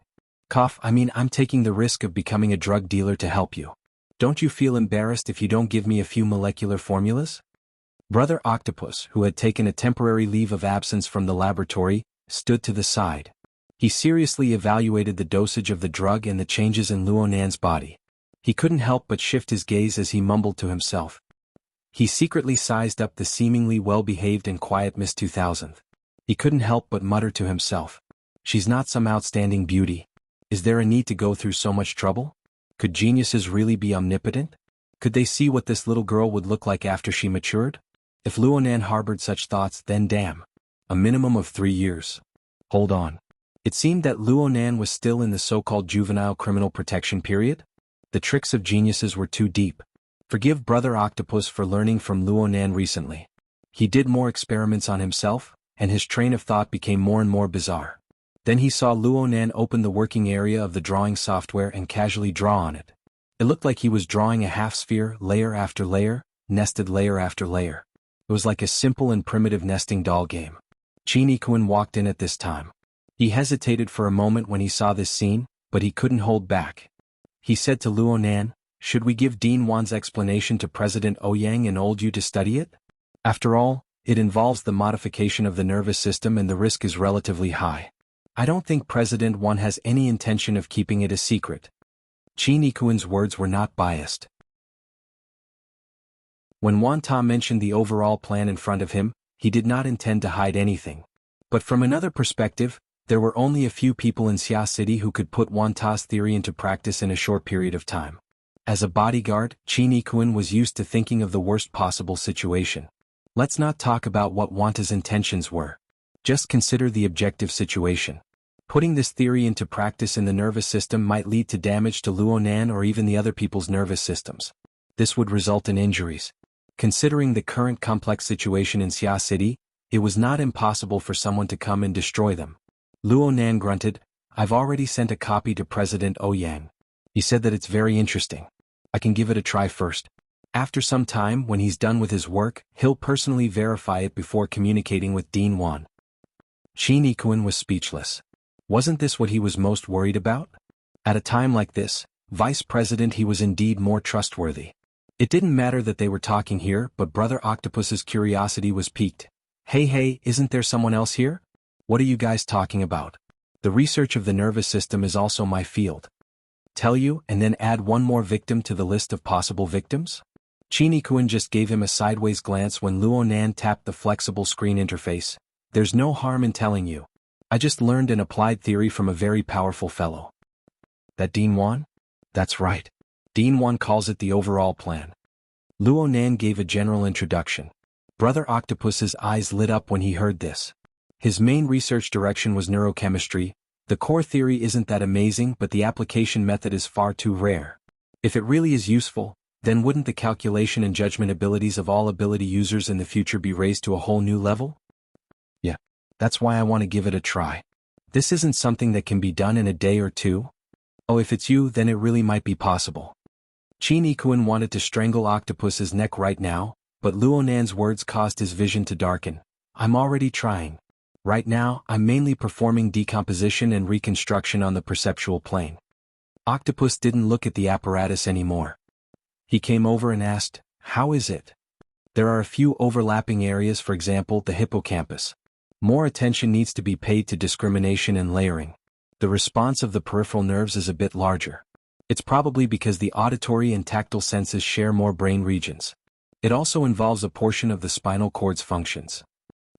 I'm taking the risk of becoming a drug dealer to help you. Don't you feel embarrassed if you don't give me a few molecular formulas? Brother Octopus, who had taken a temporary leave of absence from the laboratory, stood to the side. He seriously evaluated the dosage of the drug and the changes in Luonan's body. He couldn't help but shift his gaze as he mumbled to himself. He secretly sized up the seemingly well-behaved and quiet Miss 2000. He couldn't help but mutter to himself. She's not some outstanding beauty. Is there a need to go through so much trouble? Could geniuses really be omnipotent? Could they see what this little girl would look like after she matured? If Luonan harbored such thoughts, then damn. A minimum of 3 years. Hold on. It seemed that Luonan was still in the so-called juvenile criminal protection period. The tricks of geniuses were too deep. Forgive Brother Octopus for learning from Luonan recently. He did more experiments on himself, and his train of thought became more and more bizarre. Then he saw Luonan open the working area of the drawing software and casually draw on it. It looked like he was drawing a half-sphere, layer after layer, nested layer after layer. It was like a simple and primitive nesting doll game. Qin Ikuan walked in at this time. He hesitated for a moment when he saw this scene, but he couldn't hold back. He said to Luonan, "Should we give Dean Wan's explanation to President Ouyang and Old Yu to study it? After all, it involves the modification of the nervous system and the risk is relatively high. I don't think President Wan has any intention of keeping it a secret." Qin Ikuan's words were not biased. When Wan Ta mentioned the overall plan in front of him, he did not intend to hide anything. But from another perspective, there were only a few people in Xia City who could put Wan Ta's theory into practice in a short period of time. As a bodyguard, Qin Ikuan was used to thinking of the worst possible situation. Let's not talk about what Wan Ta's intentions were. Just consider the objective situation. Putting this theory into practice in the nervous system might lead to damage to Luonan or even the other people's nervous systems. This would result in injuries. Considering the current complex situation in Xia City, it was not impossible for someone to come and destroy them. Luonan grunted, "I've already sent a copy to President Ouyang. He said that it's very interesting. I can give it a try first. After some time, when he's done with his work, he'll personally verify it before communicating with Dean Wan." Qin Ikuan was speechless. Wasn't this what he was most worried about? At a time like this, Vice President, he was indeed more trustworthy. It didn't matter that they were talking here, but Brother Octopus's curiosity was piqued. Hey, isn't there someone else here? What are you guys talking about? The research of the nervous system is also my field. Tell you, and then add one more victim to the list of possible victims? Qin Ikuan just gave him a sideways glance when Luonan tapped the flexible screen interface. There's no harm in telling you. I just learned an applied theory from a very powerful fellow. That Dean Wan? That's right. Dean Wan calls it the overall plan. Luonan gave a general introduction. Brother Octopus's eyes lit up when he heard this. His main research direction was neurochemistry. The core theory isn't that amazing, but the application method is far too rare. If it really is useful, then wouldn't the calculation and judgment abilities of all ability users in the future be raised to a whole new level? Yeah, that's why I want to give it a try. This isn't something that can be done in a day or two. Oh, if it's you, then it really might be possible. Qin Ikuan wanted to strangle Octopus's neck right now, but Luonan's words caused his vision to darken. I'm already trying. Right now, I'm mainly performing decomposition and reconstruction on the perceptual plane. Octopus didn't look at the apparatus anymore. He came over and asked, "How is it?" There are a few overlapping areas, for example, the hippocampus. More attention needs to be paid to discrimination and layering. The response of the peripheral nerves is a bit larger. It's probably because the auditory and tactile senses share more brain regions. It also involves a portion of the spinal cord's functions.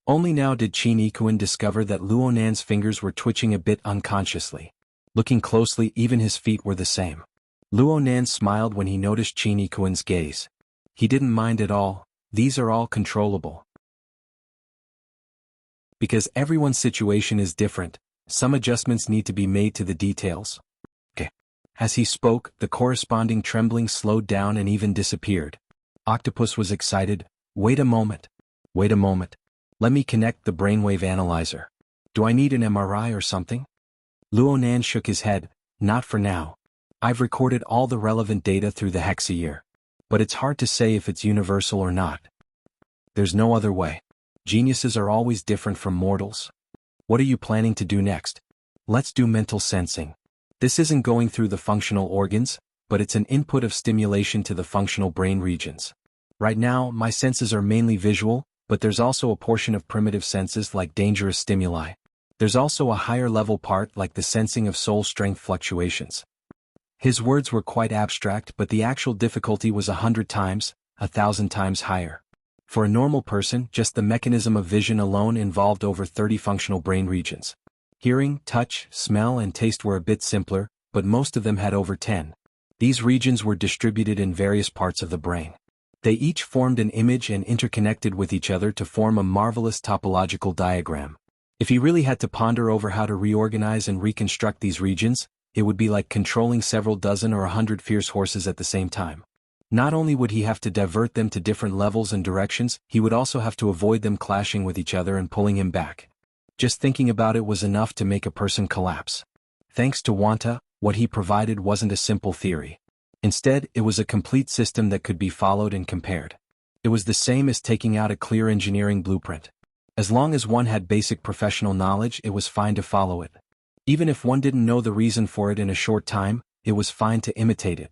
Only now did Qin Ikuan discover that Luonan's fingers were twitching a bit unconsciously. Looking closely, even his feet were the same. Luo Nan smiled when he noticed Qin Kuan's gaze. He didn't mind at all. These are all controllable. Because everyone's situation is different, some adjustments need to be made to the details. Okay. As he spoke, the corresponding trembling slowed down and even disappeared. Octopus was excited. Wait a moment. Wait a moment. Let me connect the brainwave analyzer. Do I need an MRI or something? Luo Nan shook his head. Not for now. I've recorded all the relevant data through the hexayear. But it's hard to say if it's universal or not. There's no other way. Geniuses are always different from mortals. What are you planning to do next? Let's do mental sensing. This isn't going through the functional organs, but it's an input of stimulation to the functional brain regions. Right now, my senses are mainly visual, but there's also a portion of primitive senses like dangerous stimuli. There's also a higher level part like the sensing of soul strength fluctuations. His words were quite abstract, but the actual difficulty was 100 times, 1,000 times higher. For a normal person, just the mechanism of vision alone involved over 30 functional brain regions. Hearing, touch, smell and taste were a bit simpler, but most of them had over 10. These regions were distributed in various parts of the brain. They each formed an image and interconnected with each other to form a marvelous topological diagram. If he really had to ponder over how to reorganize and reconstruct these regions, it would be like controlling several dozen or 100 fierce horses at the same time. Not only would he have to divert them to different levels and directions, he would also have to avoid them clashing with each other and pulling him back. Just thinking about it was enough to make a person collapse. Thanks to Wanta, what he provided wasn't a simple theory. Instead, it was a complete system that could be followed and compared. It was the same as taking out a clear engineering blueprint. As long as one had basic professional knowledge, it was fine to follow it. Even if one didn't know the reason for it in a short time, it was fine to imitate it.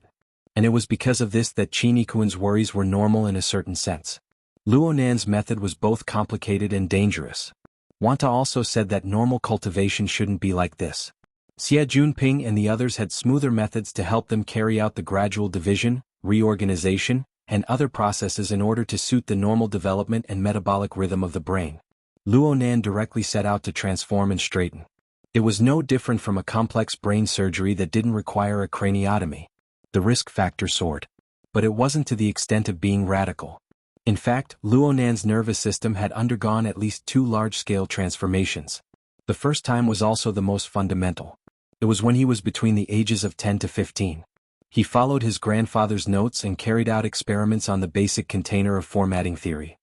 And it was because of this that Qin Kuan's worries were normal in a certain sense. Luo Nan's method was both complicated and dangerous. Wanta also said that normal cultivation shouldn't be like this. Xie Junping and the others had smoother methods to help them carry out the gradual division, reorganization, and other processes in order to suit the normal development and metabolic rhythm of the brain. Luo Nan directly set out to transform and straighten. It was no different from a complex brain surgery that didn't require a craniotomy. The risk factor soared. But it wasn't to the extent of being radical. In fact, Luo Nan's nervous system had undergone at least 2 large-scale transformations. The first time was also the most fundamental. It was when he was between the ages of 10 to 15. He followed his grandfather's notes and carried out experiments on the basic container of formatting theory.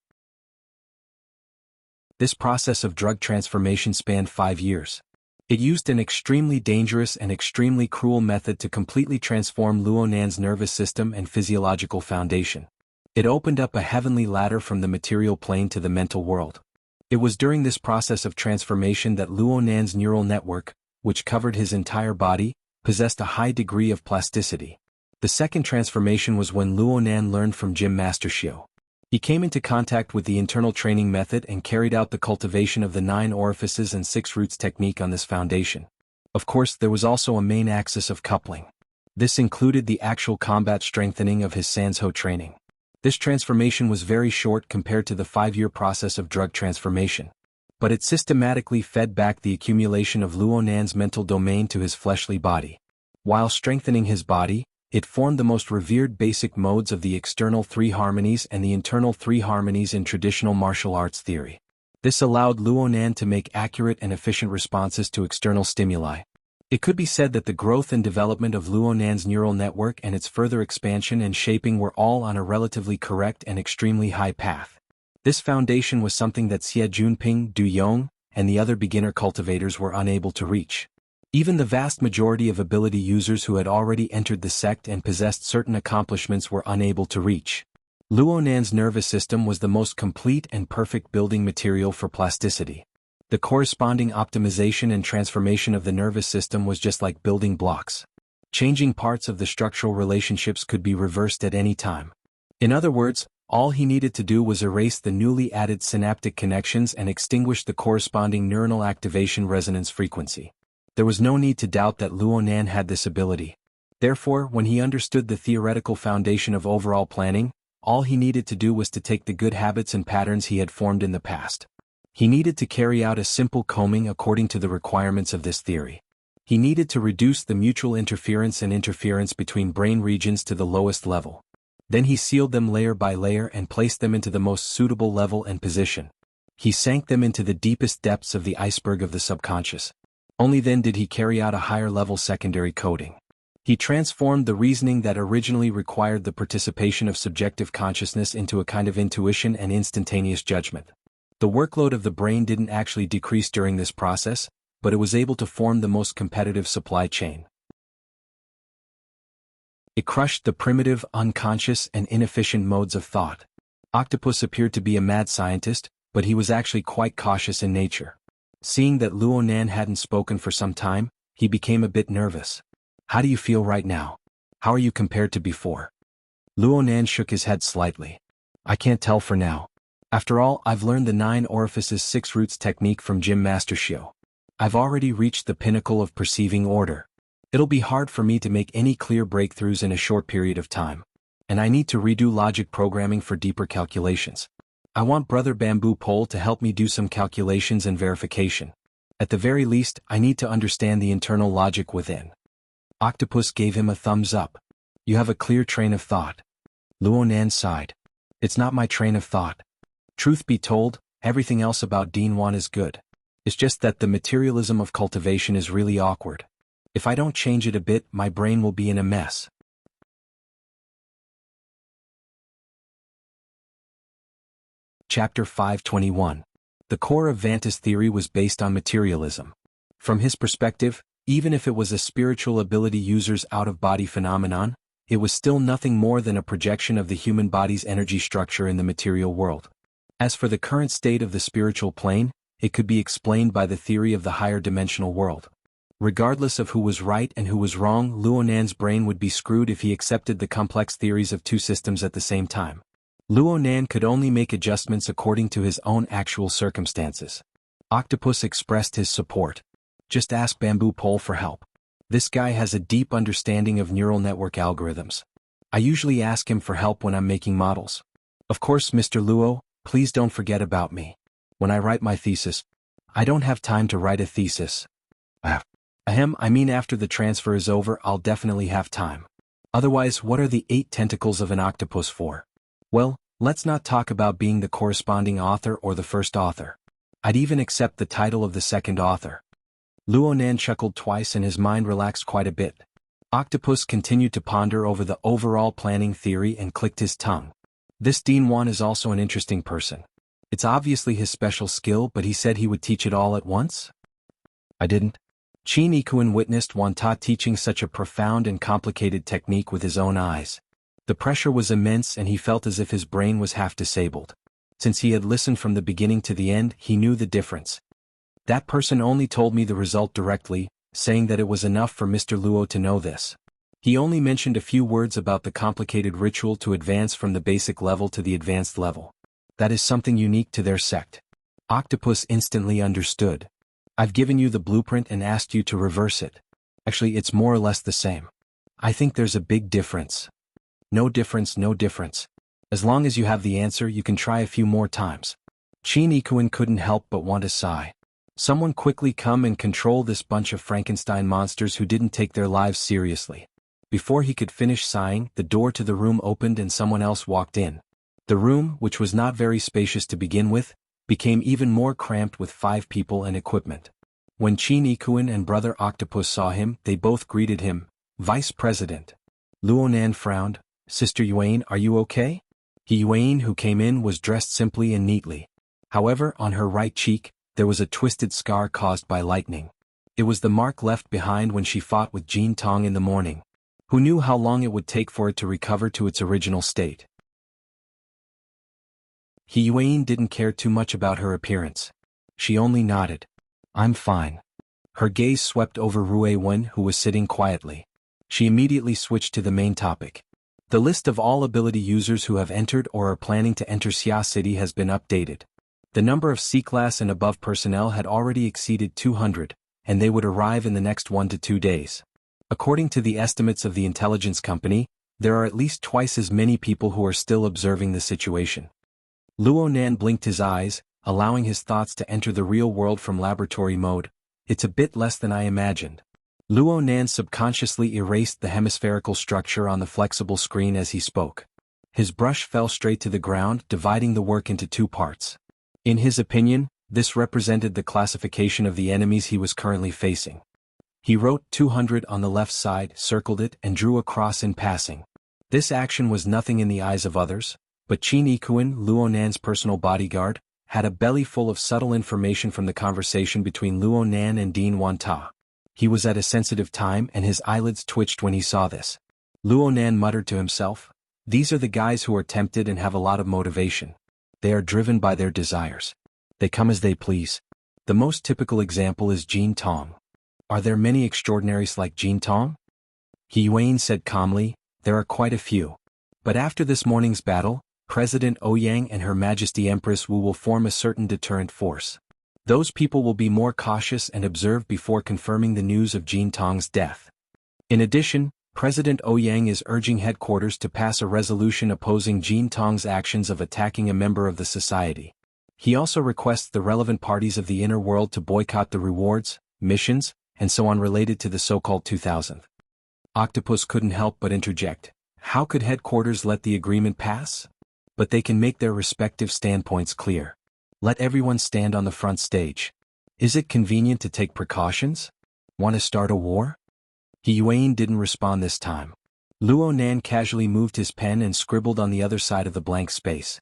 This process of drug transformation spanned 5 years. It used an extremely dangerous and extremely cruel method to completely transform Luo Nan's nervous system and physiological foundation. It opened up a heavenly ladder from the material plane to the mental world. It was during this process of transformation that Luo Nan's neural network, which covered his entire body, possessed a high degree of plasticity. The second transformation was when Luo Nan learned from Gym Master Xiu. He came into contact with the internal training method and carried out the cultivation of the 9 orifices and 6 roots technique on this foundation. Of course, there was also a main axis of coupling. This included the actual combat strengthening of his Sanzhou training. This transformation was very short compared to the 5-year process of drug transformation. But it systematically fed back the accumulation of Luo Nan's mental domain to his fleshly body. While strengthening his body, it formed the most revered basic modes of the external 3 harmonies and the internal 3 harmonies in traditional martial arts theory. This allowed Luo Nan to make accurate and efficient responses to external stimuli. It could be said that the growth and development of Luo Nan's neural network and its further expansion and shaping were all on a relatively correct and extremely high path. This foundation was something that Xie Junping, Du Yong, and the other beginner cultivators were unable to reach. Even the vast majority of ability users who had already entered the sect and possessed certain accomplishments were unable to reach. Luo Nan's nervous system was the most complete and perfect building material for plasticity. The corresponding optimization and transformation of the nervous system was just like building blocks. Changing parts of the structural relationships could be reversed at any time. In other words, all he needed to do was erase the newly added synaptic connections and extinguish the corresponding neuronal activation resonance frequency. There was no need to doubt that Luo Nan had this ability. Therefore, when he understood the theoretical foundation of overall planning, all he needed to do was to take the good habits and patterns he had formed in the past. He needed to carry out a simple combing according to the requirements of this theory. He needed to reduce the mutual interference and interference between brain regions to the lowest level. Then he sealed them layer by layer and placed them into the most suitable level and position. He sank them into the deepest depths of the iceberg of the subconscious. Only then did he carry out a higher-level secondary coding. He transformed the reasoning that originally required the participation of subjective consciousness into a kind of intuition and instantaneous judgment. The workload of the brain didn't actually decrease during this process, but it was able to form the most competitive supply chain. It crushed the primitive, unconscious, and inefficient modes of thought. Octopus appeared to be a mad scientist, but he was actually quite cautious in nature. Seeing that Luo Nan hadn't spoken for some time, he became a bit nervous. "How do you feel right now? How are you compared to before?" Luo Nan shook his head slightly. "I can't tell for now. After all, I've learned the 9 orifices 6 roots technique from Jim Master Shio. I've already reached the pinnacle of perceiving order. It'll be hard for me to make any clear breakthroughs in a short period of time. And I need to redo logic programming for deeper calculations. I want Brother Bamboo Pole to help me do some calculations and verification. At the very least, I need to understand the internal logic within." Octopus gave him a thumbs up. "You have a clear train of thought." Luo Nan sighed. "It's not my train of thought. Truth be told, everything else about Dean Wan is good. It's just that the materialism of cultivation is really awkward. If I don't change it a bit, my brain will be in a mess." Chapter 521. The core of Vanta's theory was based on materialism. From his perspective, even if it was a spiritual ability user's out-of-body phenomenon, it was still nothing more than a projection of the human body's energy structure in the material world. As for the current state of the spiritual plane, it could be explained by the theory of the higher dimensional world. Regardless of who was right and who was wrong, Luo Nan's brain would be screwed if he accepted the complex theories of 2 systems at the same time. Luo Nan could only make adjustments according to his own actual circumstances. Octopus expressed his support. "Just ask Bamboo Pole for help. This guy has a deep understanding of neural network algorithms. I usually ask him for help when I'm making models. Of course, Mr. Luo, please don't forget about me. When I write my thesis." "I don't have time to write a thesis." I mean after the transfer is over I'll definitely have time. Otherwise, what are the 8 tentacles of an octopus for? Well, let's not talk about being the corresponding author or the first author. I'd even accept the title of the second author." Luo Nan chuckled twice and his mind relaxed quite a bit. Octopus continued to ponder over the overall planning theory and clicked his tongue. "This Dean Wan is also an interesting person. It's obviously his special skill, but he said he would teach it all at once?" "I didn't." Qin Ikuan witnessed Wan Ta teaching such a profound and complicated technique with his own eyes. The pressure was immense and he felt as if his brain was half disabled. Since he had listened from the beginning to the end, he knew the difference. "That person only told me the result directly, saying that it was enough for Mr. Luo to know this. He only mentioned a few words about the complicated ritual to advance from the basic level to the advanced level. That is something unique to their sect." Octopus instantly understood. "I've given you the blueprint and asked you to reverse it. Actually, it's more or less the same. I think there's a big difference." "No difference, no difference. As long as you have the answer, you can try a few more times." Qin Ikuan couldn't help but want to sigh. Someone quickly come and control this bunch of Frankenstein monsters who didn't take their lives seriously. Before he could finish sighing, the door to the room opened and someone else walked in. The room, which was not very spacious to begin with, became even more cramped with 5 people and equipment. When Qin Ikuan and Brother Octopus saw him, they both greeted him, "Vice President." Luo Nan frowned. "Sister Yuan, are you okay?" Yuan, who came in, was dressed simply and neatly. However, on her right cheek, there was a twisted scar caused by lightning. It was the mark left behind when she fought with Jin Tong in the morning. Who knew how long it would take for it to recover to its original state? Yuan didn't care too much about her appearance. She only nodded. "I'm fine." Her gaze swept over Rue Wen, who was sitting quietly. She immediately switched to the main topic. The list of all ability users who have entered or are planning to enter Xia City has been updated. The number of C-class and above personnel had already exceeded 200, and they would arrive in the next 1 to 2 days. According to the estimates of the intelligence company, there are at least twice as many people who are still observing the situation. Luo Nan blinked his eyes, allowing his thoughts to enter the real world from laboratory mode. "It's a bit less than I imagined." Luo Nan subconsciously erased the hemispherical structure on the flexible screen as he spoke. His brush fell straight to the ground, dividing the work into two parts. In his opinion, this represented the classification of the enemies he was currently facing. He wrote 200 on the left side, circled it, and drew a cross in passing. This action was nothing in the eyes of others, but Qin Ikuan, Luo Nan's personal bodyguard, had a belly full of subtle information from the conversation between Luo Nan and Dean Wanta. He was at a sensitive time and his eyelids twitched when he saw this. Luo Nan muttered to himself, "These are the guys who are tempted and have a lot of motivation. They are driven by their desires. They come as they please." The most typical example is Jin Tong. Are there many extraordinaries like Jin Tong? He Yuan said calmly, "There are quite a few. But after this morning's battle, President Ouyang and Her Majesty Empress Wu will form a certain deterrent force. Those people will be more cautious and observe before confirming the news of Jin Tong's death. In addition, President Ouyang is urging headquarters to pass a resolution opposing Jin Tong's actions of attacking a member of the society. He also requests the relevant parties of the inner world to boycott the rewards, missions, and so on related to the so-called 2000th. Octopus couldn't help but interject. How could headquarters let the agreement pass? But they can make their respective standpoints clear. Let everyone stand on the front stage. Is it convenient to take precautions? Want to start a war? He Yuan didn't respond this time. Luo Nan casually moved his pen and scribbled on the other side of the blank space.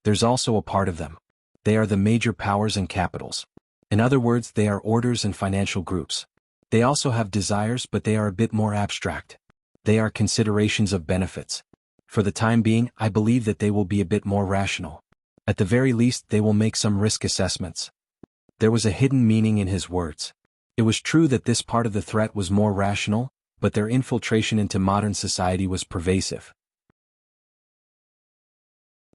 There's also a part of them. They are the major powers and capitals. In other words, they are orders and financial groups. They also have desires, but they are a bit more abstract. They are considerations of benefits. For the time being, I believe that they will be a bit more rational. At the very least, they will make some risk assessments." There was a hidden meaning in his words. It was true that this part of the threat was more rational, but their infiltration into modern society was pervasive.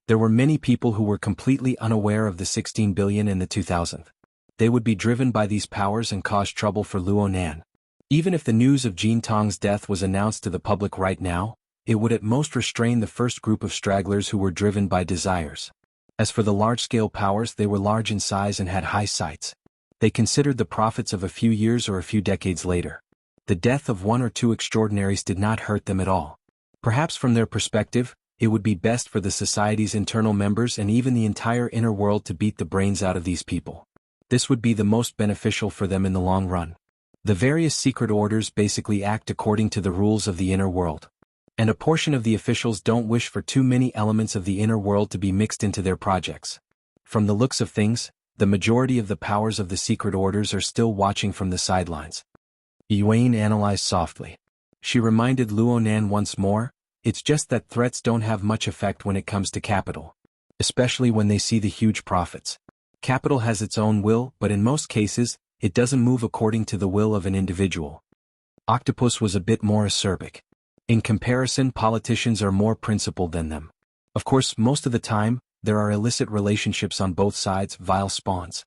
There were many people who were completely unaware of the 16 billion and the 2000th. They would be driven by these powers and cause trouble for Luo Nan. Even if the news of Jin Tong's death was announced to the public right now, it would at most restrain the first group of stragglers who were driven by desires. As for the large-scale powers, they were large in size and had high sights. They considered the profits of a few years or a few decades later. The death of one or two extraordinaries did not hurt them at all. Perhaps from their perspective, it would be best for the society's internal members and even the entire inner world to beat the brains out of these people. This would be the most beneficial for them in the long run. The various secret orders basically act according to the rules of the inner world. And a portion of the officials don't wish for too many elements of the inner world to be mixed into their projects. From the looks of things, the majority of the powers of the secret orders are still watching from the sidelines. Yuan analyzed softly. She reminded Luo Nan once more, it's just that threats don't have much effect when it comes to capital. Especially when they see the huge profits. Capital has its own will, but in most cases, it doesn't move according to the will of an individual. Octopus was a bit more acerbic. In comparison, politicians are more principled than them. Of course, most of the time, there are illicit relationships on both sides, vile spawns.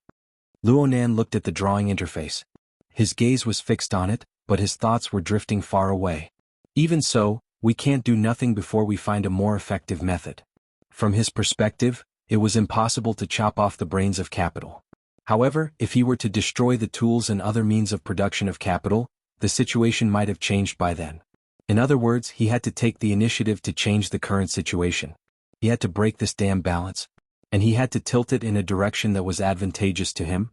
Luo Nan looked at the drawing interface. His gaze was fixed on it, but his thoughts were drifting far away. Even so, we can't do nothing before we find a more effective method. From his perspective, it was impossible to chop off the brains of capital. However, if he were to destroy the tools and other means of production of capital, the situation might have changed by then. In other words, he had to take the initiative to change the current situation. He had to break this damn balance. And he had to tilt it in a direction that was advantageous to him.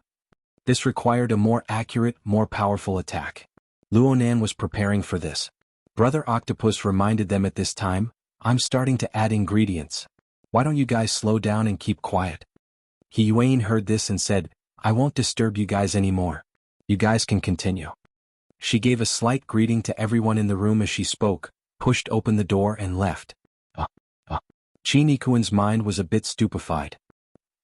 This required a more accurate, more powerful attack. Luo Nan was preparing for this. Brother Octopus reminded them at this time, I'm starting to add ingredients. Why don't you guys slow down and keep quiet? He Yuan heard this and said, I won't disturb you guys anymore. You guys can continue. She gave a slight greeting to everyone in the room as she spoke, pushed open the door and left. Qin Ikuan's mind was a bit stupefied.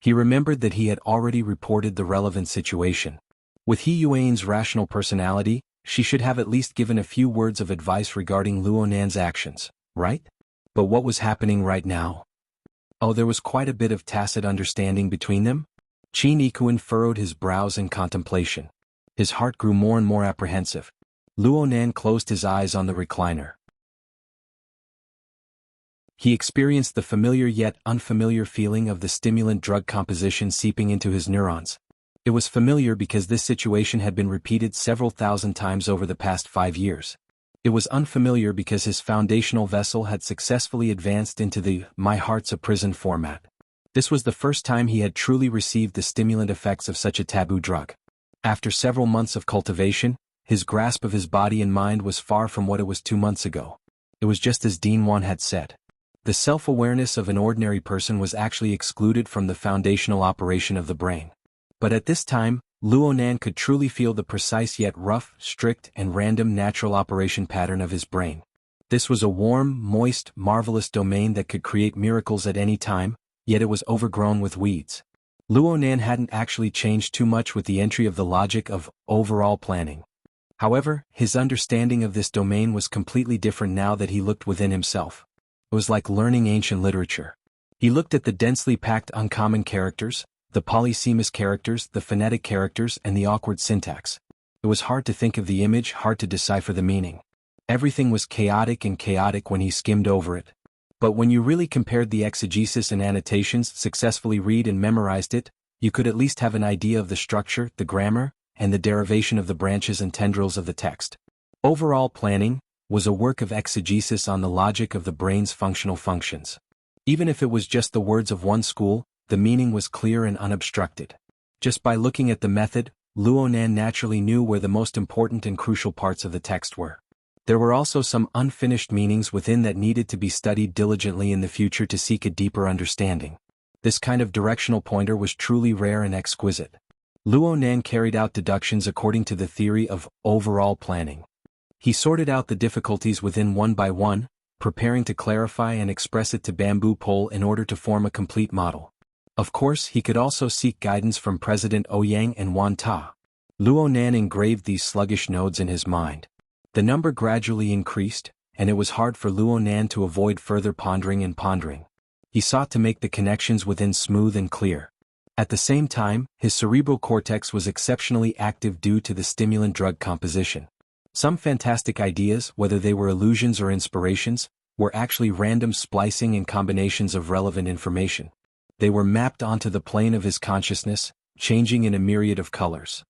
He remembered that he had already reported the relevant situation. With He Yuan's rational personality, she should have at least given a few words of advice regarding Luo Nan's actions, right? But what was happening right now? Oh, there was quite a bit of tacit understanding between them? Qin Ikuan furrowed his brows in contemplation. His heart grew more and more apprehensive. Luo Nan closed his eyes on the recliner. He experienced the familiar yet unfamiliar feeling of the stimulant drug composition seeping into his neurons. It was familiar because this situation had been repeated several thousand times over the past 5 years. It was unfamiliar because his foundational vessel had successfully advanced into the "my heart's a prison" format. This was the first time he had truly received the stimulant effects of such a taboo drug. After several months of cultivation, his grasp of his body and mind was far from what it was 2 months ago. It was just as Dean Wan had said. The self-awareness of an ordinary person was actually excluded from the foundational operation of the brain. But at this time, Luonan could truly feel the precise yet rough, strict, and random natural operation pattern of his brain. This was a warm, moist, marvelous domain that could create miracles at any time, yet it was overgrown with weeds. Luonan hadn't actually changed too much with the entry of the logic of overall planning. However, his understanding of this domain was completely different now that he looked within himself. It was like learning ancient literature. He looked at the densely packed uncommon characters, the polysemous characters, the phonetic characters, and the awkward syntax. It was hard to think of the image, hard to decipher the meaning. Everything was chaotic when he skimmed over it. But when you really compared the exegesis and annotations, successfully read and memorized it, you could at least have an idea of the structure, the grammar, and the derivation of the branches and tendrils of the text. Overall planning was a work of exegesis on the logic of the brain's functional functions. Even if it was just the words of one school, the meaning was clear and unobstructed. Just by looking at the method, Luonan naturally knew where the most important and crucial parts of the text were. There were also some unfinished meanings within that needed to be studied diligently in the future to seek a deeper understanding. This kind of directional pointer was truly rare and exquisite. Luonan carried out deductions according to the theory of overall planning. He sorted out the difficulties within one by one, preparing to clarify and express it to bamboo pole in order to form a complete model. Of course, he could also seek guidance from President Ouyang and Wan Ta. Luonan engraved these sluggish nodes in his mind. The number gradually increased, and it was hard for Luonan to avoid further pondering. He sought to make the connections within smooth and clear. At the same time, his cerebral cortex was exceptionally active due to the stimulant drug composition. Some fantastic ideas, whether they were illusions or inspirations, were actually random splicing and combinations of relevant information. They were mapped onto the plane of his consciousness, changing in a myriad of colors.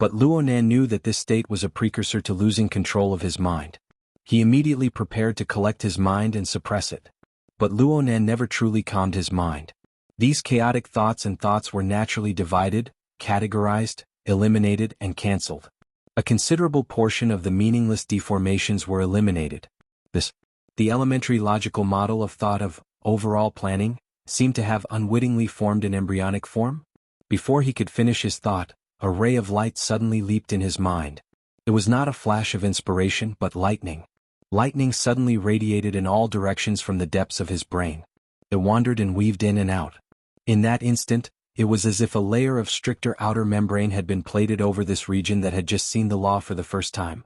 But Luonan knew that this state was a precursor to losing control of his mind. He immediately prepared to collect his mind and suppress it. But Luonan never truly calmed his mind. These chaotic thoughts were naturally divided, categorized, eliminated, and cancelled. A considerable portion of the meaningless deformations were eliminated. The elementary logical model of thought of overall planning seemed to have unwittingly formed an embryonic form. Before he could finish his thought, a ray of light suddenly leaped in his mind. It was not a flash of inspiration but lightning. Lightning suddenly radiated in all directions from the depths of his brain. It wandered and weaved in and out. In that instant, it was as if a layer of stricter outer membrane had been plated over this region that had just seen the law for the first time.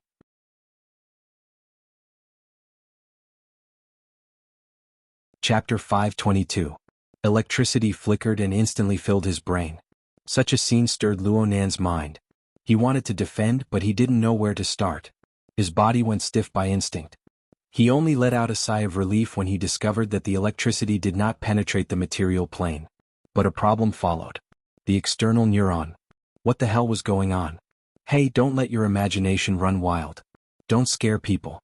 Chapter 522. Electricity flickered and instantly filled his brain. Such a scene stirred Luonan's mind. He wanted to defend, but he didn't know where to start. His body went stiff by instinct. He only let out a sigh of relief when he discovered that the electricity did not penetrate the material plane. But a problem followed. The external neuron. What the hell was going on? Hey, don't let your imagination run wild. Don't scare people.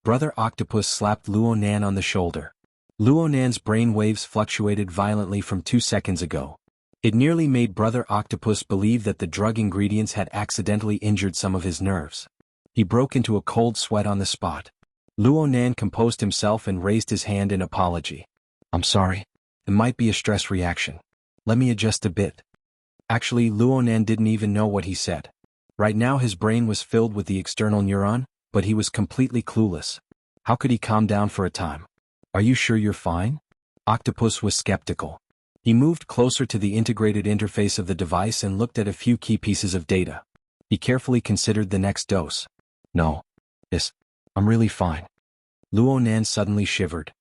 Brother Octopus slapped Luonan on the shoulder. Luonan's brain waves fluctuated violently from 2 seconds ago. It nearly made Brother Octopus believe that the drug ingredients had accidentally injured some of his nerves. He broke into a cold sweat on the spot. Luonan composed himself and raised his hand in apology. I'm sorry. It might be a stress reaction. Let me adjust a bit. Actually, Luonan didn't even know what he said. Right now his brain was filled with the external neuron, but he was completely clueless. How could he calm down for a time? Are you sure you're fine? Octopus was skeptical. He moved closer to the integrated interface of the device and looked at a few key pieces of data. He carefully considered the next dose. No. Yes. I'm really fine. Luonan suddenly shivered.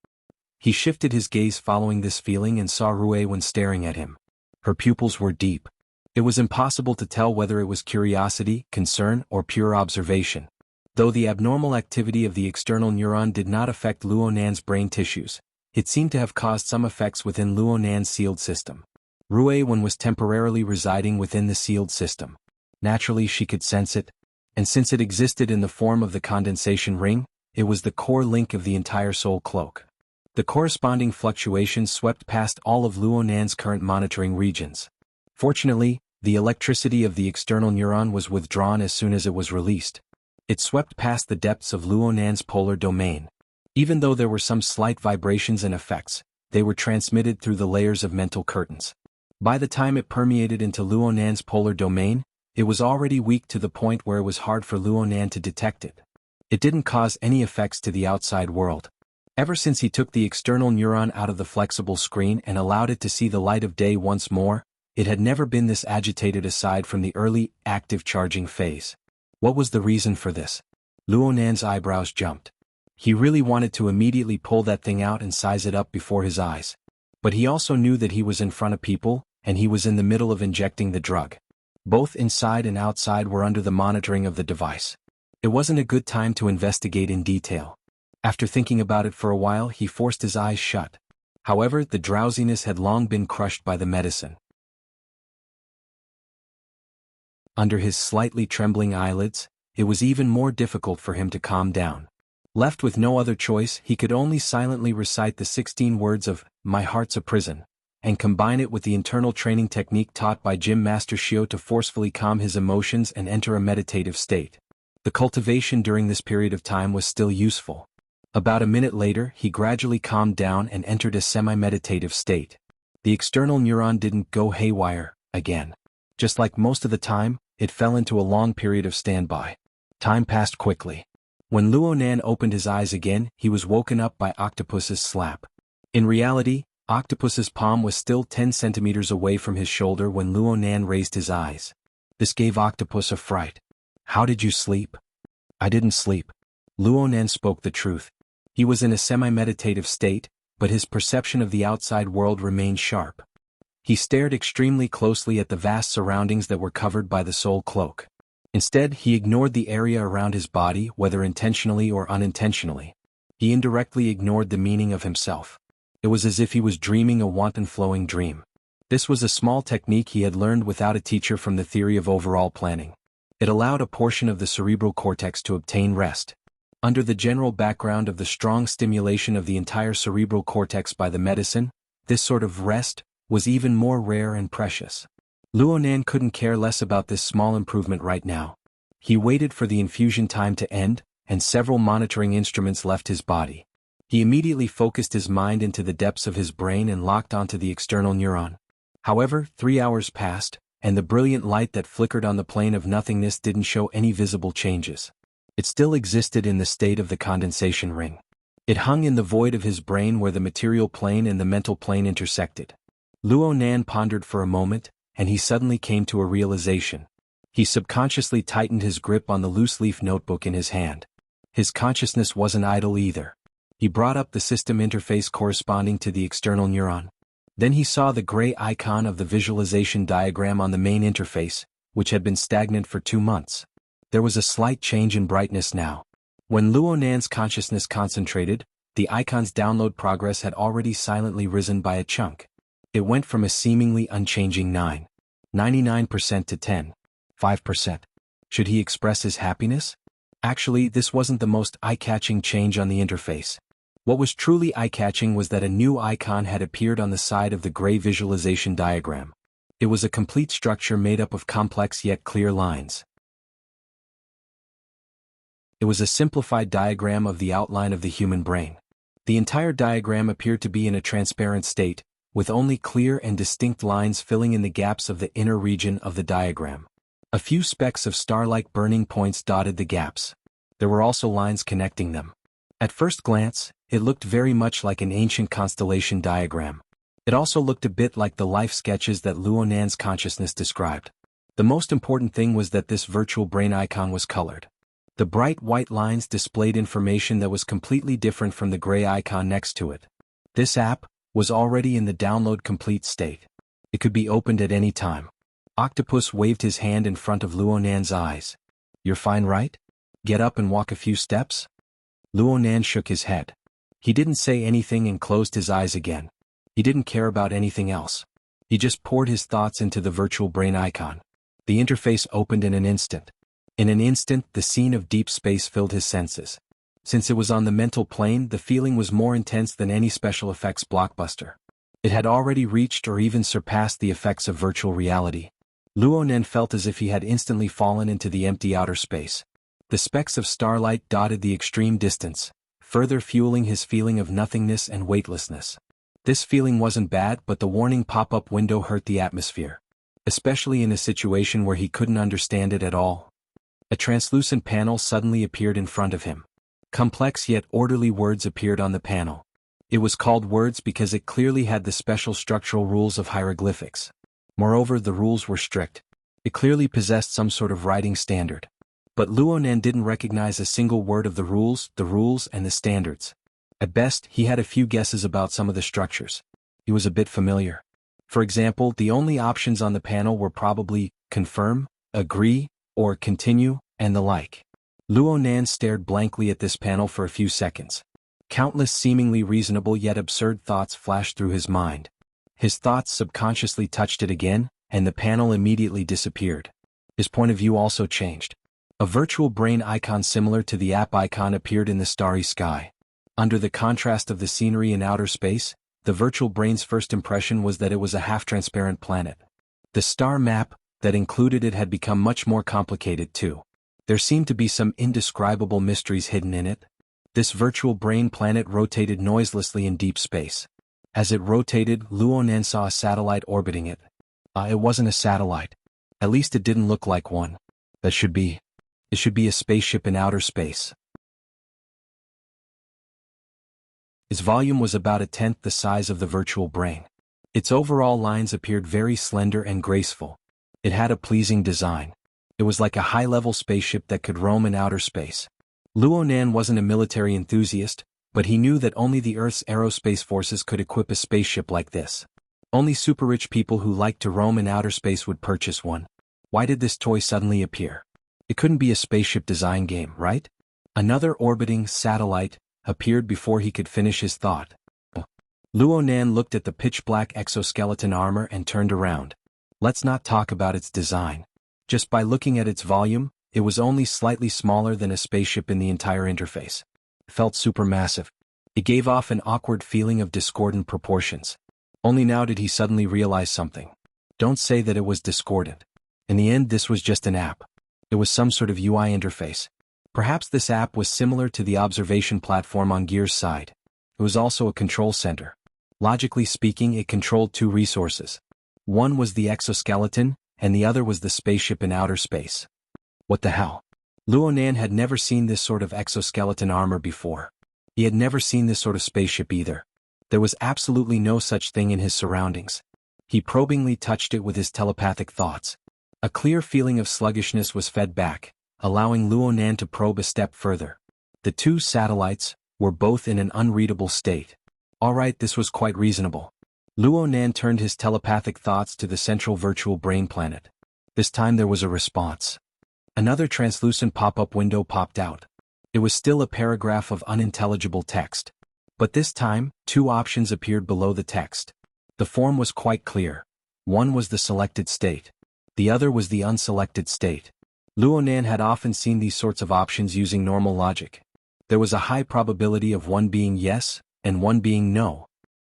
He shifted his gaze following this feeling and saw Ruewen staring at him. Her pupils were deep. It was impossible to tell whether it was curiosity, concern, or pure observation. Though the abnormal activity of the external neuron did not affect Luonan's brain tissues, it seemed to have caused some effects within Luonan's sealed system. Ruewen was temporarily residing within the sealed system. Naturally she could sense it, and since it existed in the form of the condensation ring, it was the core link of the entire soul cloak. The corresponding fluctuations swept past all of Luonan's current monitoring regions. Fortunately, the electricity of the external neuron was withdrawn as soon as it was released. It swept past the depths of Luonan's polar domain. Even though there were some slight vibrations and effects, they were transmitted through the layers of mental curtains. By the time it permeated into Luonan's polar domain, it was already weak to the point where it was hard for Luonan to detect it. It didn't cause any effects to the outside world. Ever since he took the external neuron out of the flexible screen and allowed it to see the light of day once more, it had never been this agitated aside from the early, active charging phase. What was the reason for this? Luonan's eyebrows jumped. He really wanted to immediately pull that thing out and size it up before his eyes. But he also knew that he was in front of people, and he was in the middle of injecting the drug. Both inside and outside were under the monitoring of the device. It wasn't a good time to investigate in detail. After thinking about it for a while, he forced his eyes shut. However, the drowsiness had long been crushed by the medicine. Under his slightly trembling eyelids, it was even more difficult for him to calm down. Left with no other choice, he could only silently recite the 16 words of "My Heart's a Prison," and combine it with the internal training technique taught by Gym Master Shio to forcefully calm his emotions and enter a meditative state. The cultivation during this period of time was still useful. About a minute later, he gradually calmed down and entered a semi-meditative state. The external neuron didn't go haywire again. Just like most of the time, it fell into a long period of standby. Time passed quickly. When Luonan opened his eyes again, he was woken up by Octopus's slap. In reality, Octopus's palm was still 10 centimeters away from his shoulder when Luonan raised his eyes. This gave Octopus a fright. "How did you sleep?" "I didn't sleep." Luonan spoke the truth. He was in a semi-meditative state, but his perception of the outside world remained sharp. He stared extremely closely at the vast surroundings that were covered by the soul cloak. Instead, he ignored the area around his body, whether intentionally or unintentionally. He indirectly ignored the meaning of himself. It was as if he was dreaming a wanton flowing dream. This was a small technique he had learned without a teacher from the theory of overall planning. It allowed a portion of the cerebral cortex to obtain rest. Under the general background of the strong stimulation of the entire cerebral cortex by the medicine, this sort of rest was even more rare and precious. Luonan couldn't care less about this small improvement right now. He waited for the infusion time to end, and several monitoring instruments left his body. He immediately focused his mind into the depths of his brain and locked onto the external neuron. However, 3 hours passed, and the brilliant light that flickered on the plane of nothingness didn't show any visible changes. It still existed in the state of the condensation ring. It hung in the void of his brain where the material plane and the mental plane intersected. Luonan pondered for a moment, and he suddenly came to a realization. He subconsciously tightened his grip on the loose-leaf notebook in his hand. His consciousness wasn't idle either. He brought up the system interface corresponding to the external neuron. Then he saw the gray icon of the visualization diagram on the main interface, which had been stagnant for 2 months. There was a slight change in brightness now. When Luonan's consciousness concentrated, the icon's download progress had already silently risen by a chunk. It went from a seemingly unchanging 99% to 5%. Should he express his happiness? Actually, this wasn't the most eye-catching change on the interface. What was truly eye-catching was that a new icon had appeared on the side of the gray visualization diagram. It was a complete structure made up of complex yet clear lines. It was a simplified diagram of the outline of the human brain. The entire diagram appeared to be in a transparent state, with only clear and distinct lines filling in the gaps of the inner region of the diagram. A few specks of star-like burning points dotted the gaps. There were also lines connecting them. At first glance, it looked very much like an ancient constellation diagram. It also looked a bit like the life sketches that Luonan's consciousness described. The most important thing was that this virtual brain icon was colored. The bright white lines displayed information that was completely different from the gray icon next to it. This app was already in the download complete state. It could be opened at any time. Octopus waved his hand in front of Luonan's eyes. "You're fine, right? Get up and walk a few steps?" Luonan shook his head. He didn't say anything and closed his eyes again. He didn't care about anything else. He just poured his thoughts into the virtual brain icon. The interface opened in an instant. In an instant, the scene of deep space filled his senses. Since it was on the mental plane, the feeling was more intense than any special effects blockbuster. It had already reached or even surpassed the effects of virtual reality. Luo Nen felt as if he had instantly fallen into the empty outer space. The specks of starlight dotted the extreme distance, further fueling his feeling of nothingness and weightlessness. This feeling wasn't bad, but the warning pop-up window hurt the atmosphere, especially in a situation where he couldn't understand it at all. A translucent panel suddenly appeared in front of him. Complex yet orderly words appeared on the panel. It was called words because it clearly had the special structural rules of hieroglyphics. Moreover, the rules were strict. It clearly possessed some sort of writing standard. But Luo Nen didn't recognize a single word of the rules, and the standards. At best, he had a few guesses about some of the structures. He was a bit familiar. For example, the only options on the panel were probably confirm, agree, or continue, and the like. Luo Nen stared blankly at this panel for a few seconds. Countless seemingly reasonable yet absurd thoughts flashed through his mind. His thoughts subconsciously touched it again, and the panel immediately disappeared. His point of view also changed. A virtual brain icon similar to the app icon appeared in the starry sky. Under the contrast of the scenery in outer space, the virtual brain's first impression was that it was a half-transparent planet. The star map that included it had become much more complicated too. There seemed to be some indescribable mysteries hidden in it. This virtual brain planet rotated noiselessly in deep space. As it rotated, Luo Nen saw a satellite orbiting it. It wasn't a satellite. At least it didn't look like one. It should be a spaceship in outer space. Its volume was about a tenth the size of the virtual brain. Its overall lines appeared very slender and graceful. It had a pleasing design. It was like a high-level spaceship that could roam in outer space. Luo Nen wasn't a military enthusiast, but he knew that only the Earth's aerospace forces could equip a spaceship like this. Only super-rich people who liked to roam in outer space would purchase one. Why did this toy suddenly appear? It couldn't be a spaceship design game, right? Another orbiting satellite appeared before he could finish his thought. Luo Nen looked at the pitch-black exoskeleton armor and turned around. Let's not talk about its design. Just by looking at its volume, it was only slightly smaller than a spaceship in the entire interface. It felt supermassive. It gave off an awkward feeling of discordant proportions. Only now did he suddenly realize something. Don't say that it was discordant. In the end, this was just an app. It was some sort of UI interface. Perhaps this app was similar to the observation platform on Gear's side. It was also a control center. Logically speaking, it controlled two resources. One was the exoskeleton, and the other was the spaceship in outer space. What the hell? Luo Nen had never seen this sort of exoskeleton armor before. He had never seen this sort of spaceship either. There was absolutely no such thing in his surroundings. He probingly touched it with his telepathic thoughts. A clear feeling of sluggishness was fed back, allowing Luo Nen to probe a step further. The two satellites were both in an unreadable state. Alright, this was quite reasonable. Luo Nen turned his telepathic thoughts to the central virtual brain planet. This time there was a response. Another translucent pop-up window popped out. It was still a paragraph of unintelligible text. But this time, two options appeared below the text. The form was quite clear. One was the selected state. The other was the unselected state. Luo Nen had often seen these sorts of options using normal logic. There was a high probability of one being yes, and one being no.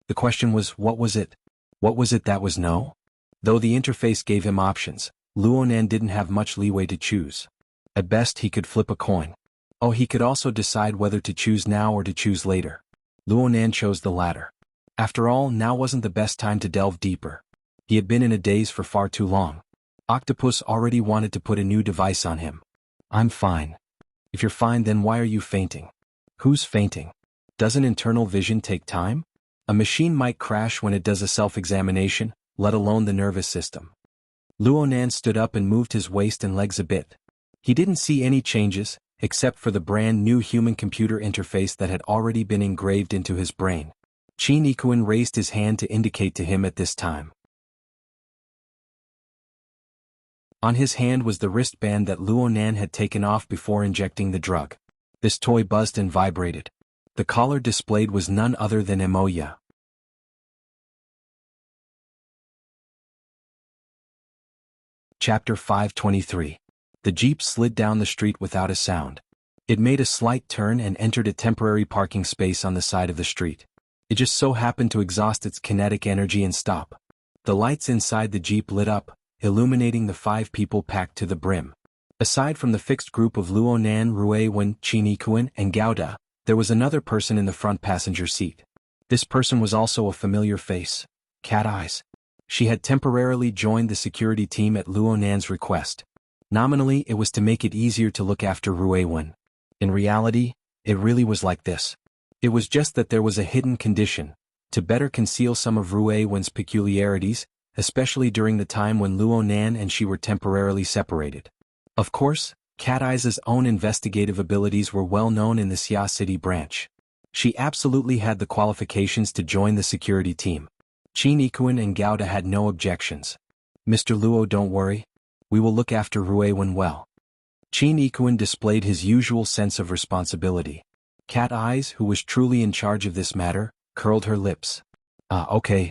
The question was, what was it? What was it that was no? Though the interface gave him options, Luo Nen didn't have much leeway to choose. At best he could flip a coin. Oh, he could also decide whether to choose now or to choose later. Luo Nen chose the latter. After all, now wasn't the best time to delve deeper. He had been in a daze for far too long. Octopus already wanted to put a new device on him. I'm fine. If you're fine, then why are you fainting? Who's fainting? Doesn't internal vision take time? A machine might crash when it does a self-examination, let alone the nervous system. Luo Nen stood up and moved his waist and legs a bit. He didn't see any changes, except for the brand new human-computer interface that had already been engraved into his brain. Qin Ikuin raised his hand to indicate to him at this time. On his hand was the wristband that Luo Nen had taken off before injecting the drug. This toy buzzed and vibrated. The collar displayed was none other than Emoya. Chapter 523. The jeep slid down the street without a sound. It made a slight turn and entered a temporary parking space on the side of the street. It just so happened to exhaust its kinetic energy and stop. The lights inside the jeep lit up, illuminating the 5 people packed to the brim. Aside from the fixed group of Luonan, Ruewen, Chinikuan, and Gouda, there was another person in the front passenger seat. This person was also a familiar face. Cat Eyes. She had temporarily joined the security team at Luonan's request. Nominally, it was to make it easier to look after Ruewen. In reality, it really was like this. It was just that there was a hidden condition, to better conceal some of Ruewen's peculiarities, especially during the time when Luonan and she were temporarily separated. Of course, Cat Eyes' own investigative abilities were well known in the Xia City branch. She absolutely had the qualifications to join the security team. Chinikuan and Gouda had no objections. Mr. Luo, don't worry. We will look after Ruewen well. Chinikuan displayed his usual sense of responsibility. Cat Eyes, who was truly in charge of this matter, curled her lips. Okay.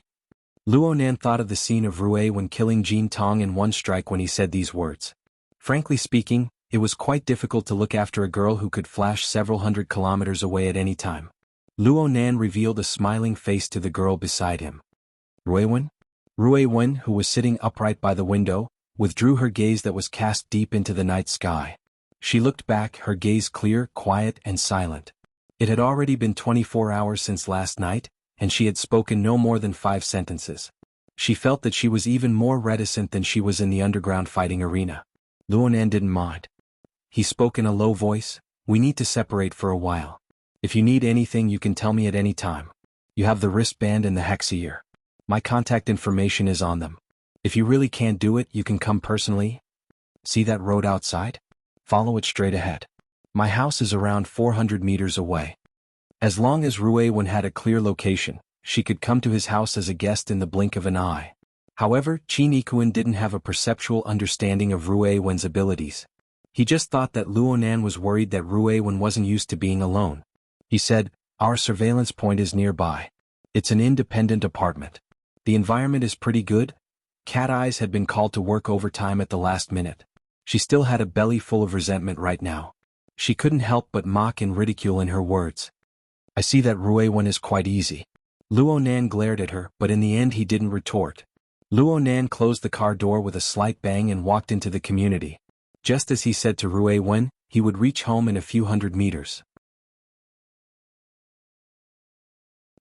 Luonan thought of the scene of Ruewen killing Jin Tong in one strike when he said these words. Frankly speaking, it was quite difficult to look after a girl who could flash several hundred kilometers away at any time. Luonan revealed a smiling face to the girl beside him. Ruewen? Ruewen, who was sitting upright by the window, withdrew her gaze that was cast deep into the night sky. She looked back, her gaze clear, quiet, and silent. It had already been 24 hours since last night, and she had spoken no more than 5 sentences. She felt that she was even more reticent than she was in the underground fighting arena. Luonan didn't mind. He spoke in a low voice. We need to separate for a while. If you need anything, you can tell me at any time. You have the wristband and the hexaear. My contact information is on them. If you really can't do it, you can come personally. See that road outside? Follow it straight ahead. My house is around 400 meters away. As long as Ruewen had a clear location, she could come to his house as a guest in the blink of an eye. However, Chinikuan didn't have a perceptual understanding of Ruewen's abilities. He just thought that Luonan was worried that Ruewen wasn't used to being alone. He said, "Our surveillance point is nearby. It's an independent apartment. The environment is pretty good." Cat Eyes had been called to work overtime at the last minute. She still had a belly full of resentment right now. She couldn't help but mock and ridicule in her words. I see that Ruewen is quite easy. Luonan glared at her, but in the end he didn't retort. Luonan closed the car door with a slight bang and walked into the community. Just as he said to Ruewen, he would reach home in a few hundred meters.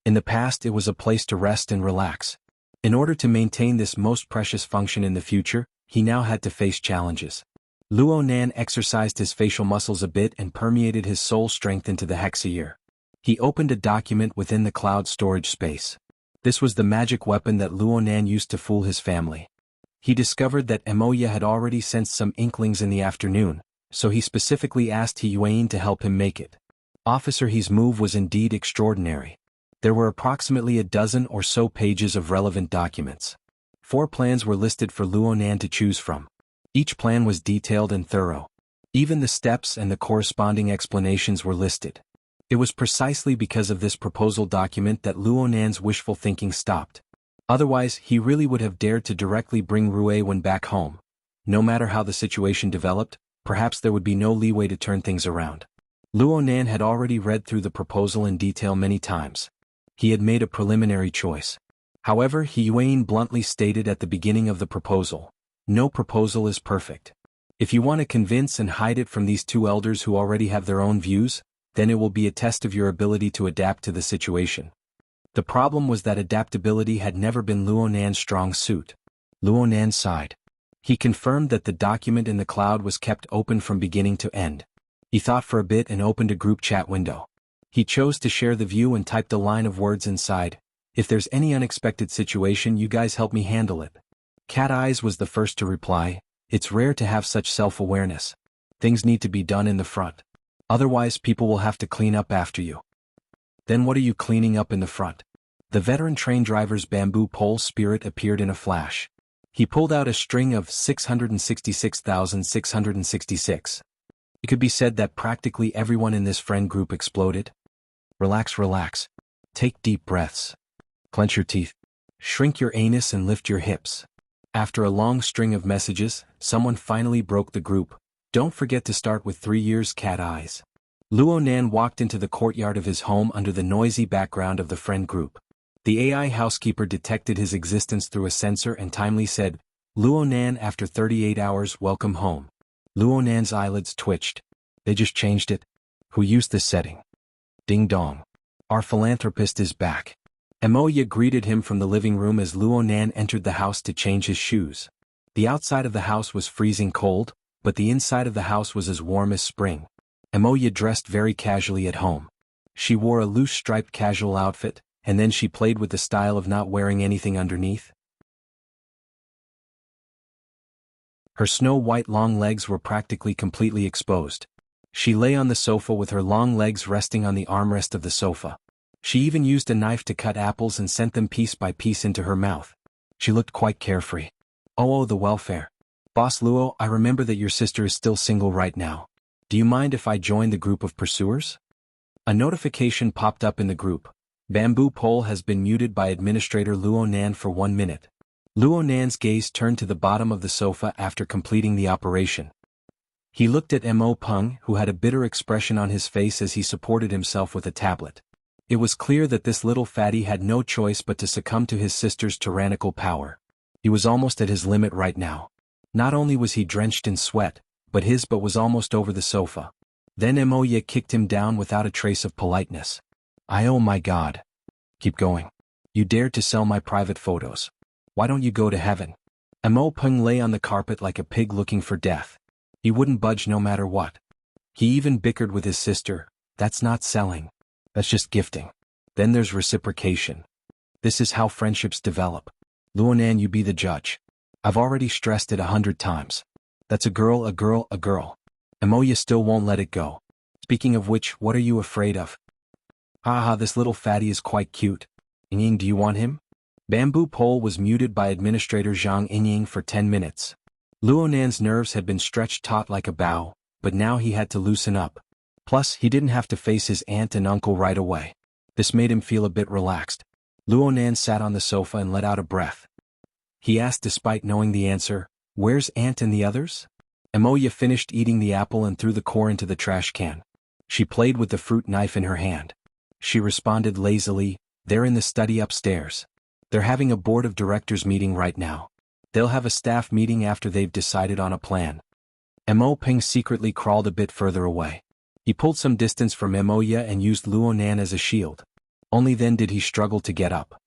In the past, it was a place to rest and relax. In order to maintain this most precious function in the future, he now had to face challenges. Luonan exercised his facial muscles a bit and permeated his soul strength into the hexaear. He opened a document within the cloud storage space. This was the magic weapon that Luonan used to fool his family. He discovered that Emoya had already sensed some inklings in the afternoon, so he specifically asked Yuan to help him make it. Officer He's move was indeed extraordinary. There were approximately a dozen or so pages of relevant documents. 4 plans were listed for Luonan to choose from. Each plan was detailed and thorough. Even the steps and the corresponding explanations were listed. It was precisely because of this proposal document that Luonan's wishful thinking stopped. Otherwise, he really would have dared to directly bring Ruewen back home. No matter how the situation developed, perhaps there would be no leeway to turn things around. Luonan had already read through the proposal in detail many times. He had made a preliminary choice. However, Yuan bluntly stated at the beginning of the proposal, no proposal is perfect. If you want to convince and hide it from these 2 elders who already have their own views, then it will be a test of your ability to adapt to the situation. The problem was that adaptability had never been Luonan's strong suit. Luonan sighed. He confirmed that the document in the cloud was kept open from beginning to end. He thought for a bit and opened a group chat window. He chose to share the view and typed a line of words inside. If there's any unexpected situation, you guys help me handle it. Cat Eyes was the first to reply. It's rare to have such self-awareness. Things need to be done in the front. Otherwise, people will have to clean up after you. Then what are you cleaning up in the front? The veteran train driver's bamboo pole spirit appeared in a flash. He pulled out a string of 666,666. It could be said that practically everyone in this friend group exploded. Relax, relax. Take deep breaths. Clench your teeth. Shrink your anus and lift your hips. After a long string of messages, someone finally broke the group. Don't forget to start with 3 years cat eyes. Luo Nan walked into the courtyard of his home under the noisy background of the friend group. The AI housekeeper detected his existence through a sensor and timely said, Luo Nan, after 38 hours, welcome home. Luo Nan's eyelids twitched. They just changed it. Who used this setting? Ding dong. Our philanthropist is back. Emoya greeted him from the living room as Luo Nan entered the house to change his shoes. The outside of the house was freezing cold, but the inside of the house was as warm as spring. Emoya dressed very casually at home. She wore a loose striped casual outfit, and then she played with the style of not wearing anything underneath. Her snow-white long legs were practically completely exposed. She lay on the sofa with her long legs resting on the armrest of the sofa. She even used a knife to cut apples and sent them piece by piece into her mouth. She looked quite carefree. Oh, the welfare. Boss Luo, I remember that your sister is still single right now. Do you mind if I join the group of pursuers? A notification popped up in the group. Bamboo pole has been muted by Administrator Luo Nan for 1 minute. Luo Nan's gaze turned to the bottom of the sofa after completing the operation. He looked at Mo Peng, who had a bitter expression on his face as he supported himself with a tablet. It was clear that this little fatty had no choice but to succumb to his sister's tyrannical power. He was almost at his limit right now. Not only was he drenched in sweat, but his butt was almost over the sofa. Then Emoya kicked him down without a trace of politeness. Oh my God. Keep going. You dared to sell my private photos. Why don't you go to heaven? Mo Peng lay on the carpet like a pig looking for death. He wouldn't budge no matter what. He even bickered with his sister. That's not selling. That's just gifting. Then there's reciprocation. This is how friendships develop. Luonan, you be the judge. I've already stressed it 100 times. That's a girl, a girl, a girl. Emoya still won't let it go. Speaking of which, what are you afraid of? Haha, this little fatty is quite cute. Inying, do you want him? Bamboo pole was muted by Administrator Zhang Inying for 10 minutes. Luonan's nerves had been stretched taut like a bow, but now he had to loosen up. Plus, he didn't have to face his aunt and uncle right away. This made him feel a bit relaxed. Luonan sat on the sofa and let out a breath. He asked despite knowing the answer, where's Aunt and the others? Emoya finished eating the apple and threw the core into the trash can. She played with the fruit knife in her hand. She responded lazily, they're in the study upstairs. They're having a board of directors meeting right now. They'll have a staff meeting after they've decided on a plan. Mo Peng secretly crawled a bit further away. He pulled some distance from Emoya and used Luonan as a shield. Only then did he struggle to get up.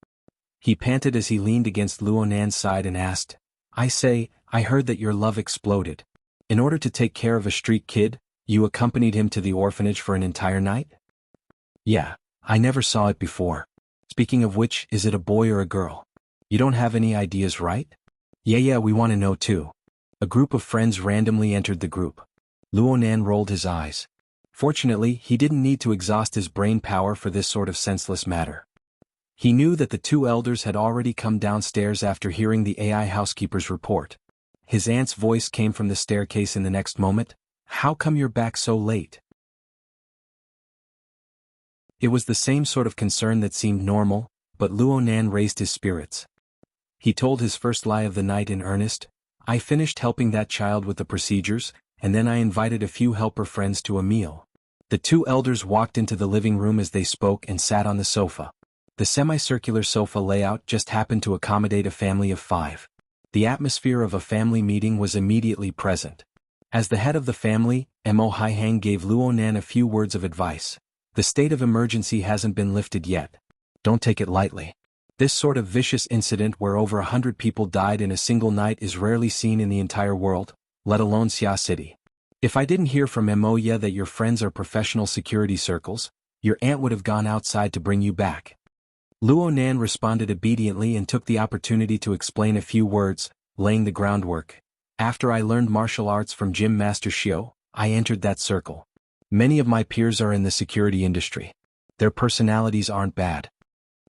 He panted as he leaned against Luonan's side and asked, I say, I heard that your love exploded. In order to take care of a street kid, you accompanied him to the orphanage for an entire night? Yeah, I never saw it before. Speaking of which, is it a boy or a girl? You don't have any ideas, right? Yeah, we want to know too. A group of friends randomly entered the group. Luonan rolled his eyes. Fortunately, he didn't need to exhaust his brain power for this sort of senseless matter. He knew that the two elders had already come downstairs after hearing the AI housekeeper's report. His aunt's voice came from the staircase in the next moment. How come you're back so late? It was the same sort of concern that seemed normal, but Luonan raised his spirits. He told his first lie of the night in earnest. I finished helping that child with the procedures, and then I invited a few helper friends to a meal. The two elders walked into the living room as they spoke and sat on the sofa. The semicircular sofa layout just happened to accommodate a family of 5. The atmosphere of a family meeting was immediately present. As the head of the family, Mo Haihang gave Luonan a few words of advice. The state of emergency hasn't been lifted yet. Don't take it lightly. This sort of vicious incident where over 100 people died in a single night is rarely seen in the entire world, let alone Xia City. If I didn't hear from Emoya that your friends are professional security circles, your aunt would have gone outside to bring you back. Luonan responded obediently and took the opportunity to explain a few words, laying the groundwork. After I learned martial arts from Gym Master Xiao, I entered that circle. Many of my peers are in the security industry. Their personalities aren't bad.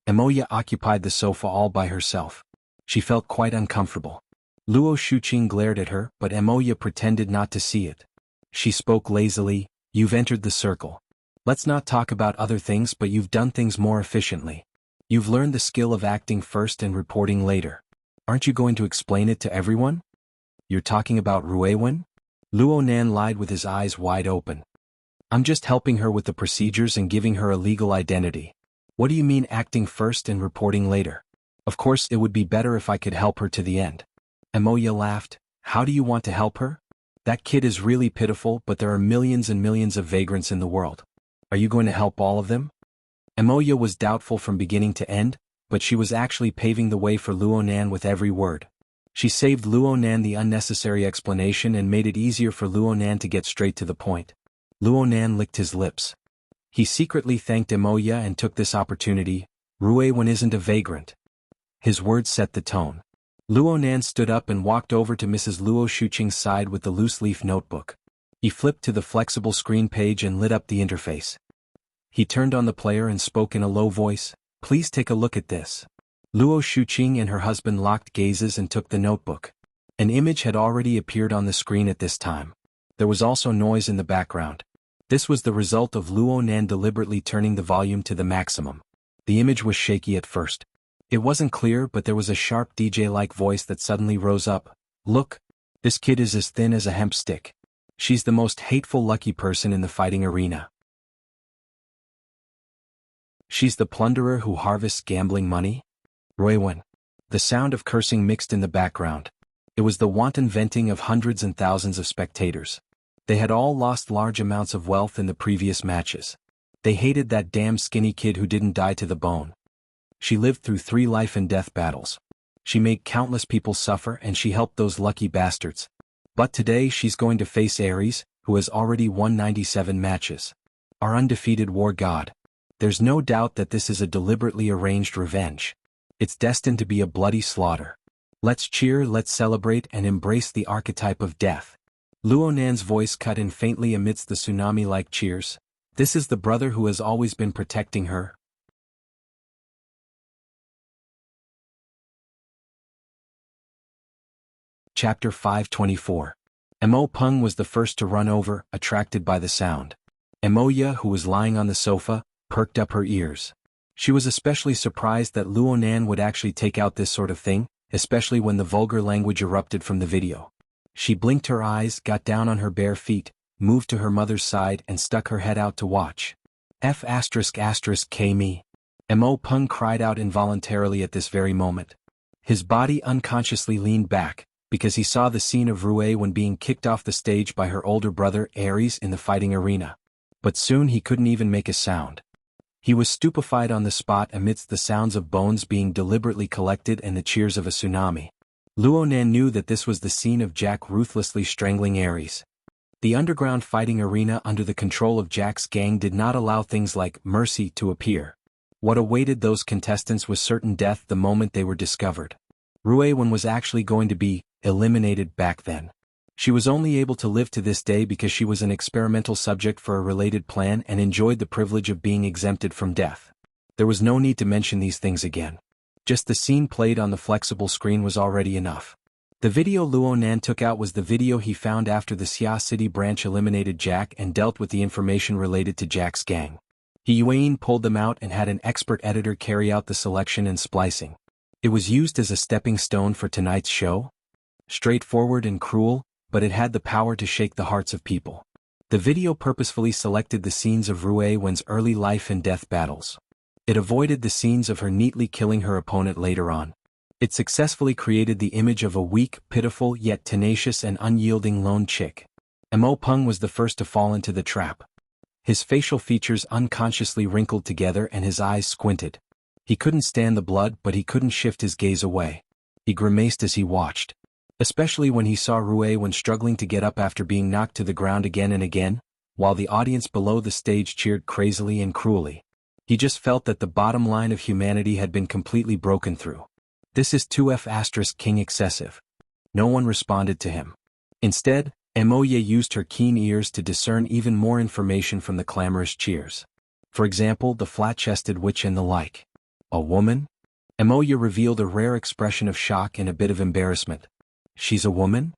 Emoya occupied the sofa all by herself. She felt quite uncomfortable. Luo Shuqing glared at her, but Emoya pretended not to see it. She spoke lazily, you've entered the circle. Let's not talk about other things, but you've done things more efficiently. You've learned the skill of acting first and reporting later. Aren't you going to explain it to everyone? You're talking about Ruewen? Luo Nan lied with his eyes wide open. I'm just helping her with the procedures and giving her a legal identity. What do you mean acting first and reporting later? Of course it would be better if I could help her to the end. Emoya laughed. How do you want to help her? That kid is really pitiful, but there are millions and millions of vagrants in the world. Are you going to help all of them? Emoya was doubtful from beginning to end, but she was actually paving the way for Luo Nan with every word. She saved Luo Nan the unnecessary explanation and made it easier for Luo Nan to get straight to the point. Luo Nan licked his lips. He secretly thanked Emoya and took this opportunity. Ruewen isn't a vagrant. His words set the tone. Luo Nan stood up and walked over to Mrs. Luo Shuqing's side with the loose-leaf notebook. He flipped to the flexible screen page and lit up the interface. He turned on the player and spoke in a low voice, "Please take a look at this." Luo Shuqing and her husband locked gazes and took the notebook. An image had already appeared on the screen at this time. There was also noise in the background. This was the result of Luo Nan deliberately turning the volume to the maximum. The image was shaky at first. It wasn't clear, but there was a sharp DJ-like voice that suddenly rose up. "Look, this kid is as thin as a hemp stick. She's the most hateful lucky person in the fighting arena. She's the plunderer who harvests gambling money." Ruewen. The sound of cursing mixed in the background. It was the wanton venting of hundreds and thousands of spectators. They had all lost large amounts of wealth in the previous matches. They hated that damn skinny kid who didn't die to the bone. She lived through 3 life and death battles. She made countless people suffer and she helped those lucky bastards. But today she's going to face Ares, who has already won 97 matches. Our undefeated war god. There's no doubt that this is a deliberately arranged revenge. It's destined to be a bloody slaughter. Let's cheer, let's celebrate and embrace the archetype of death. Luo Nan's voice cut in faintly amidst the tsunami-like cheers. This is the brother who has always been protecting her. Chapter 524. Mo Peng was the first to run over, attracted by the sound. Emoya, who was lying on the sofa, perked up her ears. She was especially surprised that Luo Nan would actually take out this sort of thing, especially when the vulgar language erupted from the video. She blinked her eyes, got down on her bare feet, moved to her mother's side and stuck her head out to watch. K me. Mo Peng cried out involuntarily at this very moment. His body unconsciously leaned back, because he saw the scene of Ruewen being kicked off the stage by her older brother Ares in the fighting arena. But soon he couldn't even make a sound. He was stupefied on the spot amidst the sounds of bones being deliberately collected and the cheers of a tsunami. Luo Nan knew that this was the scene of Jack ruthlessly strangling Ares. The underground fighting arena under the control of Jack's gang did not allow things like mercy to appear. What awaited those contestants was certain death the moment they were discovered. Ruewen was actually going to be eliminated back then. She was only able to live to this day because she was an experimental subject for a related plan and enjoyed the privilege of being exempted from death. There was no need to mention these things again. Just the scene played on the flexible screen was already enough. The video Luo Nan took out was the video he found after the Xia City branch eliminated Jack and dealt with the information related to Jack's gang. Yuan pulled them out and had an expert editor carry out the selection and splicing. It was used as a stepping stone for tonight's show. Straightforward and cruel, but it had the power to shake the hearts of people. The video purposefully selected the scenes of Ruewen's early life and death battles. It avoided the scenes of her neatly killing her opponent later on. It successfully created the image of a weak, pitiful yet tenacious and unyielding lone chick. Mo Peng was the first to fall into the trap. His facial features unconsciously wrinkled together and his eyes squinted. He couldn't stand the blood, but he couldn't shift his gaze away. He grimaced as he watched. Especially when he saw Ruewen struggling to get up after being knocked to the ground again and again, while the audience below the stage cheered crazily and cruelly. He just felt that the bottom line of humanity had been completely broken through. This is 2F** King excessive. No one responded to him. Instead, Emoya used her keen ears to discern even more information from the clamorous cheers. For example, the flat-chested witch and the like. A woman? Emoya revealed a rare expression of shock and a bit of embarrassment. She's a woman?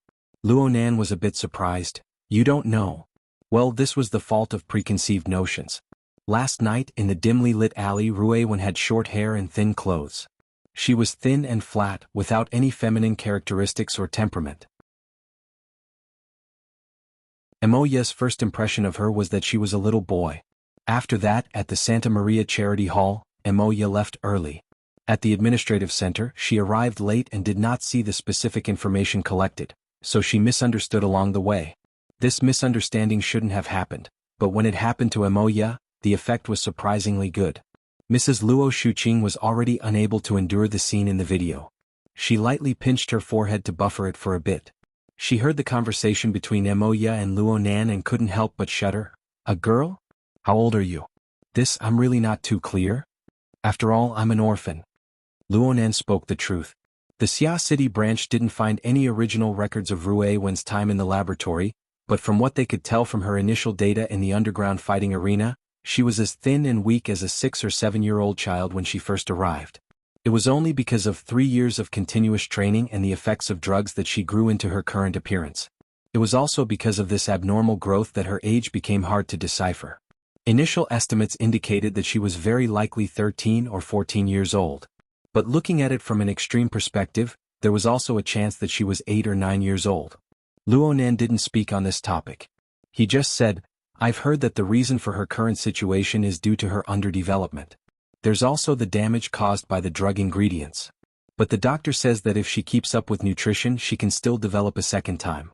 Luo Nan was a bit surprised. You don't know. Well, this was the fault of preconceived notions. Last night, in the dimly lit alley, Ruewen had short hair and thin clothes. She was thin and flat, without any feminine characteristics or temperament. Emoya's first impression of her was that she was a little boy. After that, at the Santa Maria Charity Hall, Emoya left early. At the administrative center, she arrived late and did not see the specific information collected, so she misunderstood along the way. This misunderstanding shouldn't have happened, but when it happened to Emoya, the effect was surprisingly good. Mrs. Luo Shuqing was already unable to endure the scene in the video. She lightly pinched her forehead to buffer it for a bit. She heard the conversation between Emoya and Luo Nan and couldn't help but shudder. A girl? How old are you? I'm really not too clear. After all, I'm an orphan. Luo Nan spoke the truth. The Xia City branch didn't find any original records of Rue Wen's time in the laboratory, but from what they could tell from her initial data in the underground fighting arena, she was as thin and weak as a 6 or 7-year-old child when she first arrived. It was only because of 3 years of continuous training and the effects of drugs that she grew into her current appearance. It was also because of this abnormal growth that her age became hard to decipher. Initial estimates indicated that she was very likely 13 or 14 years old. But looking at it from an extreme perspective, there was also a chance that she was 8 or 9 years old. Luo Nan didn't speak on this topic. He just said, I've heard that the reason for her current situation is due to her underdevelopment. There's also the damage caused by the drug ingredients. But the doctor says that if she keeps up with nutrition, she can still develop a second time.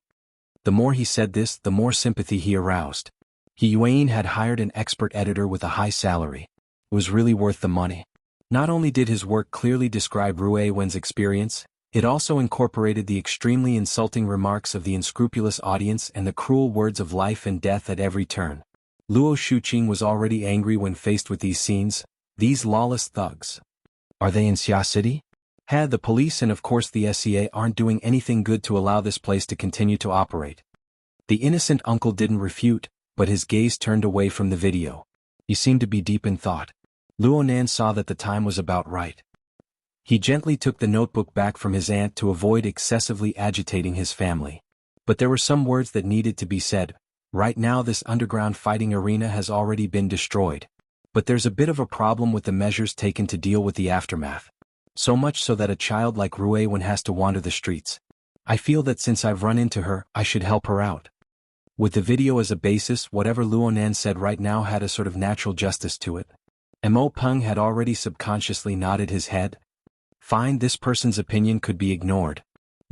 The more he said this, the more sympathy he aroused. Yuan had hired an expert editor with a high salary. It was really worth the money. Not only did his work clearly describe Rue Wen's experience, it also incorporated the extremely insulting remarks of the unscrupulous audience and the cruel words of life and death at every turn. Luo Shuqing was already angry when faced with these scenes. These lawless thugs. Are they in Xia City? The police and of course the SEA aren't doing anything good to allow this place to continue to operate. The innocent uncle didn't refute, but his gaze turned away from the video. He seemed to be deep in thought. Luo Nan saw that the time was about right. He gently took the notebook back from his aunt to avoid excessively agitating his family. But there were some words that needed to be said. Right now this underground fighting arena has already been destroyed. But there's a bit of a problem with the measures taken to deal with the aftermath. So much so that a child like Rue Wen has to wander the streets. I feel that since I've run into her, I should help her out. With the video as a basis, whatever Luo Nan said right now had a sort of natural justice to it. Mo Peng had already subconsciously nodded his head. Fine, this person's opinion could be ignored.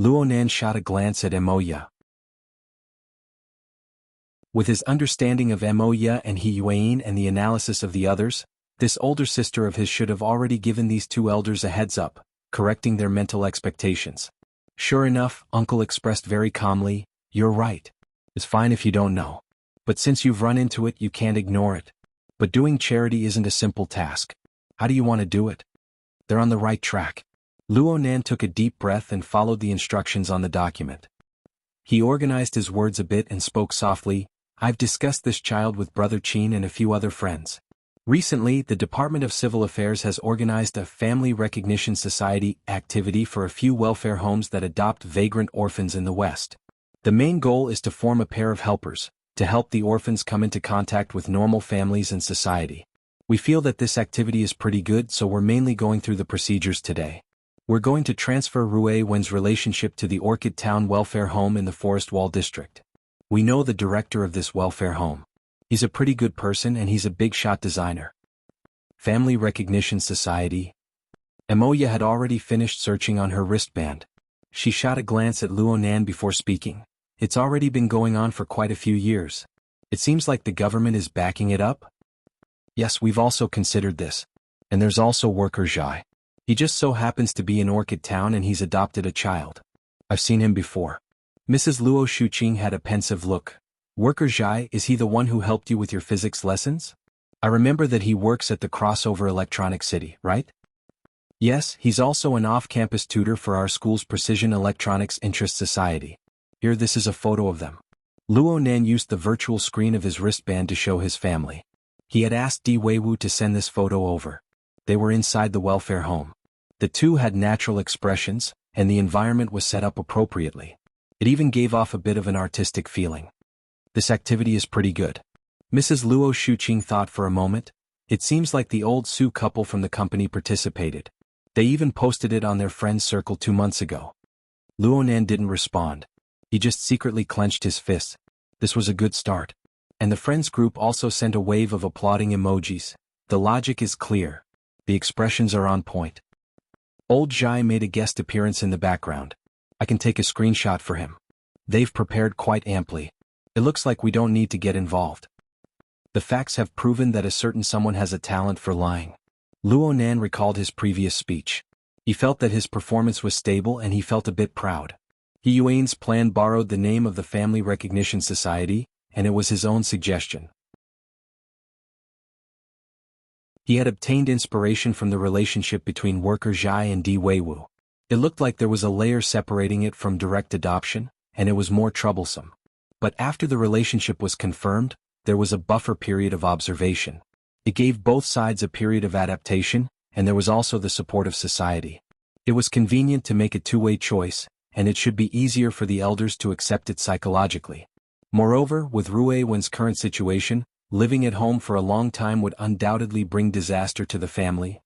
Luo Nan shot a glance at Emoya. With his understanding of Emoya and Yuan and the analysis of the others, this older sister of his should have already given these two elders a heads up, correcting their mental expectations. Sure enough, Uncle expressed very calmly, you're right. It's fine if you don't know. But since you've run into it, you can't ignore it. But doing charity isn't a simple task. How do you want to do it? They're on the right track. Luo Nan took a deep breath and followed the instructions on the document. He organized his words a bit and spoke softly, I've discussed this child with Brother Qin and a few other friends. Recently, the Department of Civil Affairs has organized a Family Recognition Society activity for a few welfare homes that adopt vagrant orphans in the West. The main goal is to form a pair of helpers, to help the orphans come into contact with normal families and society. We feel that this activity is pretty good, so we're mainly going through the procedures today. We're going to transfer Rue Wen's relationship to the Orchid Town Welfare Home in the Forest Wall District. We know the director of this welfare home. He's a pretty good person and he's a big-shot designer. Family Recognition Society. Emoya had already finished searching on her wristband. She shot a glance at Luo Nan before speaking. It's already been going on for quite a few years. It seems like the government is backing it up? Yes, we've also considered this. And there's also Worker Zhai. He just so happens to be in Orchid Town and he's adopted a child. I've seen him before. Mrs. Luo Shuqing had a pensive look. Worker Zhai, is he the one who helped you with your physics lessons? I remember that he works at the Crossover Electronic City, right? Yes, he's also an off-campus tutor for our school's Precision Electronics Interest Society. Here, this is a photo of them. Luo Nan used the virtual screen of his wristband to show his family. He had asked Di Weiwu to send this photo over. They were inside the welfare home. The two had natural expressions, and the environment was set up appropriately. It even gave off a bit of an artistic feeling. This activity is pretty good. Mrs. Luo Shuqing thought for a moment. It seems like the old Su couple from the company participated. They even posted it on their friends' circle 2 months ago. Luonan didn't respond. He just secretly clenched his fists. This was a good start. And the friends group also sent a wave of applauding emojis. The logic is clear. The expressions are on point. Old Zhai made a guest appearance in the background. I can take a screenshot for him. They've prepared quite amply. It looks like we don't need to get involved. The facts have proven that a certain someone has a talent for lying. Luonan recalled his previous speech. He felt that his performance was stable and he felt a bit proud. He Yuan's plan borrowed the name of the Family Recognition Society, and it was his own suggestion. He had obtained inspiration from the relationship between worker Zhai and Di Weiwu. It looked like there was a layer separating it from direct adoption, and it was more troublesome. But after the relationship was confirmed, there was a buffer period of observation. It gave both sides a period of adaptation, and there was also the support of society. It was convenient to make a two-way choice, and it should be easier for the elders to accept it psychologically. Moreover, with Rue Wen's current situation, living at home for a long time would undoubtedly bring disaster to the family.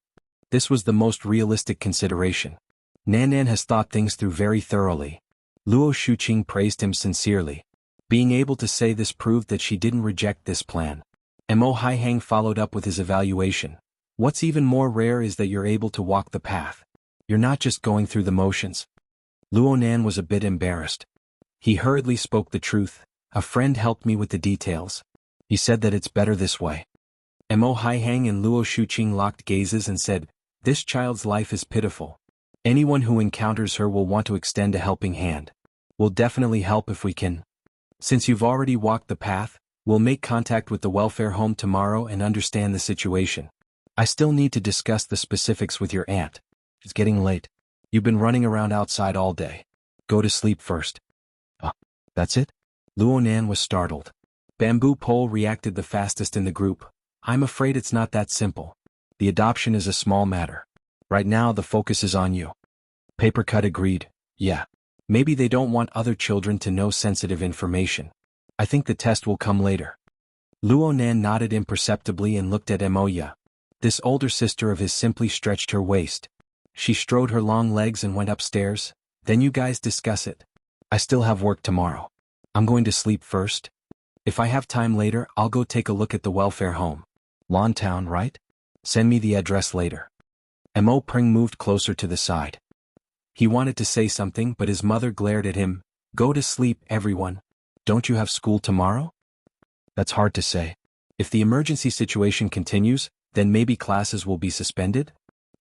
This was the most realistic consideration. Nanan has thought things through very thoroughly. Luo Shuqing praised him sincerely. Being able to say this proved that she didn't reject this plan. Mo Haihang followed up with his evaluation. What's even more rare is that you're able to walk the path. You're not just going through the motions. Luonan was a bit embarrassed. He hurriedly spoke the truth. A friend helped me with the details. He said that it's better this way. Mo Haihang and Luo Shuqing locked gazes and said, "This child's life is pitiful. Anyone who encounters her will want to extend a helping hand. We'll definitely help if we can. Since you've already walked the path, we'll make contact with the welfare home tomorrow and understand the situation. I still need to discuss the specifics with your aunt. It's getting late. You've been running around outside all day. Go to sleep first." That's it? Luonan was startled. Bamboo Pole reacted the fastest in the group. "I'm afraid it's not that simple. The adoption is a small matter. Right now the focus is on you." Papercut agreed. "Yeah. Maybe they don't want other children to know sensitive information. I think the test will come later." Luonan nodded imperceptibly and looked at Emoya. This older sister of his simply stretched her waist. She strode her long legs and went upstairs. "Then you guys discuss it. I still have work tomorrow. I'm going to sleep first. If I have time later, I'll go take a look at the welfare home. Lawntown, right? Send me the address later." Mo Pring moved closer to the side. He wanted to say something, but his mother glared at him. "Go to sleep, everyone. Don't you have school tomorrow?" "That's hard to say. If the emergency situation continues, then maybe classes will be suspended?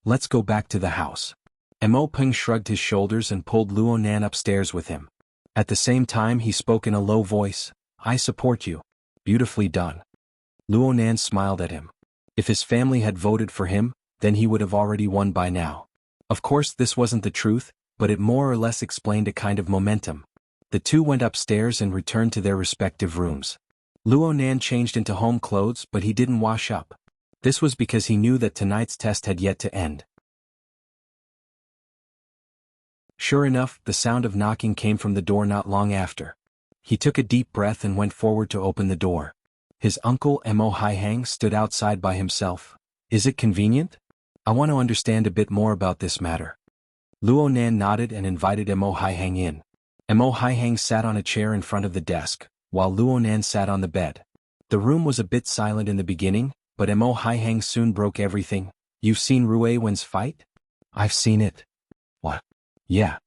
Let's go back to the house." Mo Ping shrugged his shoulders and pulled Luonan upstairs with him. At the same time he spoke in a low voice. "I support you. Beautifully done." Luonan smiled at him. If his family had voted for him, then he would have already won by now. Of course this wasn't the truth, but it more or less explained a kind of momentum. The two went upstairs and returned to their respective rooms. Luonan changed into home clothes, but he didn't wash up. This was because he knew that tonight's test had yet to end. Sure enough, the sound of knocking came from the door not long after. He took a deep breath and went forward to open the door. His uncle Mo Haihang stood outside by himself. "Is it convenient? I want to understand a bit more about this matter." Luonan nodded and invited Mo Haihang in. Mo Haihang sat on a chair in front of the desk, while Luonan sat on the bed. The room was a bit silent in the beginning, but Mo Haihang soon broke everything. "You've seen Rue Wen's fight?" "I've seen it." "What?" "Yeah."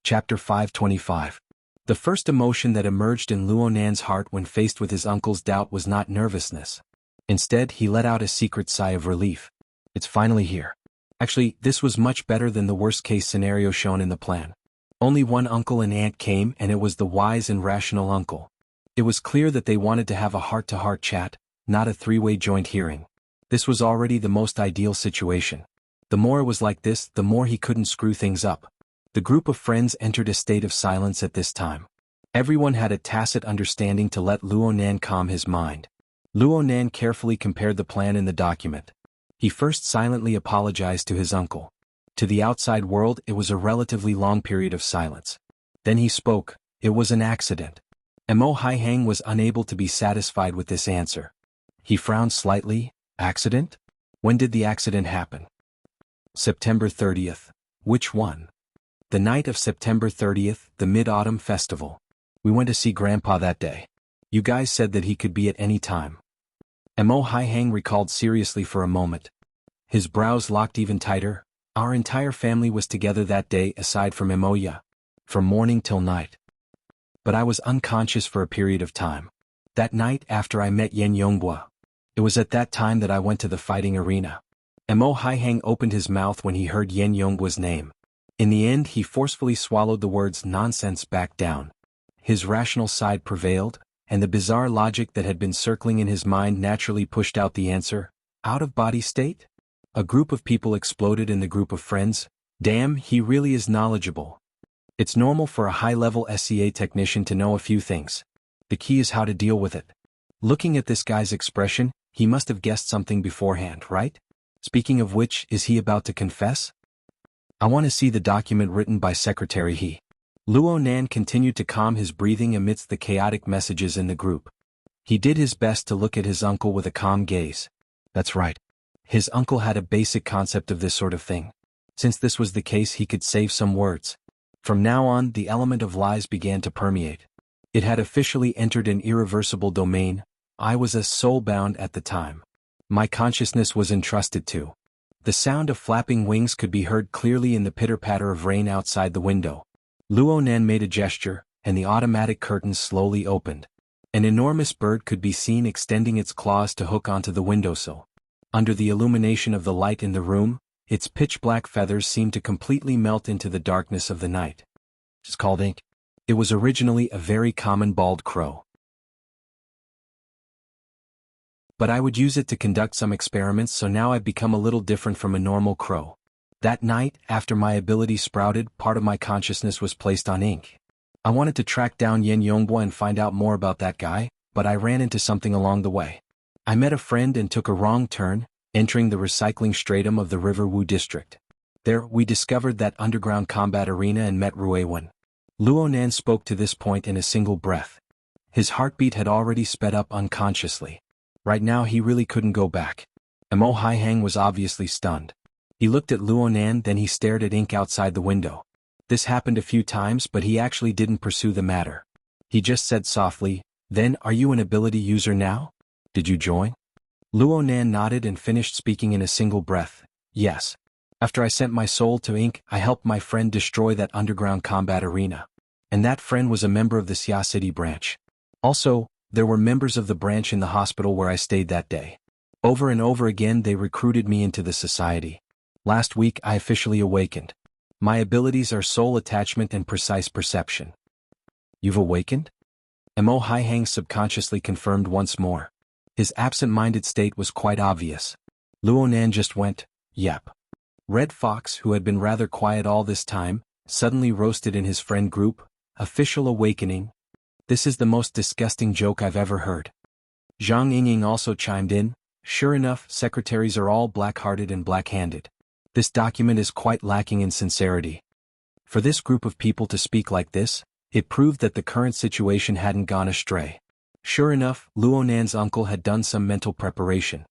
Chapter 525. The first emotion that emerged in Luonan's heart when faced with his uncle's doubt was not nervousness. Instead, he let out a secret sigh of relief. It's finally here. Actually, this was much better than the worst-case scenario shown in the plan. Only one uncle and aunt came, and it was the wise and rational uncle. It was clear that they wanted to have a heart-to-heart chat, not a three-way joint hearing. This was already the most ideal situation. The more it was like this, the more he couldn't screw things up. The group of friends entered a state of silence at this time. Everyone had a tacit understanding to let Luonan calm his mind. Luonan carefully compared the plan in the document. He first silently apologized to his uncle. To the outside world it was a relatively long period of silence. Then he spoke. "It was an accident. Mo Haihang was unable to be satisfied with this answer. He frowned slightly. Accident? When did the accident happen? September 30th. Which one? The night of September 30th, the Mid-Autumn Festival. We went to see Grandpa that day. You guys said that he could be at any time. Mo Haihang recalled seriously for a moment. His brows locked even tighter. Our entire family was together that day aside from Emoya. From morning till night. But I was unconscious for a period of time. That night after I met Yen Yongbua. It was at that time that I went to the fighting arena. Mo Haihang opened his mouth when he heard Yen Yongbua's name. In the end he forcefully swallowed the words nonsense back down. His rational side prevailed, and the bizarre logic that had been circling in his mind naturally pushed out the answer. Out-of-body state? A group of people exploded in the group of friends. Damn, he really is knowledgeable. It's normal for a high-level SCA technician to know a few things. The key is how to deal with it. Looking at this guy's expression, he must have guessed something beforehand, right? Speaking of which, is he about to confess? I want to see the document written by Secretary He. Luo Nan continued to calm his breathing amidst the chaotic messages in the group. He did his best to look at his uncle with a calm gaze. That's right. His uncle had a basic concept of this sort of thing. Since this was the case, he could save some words. From now on, the element of lies began to permeate. It had officially entered an irreversible domain. I was as soul-bound at the time. My consciousness was entrusted to. The sound of flapping wings could be heard clearly in the pitter-patter of rain outside the window. Luo Nan made a gesture, and the automatic curtains slowly opened. An enormous bird could be seen extending its claws to hook onto the windowsill. Under the illumination of the light in the room, its pitch-black feathers seemed to completely melt into the darkness of the night. It's called ink. It was originally a very common bald crow. But I would use it to conduct some experiments, so now I've become a little different from a normal crow. That night, after my ability sprouted, part of my consciousness was placed on ink. I wanted to track down Yen Yongbua and find out more about that guy, but I ran into something along the way. I met a friend and took a wrong turn, entering the recycling stratum of the River Wu district. There, we discovered that underground combat arena and met Ruewen. Luo Nan spoke to this point in a single breath. His heartbeat had already sped up unconsciously. Right now he really couldn't go back. Mo Haihang was obviously stunned. He looked at Luo Nan, then he stared at ink outside the window. This happened a few times, but he actually didn't pursue the matter. He just said softly, "Then, are you an ability user now? Did you join?" Luo Nan nodded and finished speaking in a single breath. "Yes. After I sent my soul to ink, I helped my friend destroy that underground combat arena. And that friend was a member of the Xia City branch. Also, there were members of the branch in the hospital where I stayed that day. Over and over again they recruited me into the society. Last week I officially awakened. My abilities are soul attachment and precise perception." "You've awakened?" Mo Haihang subconsciously confirmed once more. His absent-minded state was quite obvious. Luo Nan just went, "Yep." Red Fox, who had been rather quiet all this time, suddenly roasted in his friend group. "Official awakening? This is the most disgusting joke I've ever heard." Zhang Yingying also chimed in. "Sure enough, secretaries are all black-hearted and black-handed. This document is quite lacking in sincerity." For this group of people to speak like this, it proved that the current situation hadn't gone astray. Sure enough, Luo Nan's uncle had done some mental preparation.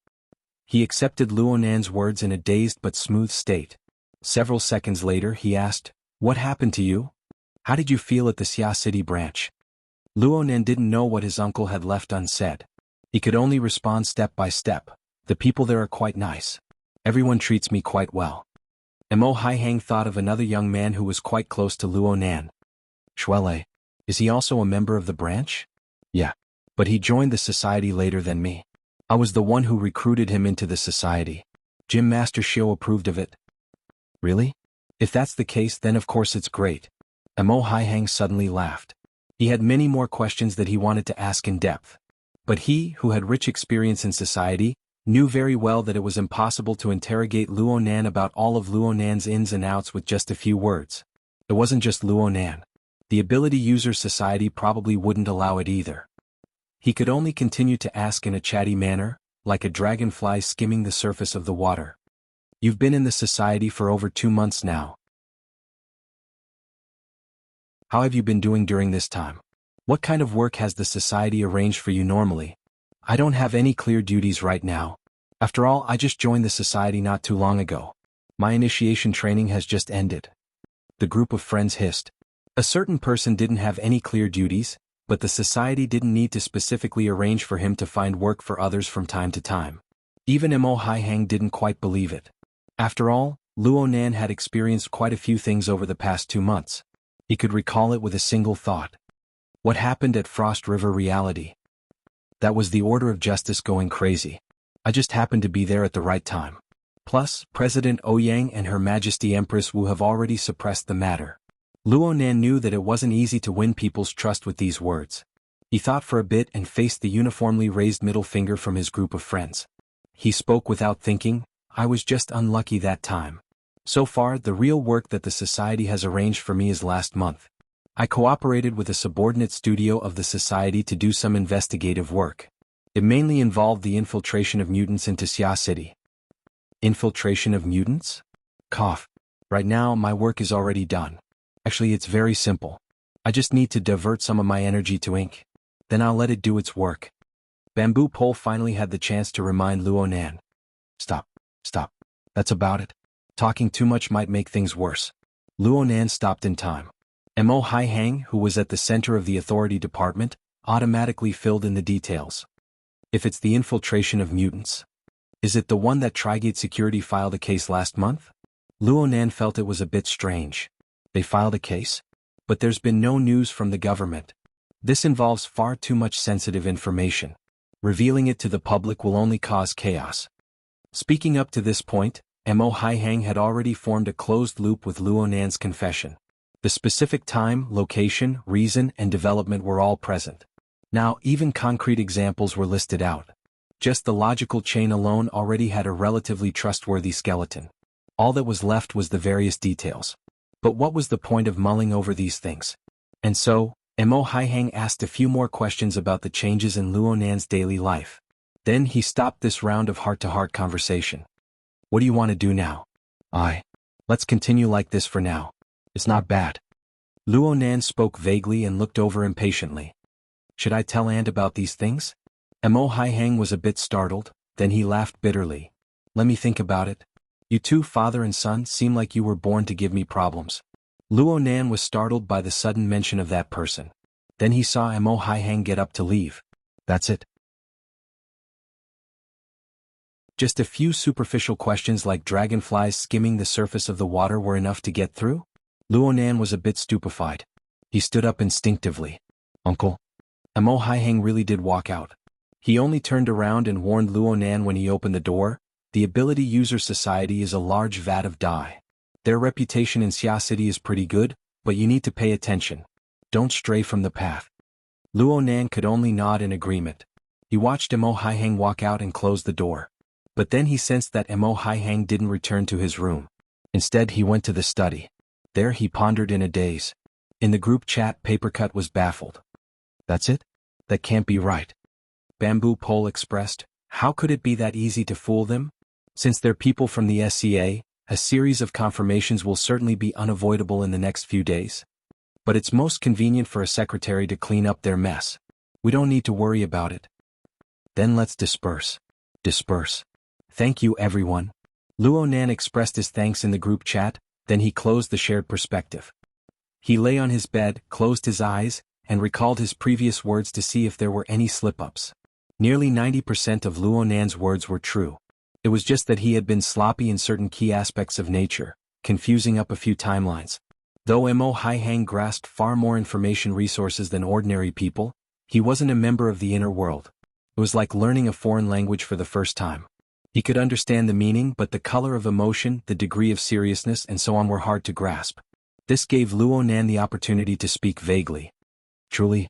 He accepted Luo Nan's words in a dazed but smooth state. Several seconds later he asked, "What happened to you? How did you feel at the Xia City branch?" Luo Nan didn't know what his uncle had left unsaid. He could only respond step by step. "The people there are quite nice. Everyone treats me quite well." Mo Haihang thought of another young man who was quite close to Luo Nan. "Shuele. Is he also a member of the branch?" "Yeah. But he joined the society later than me. I was the one who recruited him into the society. Gym Master Xiao approved of it." "Really? If that's the case, then of course it's great." Mo Haihang suddenly laughed. He had many more questions that he wanted to ask in depth. But he, who had rich experience in society, knew very well that it was impossible to interrogate Luo Nan about all of Luo Nan's ins and outs with just a few words. It wasn't just Luo Nan. The ability user society probably wouldn't allow it either. He could only continue to ask in a chatty manner, like a dragonfly skimming the surface of the water. "You've been in the society for over 2 months now. How have you been doing during this time?" What kind of work has the society arranged for you normally? I don't have any clear duties right now. After all, I just joined the society not too long ago. My initiation training has just ended. The group of friends hissed. A certain person didn't have any clear duties, but the society didn't need to specifically arrange for him to find work for others from time to time. Even Mo Haihang didn't quite believe it. After all, Luo Nan had experienced quite a few things over the past 2 months. He could recall it with a single thought. What happened at Frost River Reality? That was the order of justice going crazy. I just happened to be there at the right time. Plus, President Ouyang and Her Majesty Empress Wu have already suppressed the matter. Luo Nan knew that it wasn't easy to win people's trust with these words. He thought for a bit and faced the uniformly raised middle finger from his group of friends. He spoke without thinking, I was just unlucky that time. So far, the real work that the society has arranged for me is last month. I cooperated with a subordinate studio of the society to do some investigative work. It mainly involved the infiltration of mutants into Xia City. Infiltration of mutants? Cough. Right now, my work is already done. Actually, it's very simple. I just need to divert some of my energy to ink. Then I'll let it do its work. Bamboo Pole finally had the chance to remind Luo Nan. Stop. That's about it. Talking too much might make things worse. Luo Nan stopped in time. Mo Haihang, who was at the center of the authority department, automatically filled in the details. If it's the infiltration of mutants. Is it the one that Trigate Security filed a case last month? Luo Nan felt it was a bit strange. They filed a case? But there's been no news from the government. This involves far too much sensitive information. Revealing it to the public will only cause chaos. Speaking up to this point, Mo Haihang had already formed a closed loop with Luo Nan's confession. The specific time, location, reason, and development were all present. Now, even concrete examples were listed out. Just the logical chain alone already had a relatively trustworthy skeleton. All that was left was the various details. But what was the point of mulling over these things? And so, Mo Haihang asked a few more questions about the changes in Luo Nan's daily life. Then he stopped this round of heart-to-heart conversation. What do you want to do now? Let's continue like this for now. It's not bad. Luo Nan spoke vaguely and looked over impatiently. Should I tell Aunt about these things? Mo Haihang was a bit startled, then he laughed bitterly. Let me think about it. You two, father and son, seem like you were born to give me problems. Luo Nan was startled by the sudden mention of that person. Then he saw Mo Haihang get up to leave. That's it. Just a few superficial questions like dragonflies skimming the surface of the water were enough to get through? Luo Nan was a bit stupefied. He stood up instinctively. Uncle. Mo Haihang really did walk out. He only turned around and warned Luo Nan when he opened the door. The Ability User Society is a large vat of dye. Their reputation in Xia City is pretty good, but you need to pay attention. Don't stray from the path. Luo Nan could only nod in agreement. He watched Mo Haihang walk out and close the door. But then he sensed that Mo Haihang didn't return to his room. Instead, he went to the study. There he pondered in a daze. In the group chat, Papercut was baffled. That's it? That can't be right. Bamboo Pole expressed, how could it be that easy to fool them? Since they're people from the SCA, a series of confirmations will certainly be unavoidable in the next few days. But it's most convenient for a secretary to clean up their mess. We don't need to worry about it. Then let's disperse. Disperse. Thank you, everyone. Luo Nan expressed his thanks in the group chat, then he closed the shared perspective. He lay on his bed, closed his eyes, and recalled his previous words to see if there were any slip-ups. Nearly 90% of Luo Nan's words were true. It was just that he had been sloppy in certain key aspects of nature, confusing up a few timelines. Though Mo Haihang grasped far more information resources than ordinary people, he wasn't a member of the inner world. It was like learning a foreign language for the first time. He could understand the meaning, but the color of emotion, the degree of seriousness, and so on were hard to grasp. This gave Luo Nan the opportunity to speak vaguely. Truly,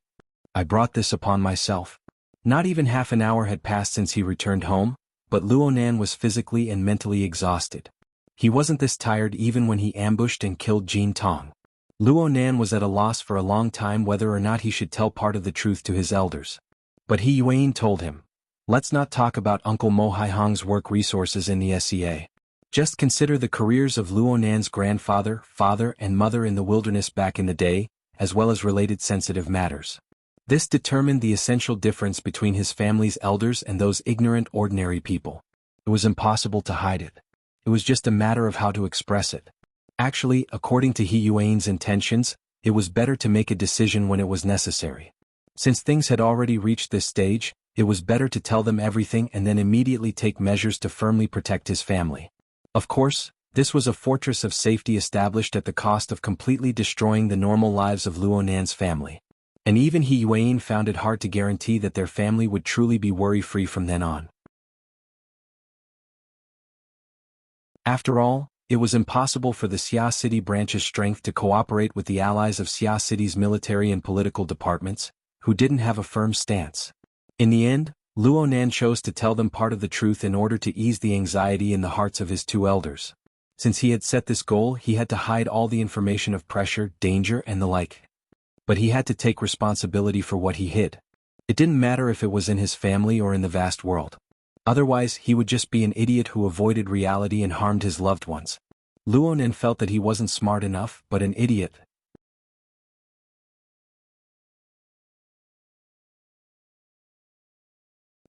I brought this upon myself. Not even half an hour had passed since he returned home, but Luo Nan was physically and mentally exhausted. He wasn't this tired even when he ambushed and killed Jin Tong. Luo Nan was at a loss for a long time whether or not he should tell part of the truth to his elders. But He Yuan told him, let's not talk about Uncle Mo Haihang's work resources in the SCA. Just consider the careers of Luo Nan's grandfather, father, and mother in the wilderness back in the day, as well as related sensitive matters. This determined the essential difference between his family's elders and those ignorant ordinary people. It was impossible to hide it. It was just a matter of how to express it. Actually, according to He Yuan's intentions, it was better to make a decision when it was necessary. Since things had already reached this stage, it was better to tell them everything and then immediately take measures to firmly protect his family. Of course, this was a fortress of safety established at the cost of completely destroying the normal lives of Luo Nan's family. And even He Yuan found it hard to guarantee that their family would truly be worry-free from then on. After all, it was impossible for the Xia City branch's strength to cooperate with the allies of Xia City's military and political departments, who didn't have a firm stance. In the end, Luo Nan chose to tell them part of the truth in order to ease the anxiety in the hearts of his two elders. Since he had set this goal, he had to hide all the information of pressure, danger, and the like. But he had to take responsibility for what he hid. It didn't matter if it was in his family or in the vast world. Otherwise, he would just be an idiot who avoided reality and harmed his loved ones. Luo Nan felt that he wasn't smart enough, but an idiot.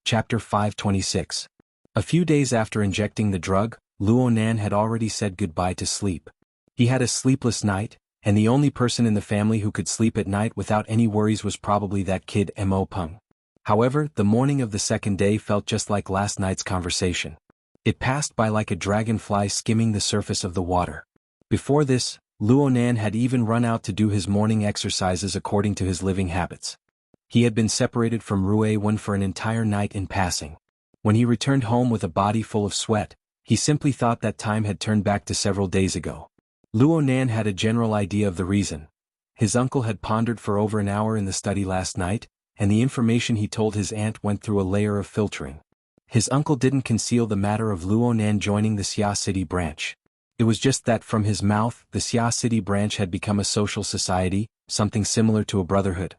Chapter 526. A few days after injecting the drug, Luo Nan had already said goodbye to sleep. He had a sleepless night, and the only person in the family who could sleep at night without any worries was probably that kid Mo Peng. However, the morning of the second day felt just like last night's conversation. It passed by like a dragonfly skimming the surface of the water. Before this, Luo Nan had even run out to do his morning exercises according to his living habits. He had been separated from Rui Wen for an entire night in passing. When he returned home with a body full of sweat, he simply thought that time had turned back to several days ago. Luo Nan had a general idea of the reason. His uncle had pondered for over an hour in the study last night, and the information he told his aunt went through a layer of filtering. His uncle didn't conceal the matter of Luo Nan joining the Xia City branch. It was just that from his mouth, the Xia City branch had become a social society, something similar to a brotherhood.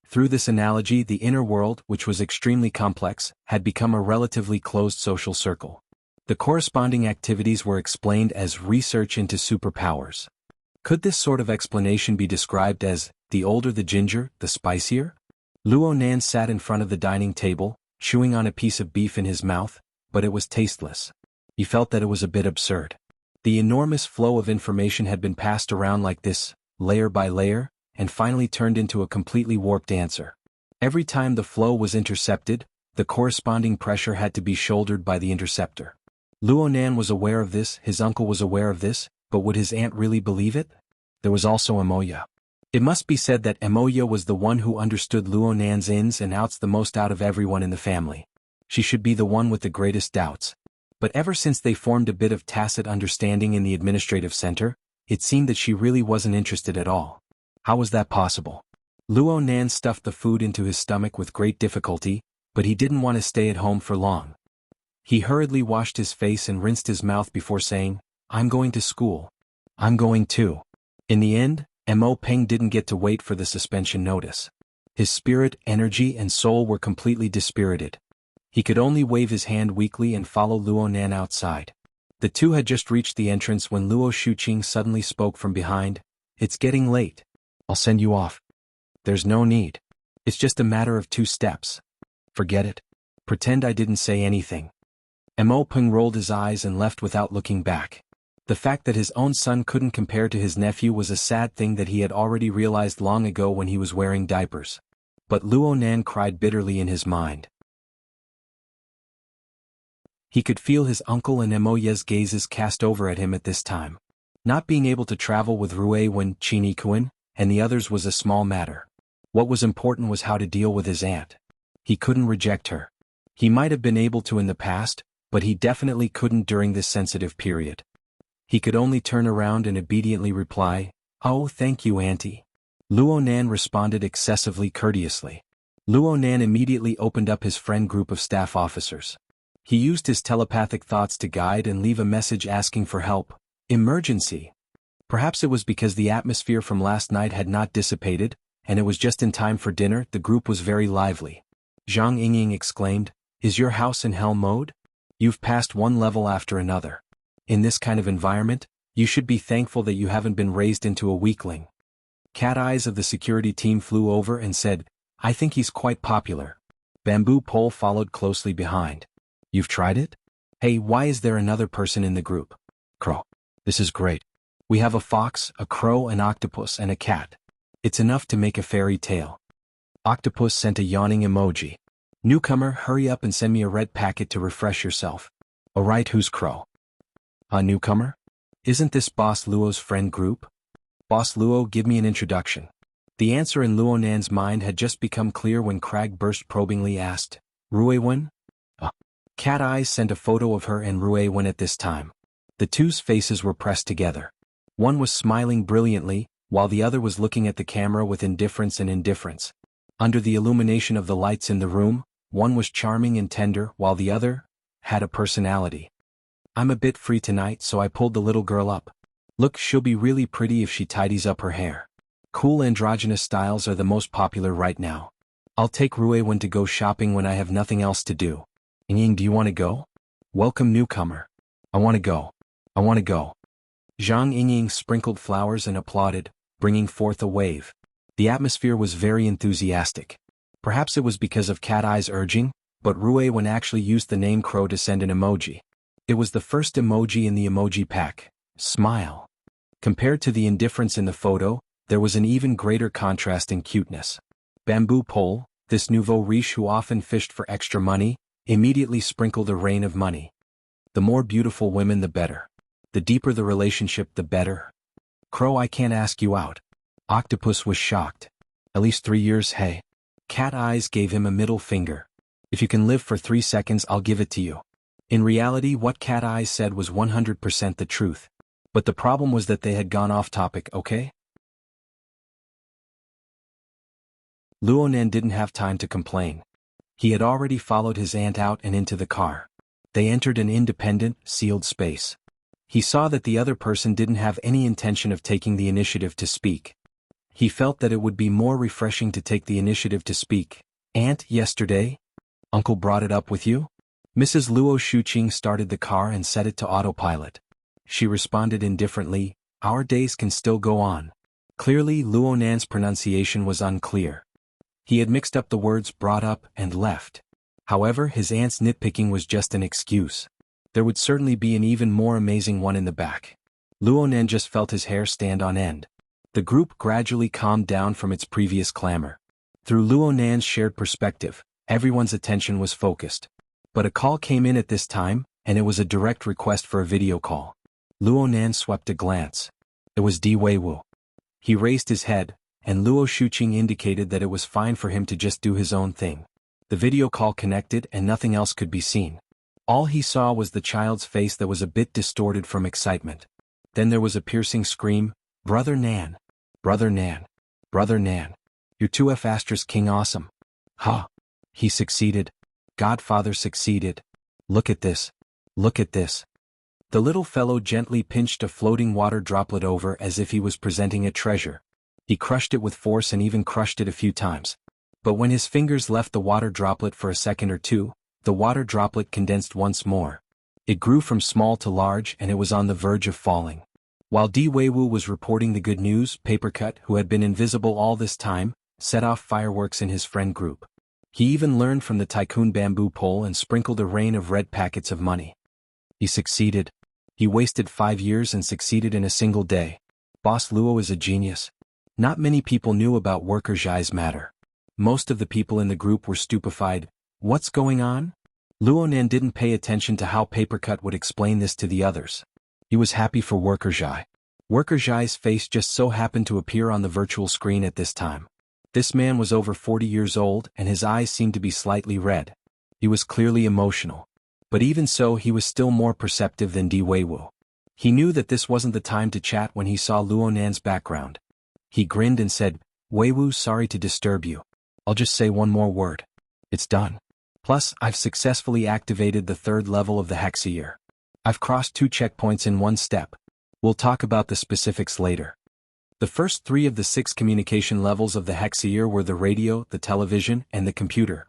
Through this analogy, the inner world, which was extremely complex, had become a relatively closed social circle. The corresponding activities were explained as research into superpowers. Could this sort of explanation be described as, the older the ginger, the spicier? Luo Nan sat in front of the dining table, chewing on a piece of beef in his mouth, but it was tasteless. He felt that it was a bit absurd. The enormous flow of information had been passed around like this, layer by layer, and finally turned into a completely warped answer. Every time the flow was intercepted, the corresponding pressure had to be shouldered by the interceptor. Luo Nan was aware of this, his uncle was aware of this, but would his aunt really believe it? There was also Emoya. It must be said that Emoya was the one who understood Luo Nan's ins and outs the most out of everyone in the family. She should be the one with the greatest doubts. But ever since they formed a bit of tacit understanding in the administrative center, it seemed that she really wasn't interested at all. How was that possible? Luo Nan stuffed the food into his stomach with great difficulty, but he didn't want to stay at home for long. He hurriedly washed his face and rinsed his mouth before saying, "I'm going to school." "I'm going too." In the end, Mo Peng didn't get to wait for the suspension notice. His spirit, energy, and soul were completely dispirited. He could only wave his hand weakly and follow Luo Nan outside. The two had just reached the entrance when Luo Shuqing suddenly spoke from behind, "It's getting late. I'll send you off." "There's no need. It's just a matter of 2 steps. Forget it. Pretend I didn't say anything." Mo Peng rolled his eyes and left without looking back. The fact that his own son couldn't compare to his nephew was a sad thing that he had already realized long ago when he was wearing diapers. But Luo Nan cried bitterly in his mind. He could feel his uncle and Emoya's gazes cast over at him at this time. Not being able to travel with Rui Wen, Qini Kuan, and the others was a small matter. What was important was how to deal with his aunt. He couldn't reject her. He might have been able to in the past, but he definitely couldn't during this sensitive period. He could only turn around and obediently reply, "Oh, thank you, Auntie." Luo Nan responded excessively courteously. Luo Nan immediately opened up his friend group of staff officers. He used his telepathic thoughts to guide and leave a message asking for help. Emergency. Perhaps it was because the atmosphere from last night had not dissipated, and it was just in time for dinner. The group was very lively. Zhang Yingying exclaimed, "Is your house in hell mode? You've passed one level after another. In this kind of environment, you should be thankful that you haven't been raised into a weakling." Cat Eyes of the security team flew over and said, I think he's quite popular. Bamboo Pole followed closely behind. You've tried it? Hey, why is there another person in the group? Crow. This is great. We have a fox, a crow, an octopus, and a cat. It's enough to make a fairy tale. Octopus sent a yawning emoji. Newcomer, hurry up and send me a red packet to refresh yourself. Alright, who's Crow? A newcomer? Isn't this Boss Luo's friend group? Boss Luo, give me an introduction. The answer in Luo Nan's mind had just become clear when Crag burst probingly asked, Ruewen? Cat Eyes sent a photo of her and Ruewen at this time. The two's faces were pressed together. One was smiling brilliantly, while the other was looking at the camera with indifference and indifference. Under the illumination of the lights in the room, one was charming and tender while the other had a personality. I'm a bit free tonight, so I pulled the little girl up. Look, she'll be really pretty if she tidies up her hair. Cool androgynous styles are the most popular right now. I'll take Ruewen to go shopping when I have nothing else to do. Ying, do you want to go? Welcome newcomer. I want to go. I want to go. Zhang Ying sprinkled flowers and applauded, bringing forth a wave. The atmosphere was very enthusiastic. Perhaps it was because of Cat Eye's urging, but Ruewen actually used the name Crow to send an emoji. It was the first emoji in the emoji pack. Smile. Compared to the indifference in the photo, there was an even greater contrast in cuteness. Bamboo Pole, this nouveau riche who often fished for extra money, immediately sprinkled a rain of money. The more beautiful women the better. The deeper the relationship the better. Crow, I can't ask you out. Octopus was shocked. At least 3 years, hey. Cat Eyes gave him a middle finger. If you can live for 3 seconds, I'll give it to you. In reality, what Cat Eyes said was 100% the truth. But the problem was that they had gone off topic, okay? Luonan didn't have time to complain. He had already followed his aunt out and into the car. They entered an independent, sealed space. He saw that the other person didn't have any intention of taking the initiative to speak. He felt that it would be more refreshing to take the initiative to speak. Aunt, yesterday? Uncle brought it up with you? Mrs. Luo Shuqing started the car and set it to autopilot. She responded indifferently, our days can still go on. Clearly, Luonan's pronunciation was unclear. He had mixed up the words brought up and left. However, his aunt's nitpicking was just an excuse. There would certainly be an even more amazing one in the back. Luonan just felt his hair stand on end. The group gradually calmed down from its previous clamor. Through Luonan's shared perspective, everyone's attention was focused. But a call came in at this time, and it was a direct request for a video call. Luonan swept a glance. It was Di Weiwu. He raised his head, and Luo Shuqing indicated that it was fine for him to just do his own thing. The video call connected and nothing else could be seen. All he saw was the child's face that was a bit distorted from excitement. Then there was a piercing scream, Brother Nan. Brother Nan. Brother Nan. You're 2F King awesome. Ha. He succeeded. Godfather succeeded. Look at this. Look at this. The little fellow gently pinched a floating water droplet over as if he was presenting a treasure. He crushed it with force and even crushed it a few times. But when his fingers left the water droplet for a second or two, the water droplet condensed once more. It grew from small to large and it was on the verge of falling. While Di Weiwu was reporting the good news, Papercut, who had been invisible all this time, set off fireworks in his friend group. He even learned from the tycoon Bamboo Pole and sprinkled a rain of red packets of money. He succeeded. He wasted 5 years and succeeded in a single day. Boss Luo is a genius. Not many people knew about Worker Zhai's matter. Most of the people in the group were stupefied. What's going on? Luonan didn't pay attention to how Papercut would explain this to the others. He was happy for Worker Zhai. Worker Zhai's face just so happened to appear on the virtual screen at this time. This man was over 40 years old and his eyes seemed to be slightly red. He was clearly emotional. But even so, he was still more perceptive than Di Weiwu. He knew that this wasn't the time to chat when he saw Luonan's background. He grinned and said, Weiwu, sorry to disturb you. I'll just say one more word. It's done. Plus, I've successfully activated the 3rd level of the Hexier. I've crossed 2 checkpoints in 1 step. We'll talk about the specifics later. The first 3 of the 6 communication levels of the Hexier were the radio, the television, and the computer.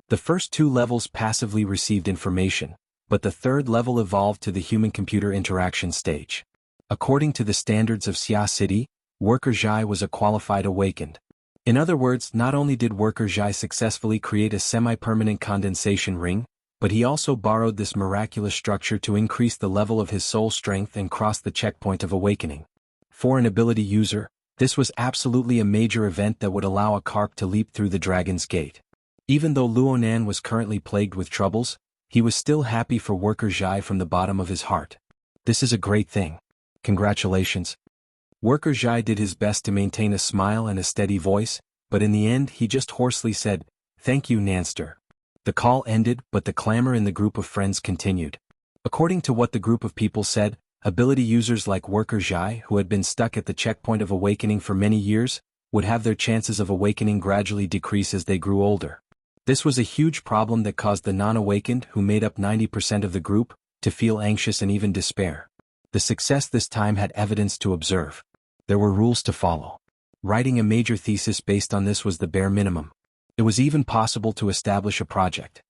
The first 2 levels passively received information, but the 3rd level evolved to the human-computer interaction stage. According to the standards of Xia City, Worker Zhai was a qualified awakened. In other words, not only did Worker Zhai successfully create a semi-permanent condensation ring, but he also borrowed this miraculous structure to increase the level of his soul strength and cross the checkpoint of awakening. For an ability user, this was absolutely a major event that would allow a carp to leap through the Dragon's Gate. Even though Luonan was currently plagued with troubles, he was still happy for Worker Zhai from the bottom of his heart. This is a great thing. Congratulations. Worker Zhai did his best to maintain a smile and a steady voice, but in the end he just hoarsely said, "Thank you, Nanster." The call ended, but the clamor in the group of friends continued. According to what the group of people said, ability users like Worker Zhai, who had been stuck at the checkpoint of awakening for many years, would have their chances of awakening gradually decrease as they grew older. This was a huge problem that caused the non-awakened, who made up 90% of the group, to feel anxious and even despair. The success this time had evidence to observe. There were rules to follow. Writing a major thesis based on this was the bare minimum. It was even possible to establish a project.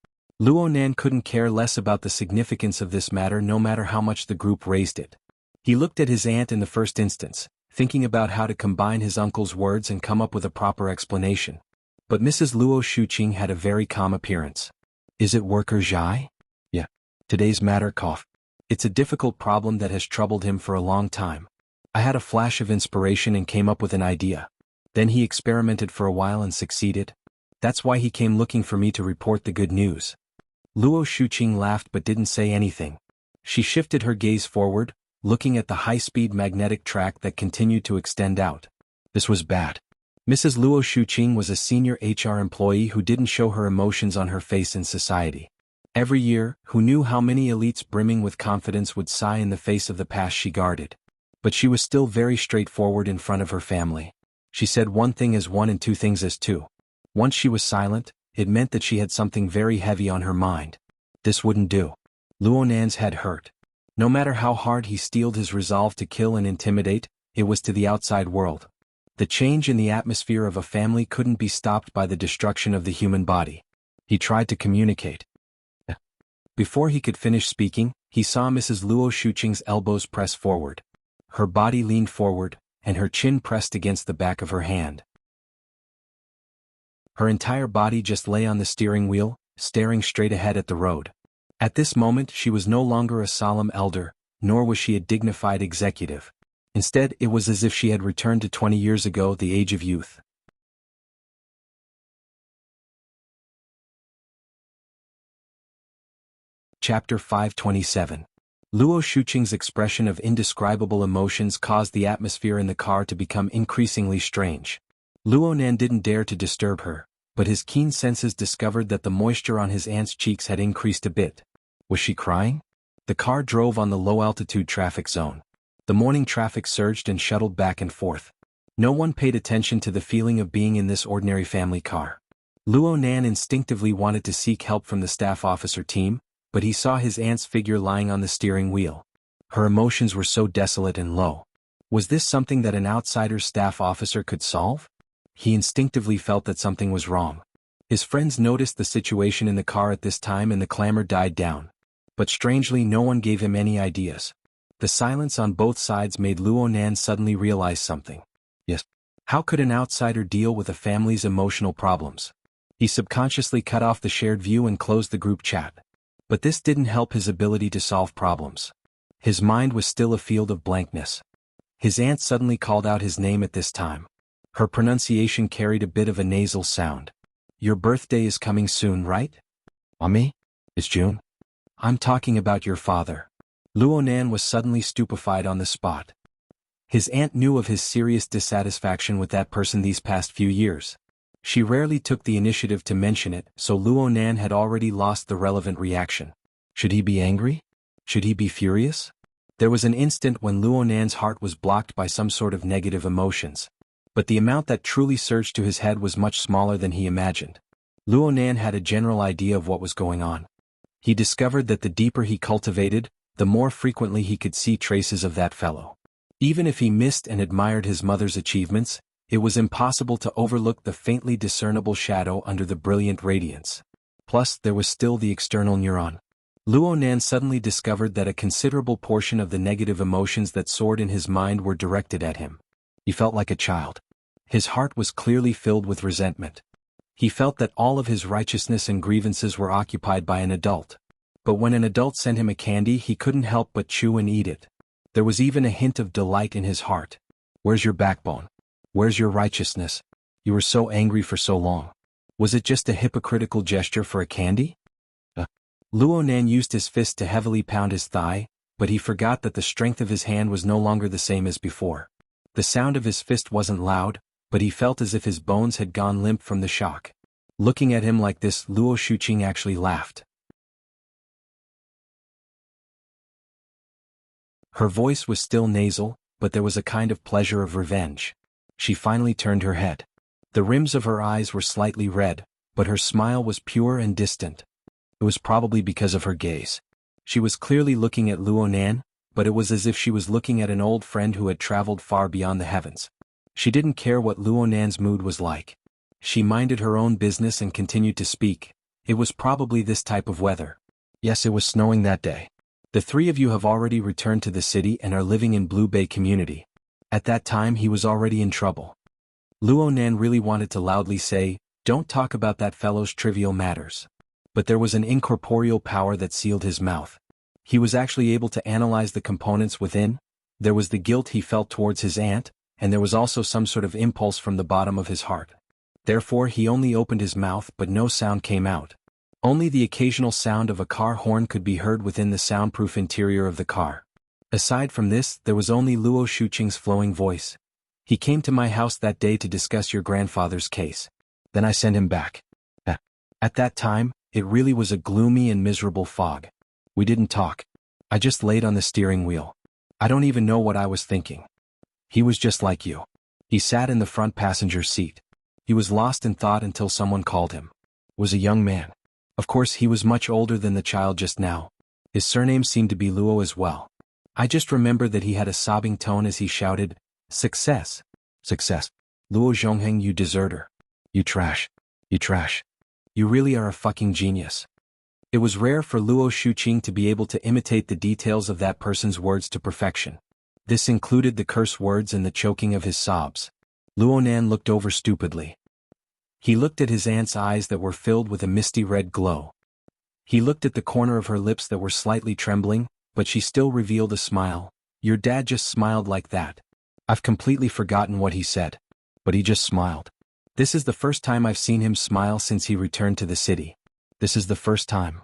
Luonan couldn't care less about the significance of this matter no matter how much the group raised it. He looked at his aunt in the first instance, thinking about how to combine his uncle's words and come up with a proper explanation. But Mrs. Luo Shuqing had a very calm appearance. "Is it Worker Zhai?" "Yeah. Today's matter cough. It's a difficult problem that has troubled him for a long time. I had a flash of inspiration and came up with an idea. Then he experimented for a while and succeeded. That's why he came looking for me to report the good news." Luo Shuqing laughed but didn't say anything. She shifted her gaze forward, looking at the high-speed magnetic track that continued to extend out. This was bad. Mrs. Luo Shuqing was a senior HR employee who didn't show her emotions on her face in society. Every year, who knew how many elites brimming with confidence would sigh in the face of the past she guarded. But she was still very straightforward in front of her family. She said one thing as one and two things as two. Once she was silent, it meant that she had something very heavy on her mind. This wouldn't do. Luonan's head hurt. No matter how hard he steeled his resolve to kill and intimidate, it was to the outside world. The change in the atmosphere of a family couldn't be stopped by the destruction of the human body. He tried to communicate. Before he could finish speaking, he saw Mrs. Luo Shuqing's elbows press forward. Her body leaned forward, and her chin pressed against the back of her hand. Her entire body just lay on the steering wheel, staring straight ahead at the road. At this moment she was no longer a solemn elder, nor was she a dignified executive. Instead, it was as if she had returned to 20 years ago, the age of youth. Chapter 527. Luo Shuqing's expression of indescribable emotions caused the atmosphere in the car to become increasingly strange. Luonan didn't dare to disturb her, but his keen senses discovered that the moisture on his aunt's cheeks had increased a bit. Was she crying? The car drove on the low-altitude traffic zone. The morning traffic surged and shuttled back and forth. No one paid attention to the feeling of being in this ordinary family car. Luonan instinctively wanted to seek help from the staff officer team, but he saw his aunt's figure lying on the steering wheel. Her emotions were so desolate and low. Was this something that an outsider staff officer could solve? He instinctively felt that something was wrong. His friends noticed the situation in the car at this time and the clamor died down. But strangely no one gave him any ideas. The silence on both sides made Luonan suddenly realize something. Yes. How could an outsider deal with a family's emotional problems? He subconsciously cut off the shared view and closed the group chat. But this didn't help his ability to solve problems. His mind was still a field of blankness. His aunt suddenly called out his name at this time. Her pronunciation carried a bit of a nasal sound. "Your birthday is coming soon, right?" "Mommy? It's June." "I'm talking about your father." Luonan was suddenly stupefied on the spot. His aunt knew of his serious dissatisfaction with that person these past few years. She rarely took the initiative to mention it, so Luonan had already lost the relevant reaction. Should he be angry? Should he be furious? There was an instant when Luonan's heart was blocked by some sort of negative emotions. But the amount that truly surged to his head was much smaller than he imagined. Luonan had a general idea of what was going on. He discovered that the deeper he cultivated, the more frequently he could see traces of that fellow. Even if he missed and admired his mother's achievements, it was impossible to overlook the faintly discernible shadow under the brilliant radiance. Plus, there was still the external neuron. Luonan suddenly discovered that a considerable portion of the negative emotions that soared in his mind were directed at him. He felt like a child. His heart was clearly filled with resentment. He felt that all of his righteousness and grievances were occupied by an adult. But when an adult sent him a candy, he couldn't help but chew and eat it. There was even a hint of delight in his heart. Where's your backbone? Where's your righteousness? You were so angry for so long. Was it just a hypocritical gesture for a candy? Luo Nan used his fist to heavily pound his thigh, but he forgot that the strength of his hand was no longer the same as before. The sound of his fist wasn't loud, but he felt as if his bones had gone limp from the shock. Looking at him like this, Luo Shuqing actually laughed. Her voice was still nasal, but there was a kind of pleasure of revenge. She finally turned her head. The rims of her eyes were slightly red, but her smile was pure and distant. It was probably because of her gaze. She was clearly looking at Luo Nan, but it was as if she was looking at an old friend who had traveled far beyond the heavens. She didn't care what Luo Nan's mood was like. She minded her own business and continued to speak. It was probably this type of weather. Yes, it was snowing that day. The three of you have already returned to the city and are living in Blue Bay community. At that time he was already in trouble. Luo Nan really wanted to loudly say, "Don't talk about that fellow's trivial matters." But there was an incorporeal power that sealed his mouth. He was actually able to analyze the components within. There was the guilt he felt towards his aunt, and there was also some sort of impulse from the bottom of his heart. Therefore he only opened his mouth but no sound came out. Only the occasional sound of a car horn could be heard within the soundproof interior of the car. Aside from this, there was only Luo Shuqing's flowing voice. "He came to my house that day to discuss your grandfather's case. Then I sent him back. At that time, it really was a gloomy and miserable fog. We didn't talk. I just laid on the steering wheel. I don't even know what I was thinking. He was just like you. He sat in the front passenger seat. He was lost in thought until someone called him. Was a young man. Of course he was much older than the child just now. His surname seemed to be Luo as well. I just remember that he had a sobbing tone as he shouted, 'Success! Success! Luo Zhongheng, you deserter. You trash. You trash. You really are a fucking genius.'" It was rare for Luo Shuqing to be able to imitate the details of that person's words to perfection. This included the curse words and the choking of his sobs. Luo Nan looked over stupidly. He looked at his aunt's eyes that were filled with a misty red glow. He looked at the corner of her lips that were slightly trembling, but she still revealed a smile. "Your dad just smiled like that." I've completely forgotten what he said. But he just smiled. This is the first time I've seen him smile since he returned to the city. This is the first time.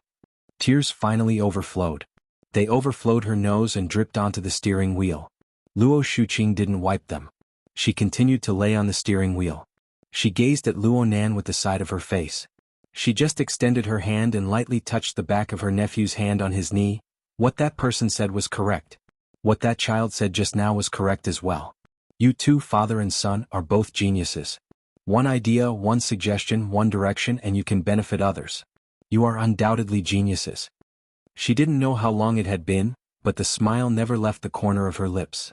Tears finally overflowed. They overflowed her nose and dripped onto the steering wheel. Luo Shuqing didn't wipe them. She continued to lay on the steering wheel. She gazed at Luo Nan with the side of her face. She just extended her hand and lightly touched the back of her nephew's hand on his knee. What that person said was correct. What that child said just now was correct as well. You two, father and son, are both geniuses. One idea, one suggestion, one direction, and you can benefit others. You are undoubtedly geniuses. She didn't know how long it had been, but the smile never left the corner of her lips.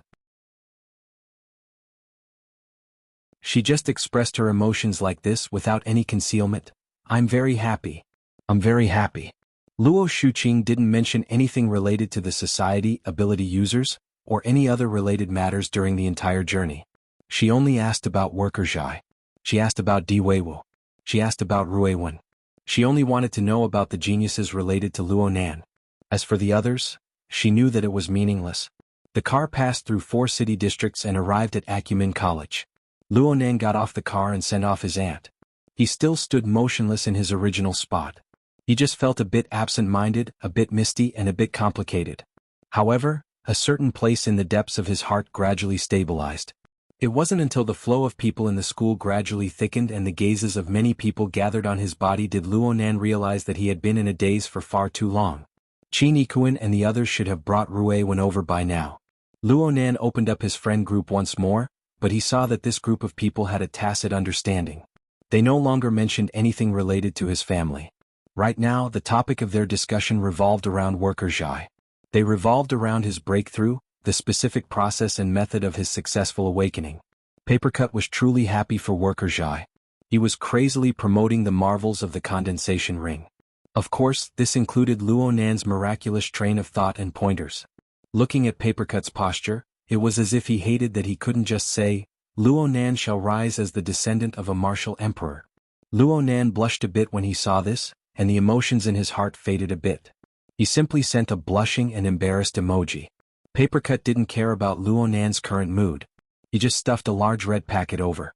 She just expressed her emotions like this without any concealment. "I'm very happy. I'm very happy." Luo Shuqing didn't mention anything related to the society ability users, or any other related matters during the entire journey. She only asked about worker Zhai. She asked about Di Weiwu. She asked about Ruiwen. She only wanted to know about the geniuses related to Luo Nan. As for the others, she knew that it was meaningless. The car passed through 4 city districts and arrived at Acumen College. Luo Nan got off the car and sent off his aunt. He still stood motionless in his original spot. He just felt a bit absent-minded, a bit misty, and a bit complicated. However, a certain place in the depths of his heart gradually stabilized. It wasn't until the flow of people in the school gradually thickened and the gazes of many people gathered on his body did Luo Nan realize that he had been in a daze for far too long. Qin Yikuan and the others should have brought Ruiwen over by now. Luo Nan opened up his friend group once more, but he saw that this group of people had a tacit understanding. They no longer mentioned anything related to his family. Right now, the topic of their discussion revolved around worker Zhai. They revolved around his breakthrough, the specific process and method of his successful awakening. Papercut was truly happy for worker Zhai. He was crazily promoting the marvels of the condensation ring. Of course, this included Luo Nan's miraculous train of thought and pointers. Looking at Papercut's posture, it was as if he hated that he couldn't just say, Luo Nan shall rise as the descendant of a martial emperor. Luo Nan blushed a bit when he saw this, and the emotions in his heart faded a bit. He simply sent a blushing and embarrassed emoji. Papercut didn't care about Luo Nan's current mood. He just stuffed a large red packet over.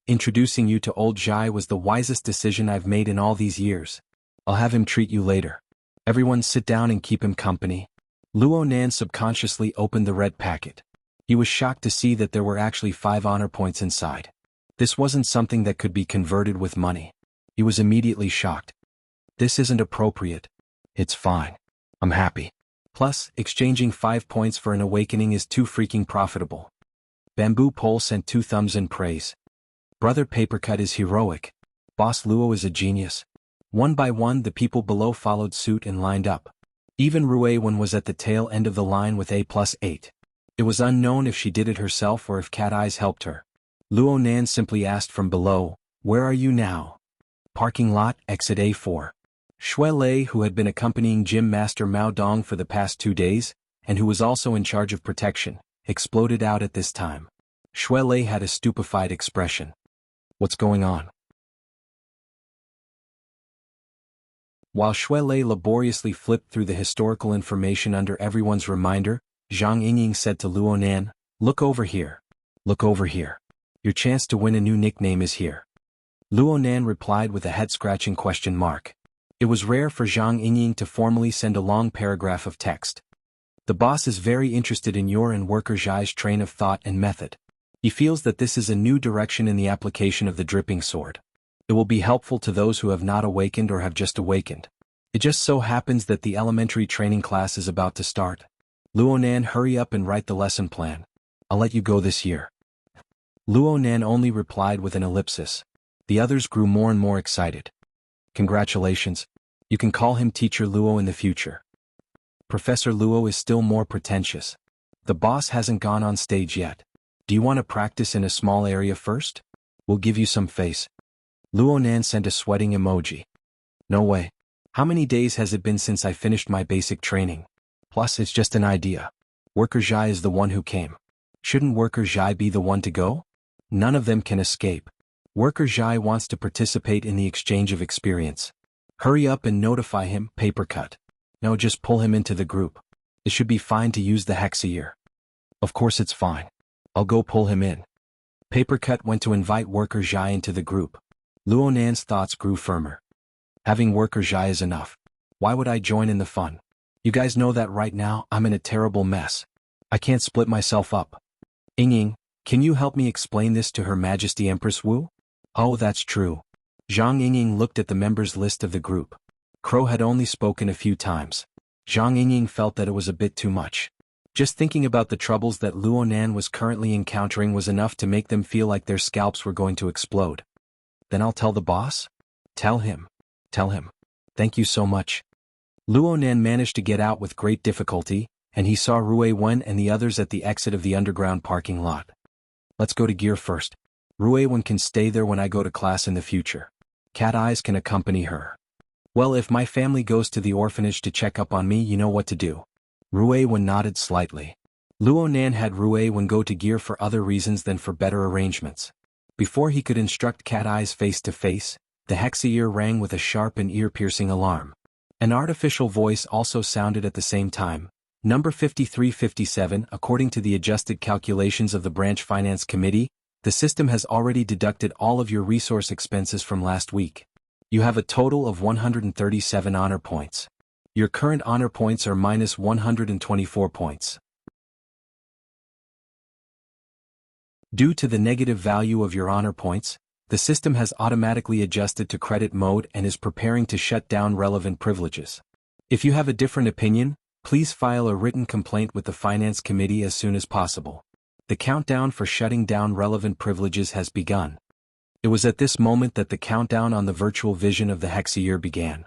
Introducing you to old Zhai was the wisest decision I've made in all these years. I'll have him treat you later. Everyone sit down and keep him company. Luo Nan subconsciously opened the red packet. He was shocked to see that there were actually 5 honor points inside. This wasn't something that could be converted with money. He was immediately shocked. This isn't appropriate. It's fine. I'm happy. Plus, exchanging 5 points for an awakening is too freaking profitable. Bamboo Pole sent 2 thumbs in praise. Brother Papercut is heroic. Boss Luo is a genius. One by one the people below followed suit and lined up. Even Ruewen was at the tail end of the line with A+8. It was unknown if she did it herself or if Cat Eyes helped her. Luo Nan simply asked from below, "Where are you now?" Parking lot, exit A4. Shui Lei, who had been accompanying Gym Master Mao Dong for the past 2 days, and who was also in charge of protection, exploded out at this time. Shui Lei had a stupefied expression. What's going on? While Shui Lei laboriously flipped through the historical information under everyone's reminder, Zhang Yingying said to Luo Nan, "Look over here. Look over here. Your chance to win a new nickname is here." Luo Nan replied with a head-scratching question mark. It was rare for Zhang Yingying to formally send a long paragraph of text. The boss is very interested in your and worker Zhai's train of thought and method. He feels that this is a new direction in the application of the dripping sword. It will be helpful to those who have not awakened or have just awakened. It just so happens that the elementary training class is about to start. Luo Nan, hurry up and write the lesson plan. I'll let you go this year. Luo Nan only replied with an ellipsis. The others grew more and more excited. Congratulations. You can call him Teacher Luo in the future. Professor Luo is still more pretentious. The boss hasn't gone on stage yet. Do you want to practice in a small area first? We'll give you some face. Luo Nan sent a sweating emoji. No way. How many days has it been since I finished my basic training? Plus, it's just an idea. Worker Zhai is the one who came. Shouldn't Worker Zhai be the one to go? None of them can escape. Worker Zhai wants to participate in the exchange of experience. Hurry up and notify him, Papercut. No, just pull him into the group. It should be fine to use the Hexier. Of course it's fine. I'll go pull him in. Papercut went to invite Worker Zhai into the group. Luo Nan's thoughts grew firmer. Having Worker Zhai is enough. Why would I join in the fun? You guys know that right now I'm in a terrible mess. I can't split myself up. Yingying, can you help me explain this to Her Majesty Empress Wu? Oh, that's true. Zhang Yingying looked at the members list of the group. Crow had only spoken a few times. Zhang Yingying felt that it was a bit too much. Just thinking about the troubles that Luo Nan was currently encountering was enough to make them feel like their scalps were going to explode. Then I'll tell the boss? Tell him. Tell him. Thank you so much. Luo Nan managed to get out with great difficulty, and he saw Rue Wen and the others at the exit of the underground parking lot. Let's go to Gear first. Rue Wen can stay there when I go to class in the future. Cat Eyes can accompany her. Well, if my family goes to the orphanage to check up on me, you know what to do. Rue Wen nodded slightly. Luo Nan had Rue Wen go to Gear for other reasons than for better arrangements. Before he could instruct Cat Eyes face to face, the Hexier rang with a sharp and ear-piercing alarm. An artificial voice also sounded at the same time. Number 5357, according to the adjusted calculations of the Branch Finance Committee, the system has already deducted all of your resource expenses from last week. You have a total of 137 honor points. Your current honor points are minus 124 points. Due to the negative value of your honor points, the system has automatically adjusted to credit mode and is preparing to shut down relevant privileges. If you have a different opinion, please file a written complaint with the Finance Committee as soon as possible. The countdown for shutting down relevant privileges has begun. It was at this moment that the countdown on the virtual vision of the Hexier began.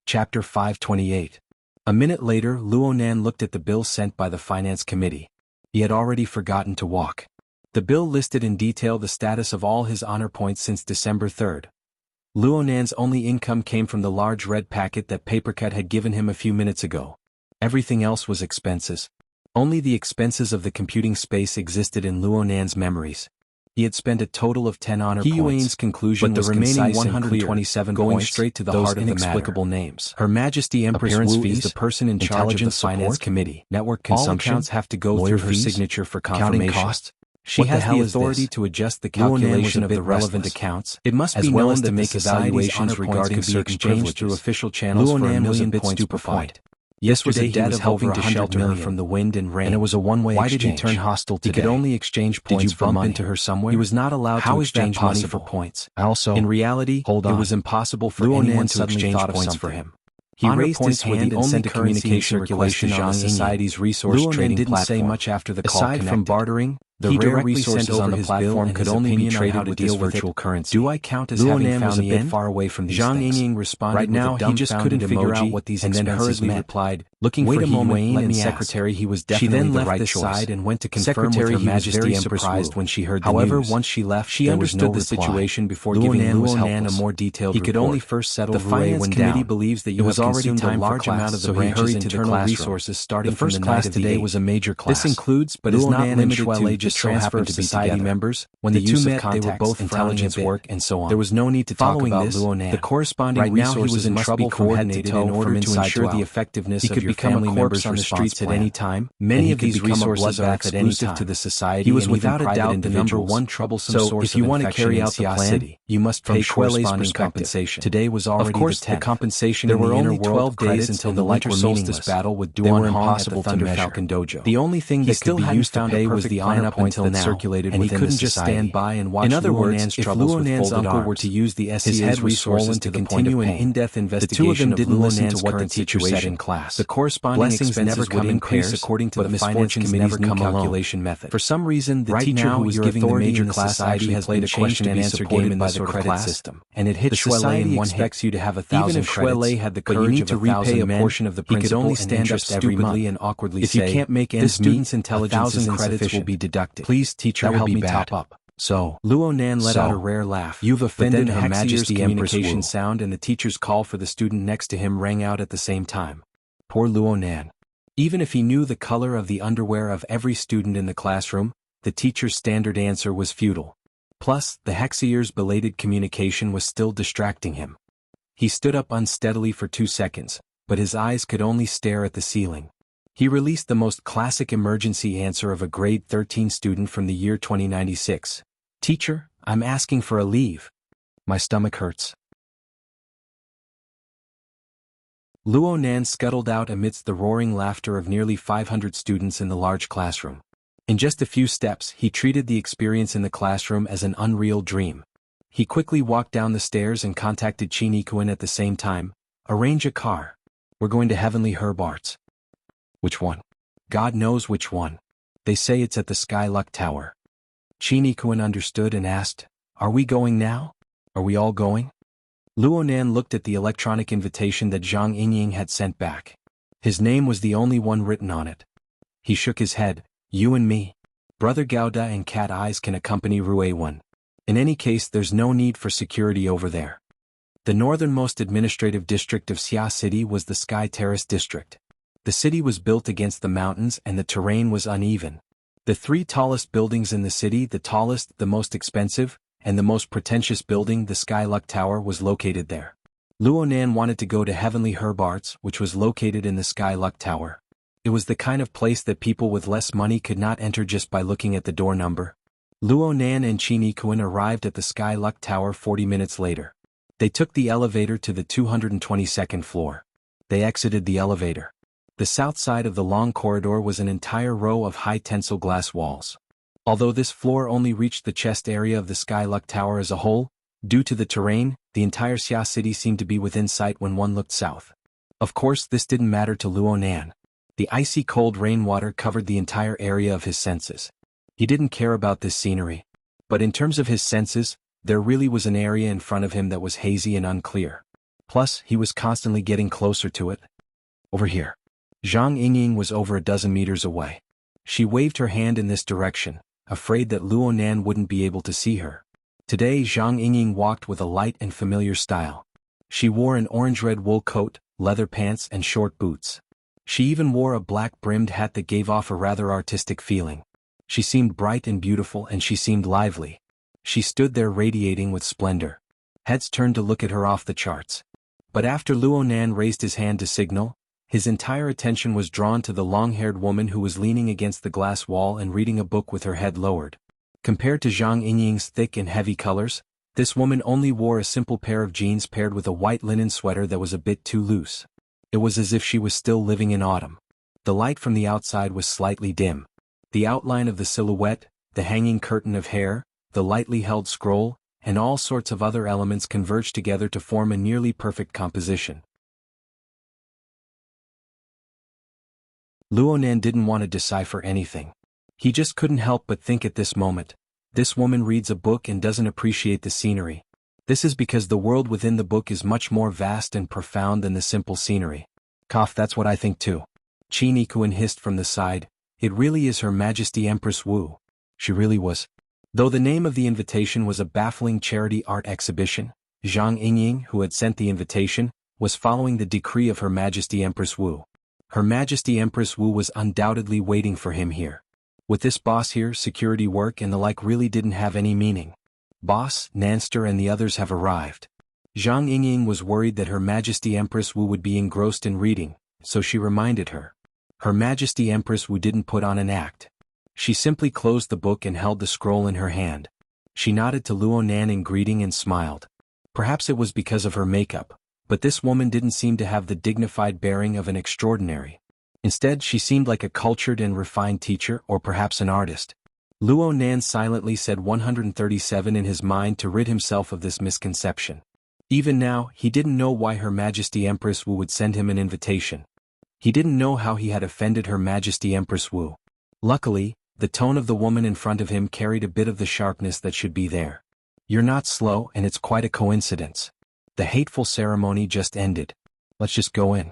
Chapter 528. A minute later, Luonan looked at the bill sent by the Finance Committee. He had already forgotten to walk. The bill listed in detail the status of all his honor points since December 3rd. Luonan's only income came from the large red packet that Papercut had given him a few minutes ago. Everything else was expenses. Only the expenses of the computing space existed in Luonan's memories. He had spent a total of 10 honor points. Yuan's conclusion was concise and clear, 127 going points, straight to the heart of the inexplicable names. Her Majesty Empress Wu is the person in charge of the Finance Committee. Network consumption, all accounts have to go through her signature for confirmation. Costs. She has the authority to adjust the calculation of the relevant accounts. It must be known to make evaluations regarding certain privileges through official channels for a million points to point. Yesterday he was helping to shelter her from the wind and rain, and it was a one-way exchange. Why did he turn hosile today? He could only exchange points for money. Into her somewhere? He was not allowed to exchange money for points. In reality, it was impossible for anyone to exchange points for him. He raised his hand and sent a communication request to Zhang Society's resource trading platform. Didn't say much after the call connected. Aside from bartering, the rare resources on the platform could only be traded with this virtual currency. Do I count as having found the end? Far away from these things. Zhang Yingying responded right now, he just couldn't figure out what these expenses meant. Replied, looking for Yuan and Secretary, he was definitely the right choice. She then left the side and went to confirm with Her Majesty Empress Wu. When she heard the news. However, once she left, she understood the situation before giving Luonan a more detailed report. He could only first settle the Finance Committee believes that you have consumed a large amount of the branch's internal resources starting from the night of today was a major class. This includes, but is not limited to, just transfer of society members. When the two met, they were both intelligence work and so on. There was no need to talk about Luonan. The corresponding resources must be coordinated in order to ensure the effectiveness of your family members' on the streets at any time. Many of these resources are exclusive to the society. He was without a doubt the number one troublesome source of infection in Xia City. If you want to carry out the plan, you must pay corresponding compensation. Today was already the 10th. Of course, the compensation there were only 12 days until the winter solstice battle with Duan Hong at the Thunder Falcon Dojo. The only thing that could be used to pay was the honor points that circulated within the society. And he couldn't just stand by and watch. In other words, if Luonan's uncle were to use the SCA's resources to continue an in-depth investigation, the two of them didn't listen to what the teacher said in class. The corresponding expenses would increase according to the Finance Committee's new calculation method. For some reason, the teacher who was giving the major class actually has played a question and answer game by the credit system, and it hit the society expects you to have 1,000 credits. Even if Shuelei had the courage of 1,000 men, portion of the principal, he could only stand up stupidly and awkwardly say, "If you can't make ends meet, student's intelligence is insufficient. Will be deducted. Please, teacher, help me top up." So, Luonan let out a rare laugh. "You've offended Her Majesty communication sound, and the teacher's call for the student next to him rang out at the same time. Poor Luonan. Even if he knew the color of the underwear of every student in the classroom, the teacher's standard answer was futile. Plus, the Hexier's belated communication was still distracting him. He stood up unsteadily for 2 seconds, but his eyes could only stare at the ceiling. He released the most classic emergency answer of a grade 13 student from the year 2096. "Teacher, I'm asking for a leave. My stomach hurts." Luonan scuttled out amidst the roaring laughter of nearly 500 students in the large classroom. In just a few steps, he treated the experience in the classroom as an unreal dream. He quickly walked down the stairs and contacted Chinikuin at the same time. "Arrange a car. We're going to Heavenly Herb Arts." "Which one?" "God knows which one. They say it's at the Skyluck Tower." Chinikuin understood and asked, "Are we going now? Are we all going?" Luonan looked at the electronic invitation that Zhang Yingying had sent back. His name was the only one written on it. He shook his head. "You and me. Brother Gauda and Cat Eyes can accompany Ruewan. In any case, there's no need for security over there." The northernmost administrative district of Xia City was the Sky Terrace district. The city was built against the mountains and the terrain was uneven. The 3 tallest buildings in the city, the tallest, the most expensive, and the most pretentious building, the Skyluck Tower, was located there. Luonan wanted to go to Heavenly Herb Arts, which was located in the Skyluck Tower. It was the kind of place that people with less money could not enter just by looking at the door number. Luonan and Chinikuin arrived at the Skyluck Tower 40 minutes later. They took the elevator to the 222nd floor. They exited the elevator. The south side of the long corridor was an entire row of high tensile glass walls. Although this floor only reached the chest area of the Skyluck Tower as a whole, due to the terrain, the entire Xia City seemed to be within sight when one looked south. Of course, this didn't matter to Luonan. The icy cold rainwater covered the entire area of his senses. He didn't care about this scenery. But in terms of his senses, there really was an area in front of him that was hazy and unclear. Plus, he was constantly getting closer to it. Over here. Zhang Yingying was over a dozen meters away. She waved her hand in this direction, afraid that Luo Nan wouldn't be able to see her. Today Zhang Yingying walked with a light and familiar style. She wore an orange-red wool coat, leather pants and short boots. She even wore a black-brimmed hat that gave off a rather artistic feeling. She seemed bright and beautiful and she seemed lively. She stood there radiating with splendor. Heads turned to look at her off the charts. But after Luo Nan raised his hand to signal, his entire attention was drawn to the long-haired woman who was leaning against the glass wall and reading a book with her head lowered. Compared to Zhang Yingying's thick and heavy colors, this woman only wore a simple pair of jeans paired with a white linen sweater that was a bit too loose. It was as if she was still living in autumn. The light from the outside was slightly dim. The outline of the silhouette, the hanging curtain of hair, the lightly held scroll, and all sorts of other elements converged together to form a nearly perfect composition. Luo Nan didn't want to decipher anything. He just couldn't help but think at this moment, this woman reads a book and doesn't appreciate the scenery. This is because the world within the book is much more vast and profound than the simple scenery. Cough, that's what I think too. Qin Yikuan hissed from the side, it really is Her Majesty Empress Wu. She really was. Though the name of the invitation was a baffling charity art exhibition, Zhang Yingying, who had sent the invitation, was following the decree of Her Majesty Empress Wu. Her Majesty Empress Wu was undoubtedly waiting for him here. With this boss here, security work and the like really didn't have any meaning. Boss, Nanster and the others have arrived. Zhang Yingying was worried that Her Majesty Empress Wu would be engrossed in reading, so she reminded her. Her Majesty Empress Wu didn't put on an act. She simply closed the book and held the scroll in her hand. She nodded to Luo Nan in greeting and smiled. Perhaps it was because of her makeup, but this woman didn't seem to have the dignified bearing of an extraordinary. Instead, she seemed like a cultured and refined teacher or perhaps an artist. Luo Nan silently said 137 in his mind to rid himself of this misconception. Even now, he didn't know why Her Majesty Empress Wu would send him an invitation. He didn't know how he had offended Her Majesty Empress Wu. Luckily, the tone of the woman in front of him carried a bit of the sharpness that should be there. You're not slow and it's quite a coincidence. The hateful ceremony just ended. Let's just go in.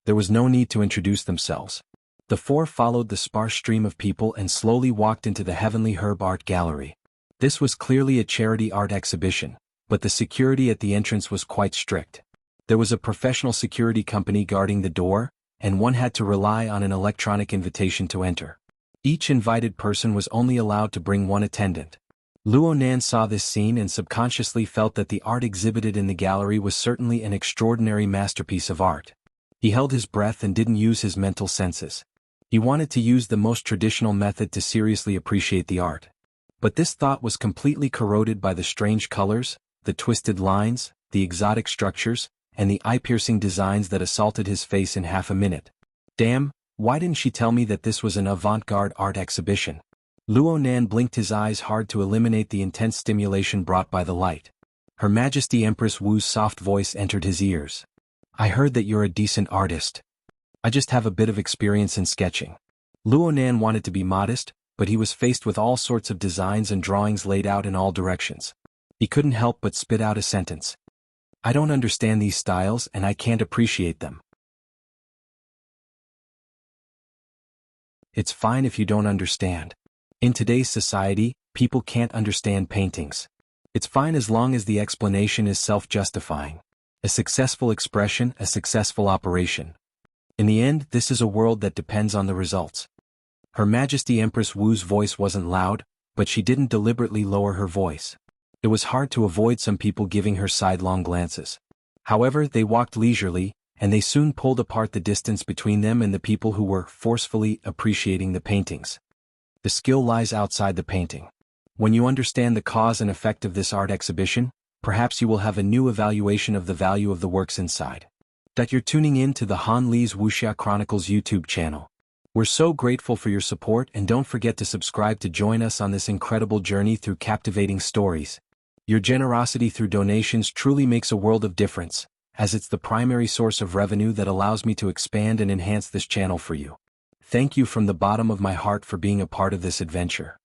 There was no need to introduce themselves. The four followed the sparse stream of people and slowly walked into the Heavenly Herb Art Gallery. This was clearly a charity art exhibition, but the security at the entrance was quite strict. There was a professional security company guarding the door, and one had to rely on an electronic invitation to enter. Each invited person was only allowed to bring one attendant. Luo Nan saw this scene and subconsciously felt that the art exhibited in the gallery was certainly an extraordinary masterpiece of art. He held his breath and didn't use his mental senses. He wanted to use the most traditional method to seriously appreciate the art. But this thought was completely corroded by the strange colors, the twisted lines, the exotic structures, and the eye-piercing designs that assaulted his face in half a minute. Damn, why didn't she tell me that this was an avant-garde art exhibition? Luo Nan blinked his eyes hard to eliminate the intense stimulation brought by the light. Her Majesty Empress Wu's soft voice entered his ears. I heard that you're a decent artist. I just have a bit of experience in sketching. Luo Nan wanted to be modest, but he was faced with all sorts of designs and drawings laid out in all directions. He couldn't help but spit out a sentence. I don't understand these styles and I can't appreciate them. It's fine if you don't understand. In today's society, people can't understand paintings. It's fine as long as the explanation is self-justifying. A successful expression, a successful operation. In the end, this is a world that depends on the results. Her Majesty Empress Wu's voice wasn't loud, but she didn't deliberately lower her voice. It was hard to avoid some people giving her sidelong glances. However, they walked leisurely, and they soon pulled apart the distance between them and the people who were forcefully appreciating the paintings. The skill lies outside the painting. When you understand the cause and effect of this art exhibition, perhaps you will have a new evaluation of the value of the works inside. That you're tuning in to the Han Li's Wuxia Chronicles YouTube channel. We're so grateful for your support and don't forget to subscribe to join us on this incredible journey through captivating stories. Your generosity through donations truly makes a world of difference, as it's the primary source of revenue that allows me to expand and enhance this channel for you. Thank you from the bottom of my heart for being a part of this adventure.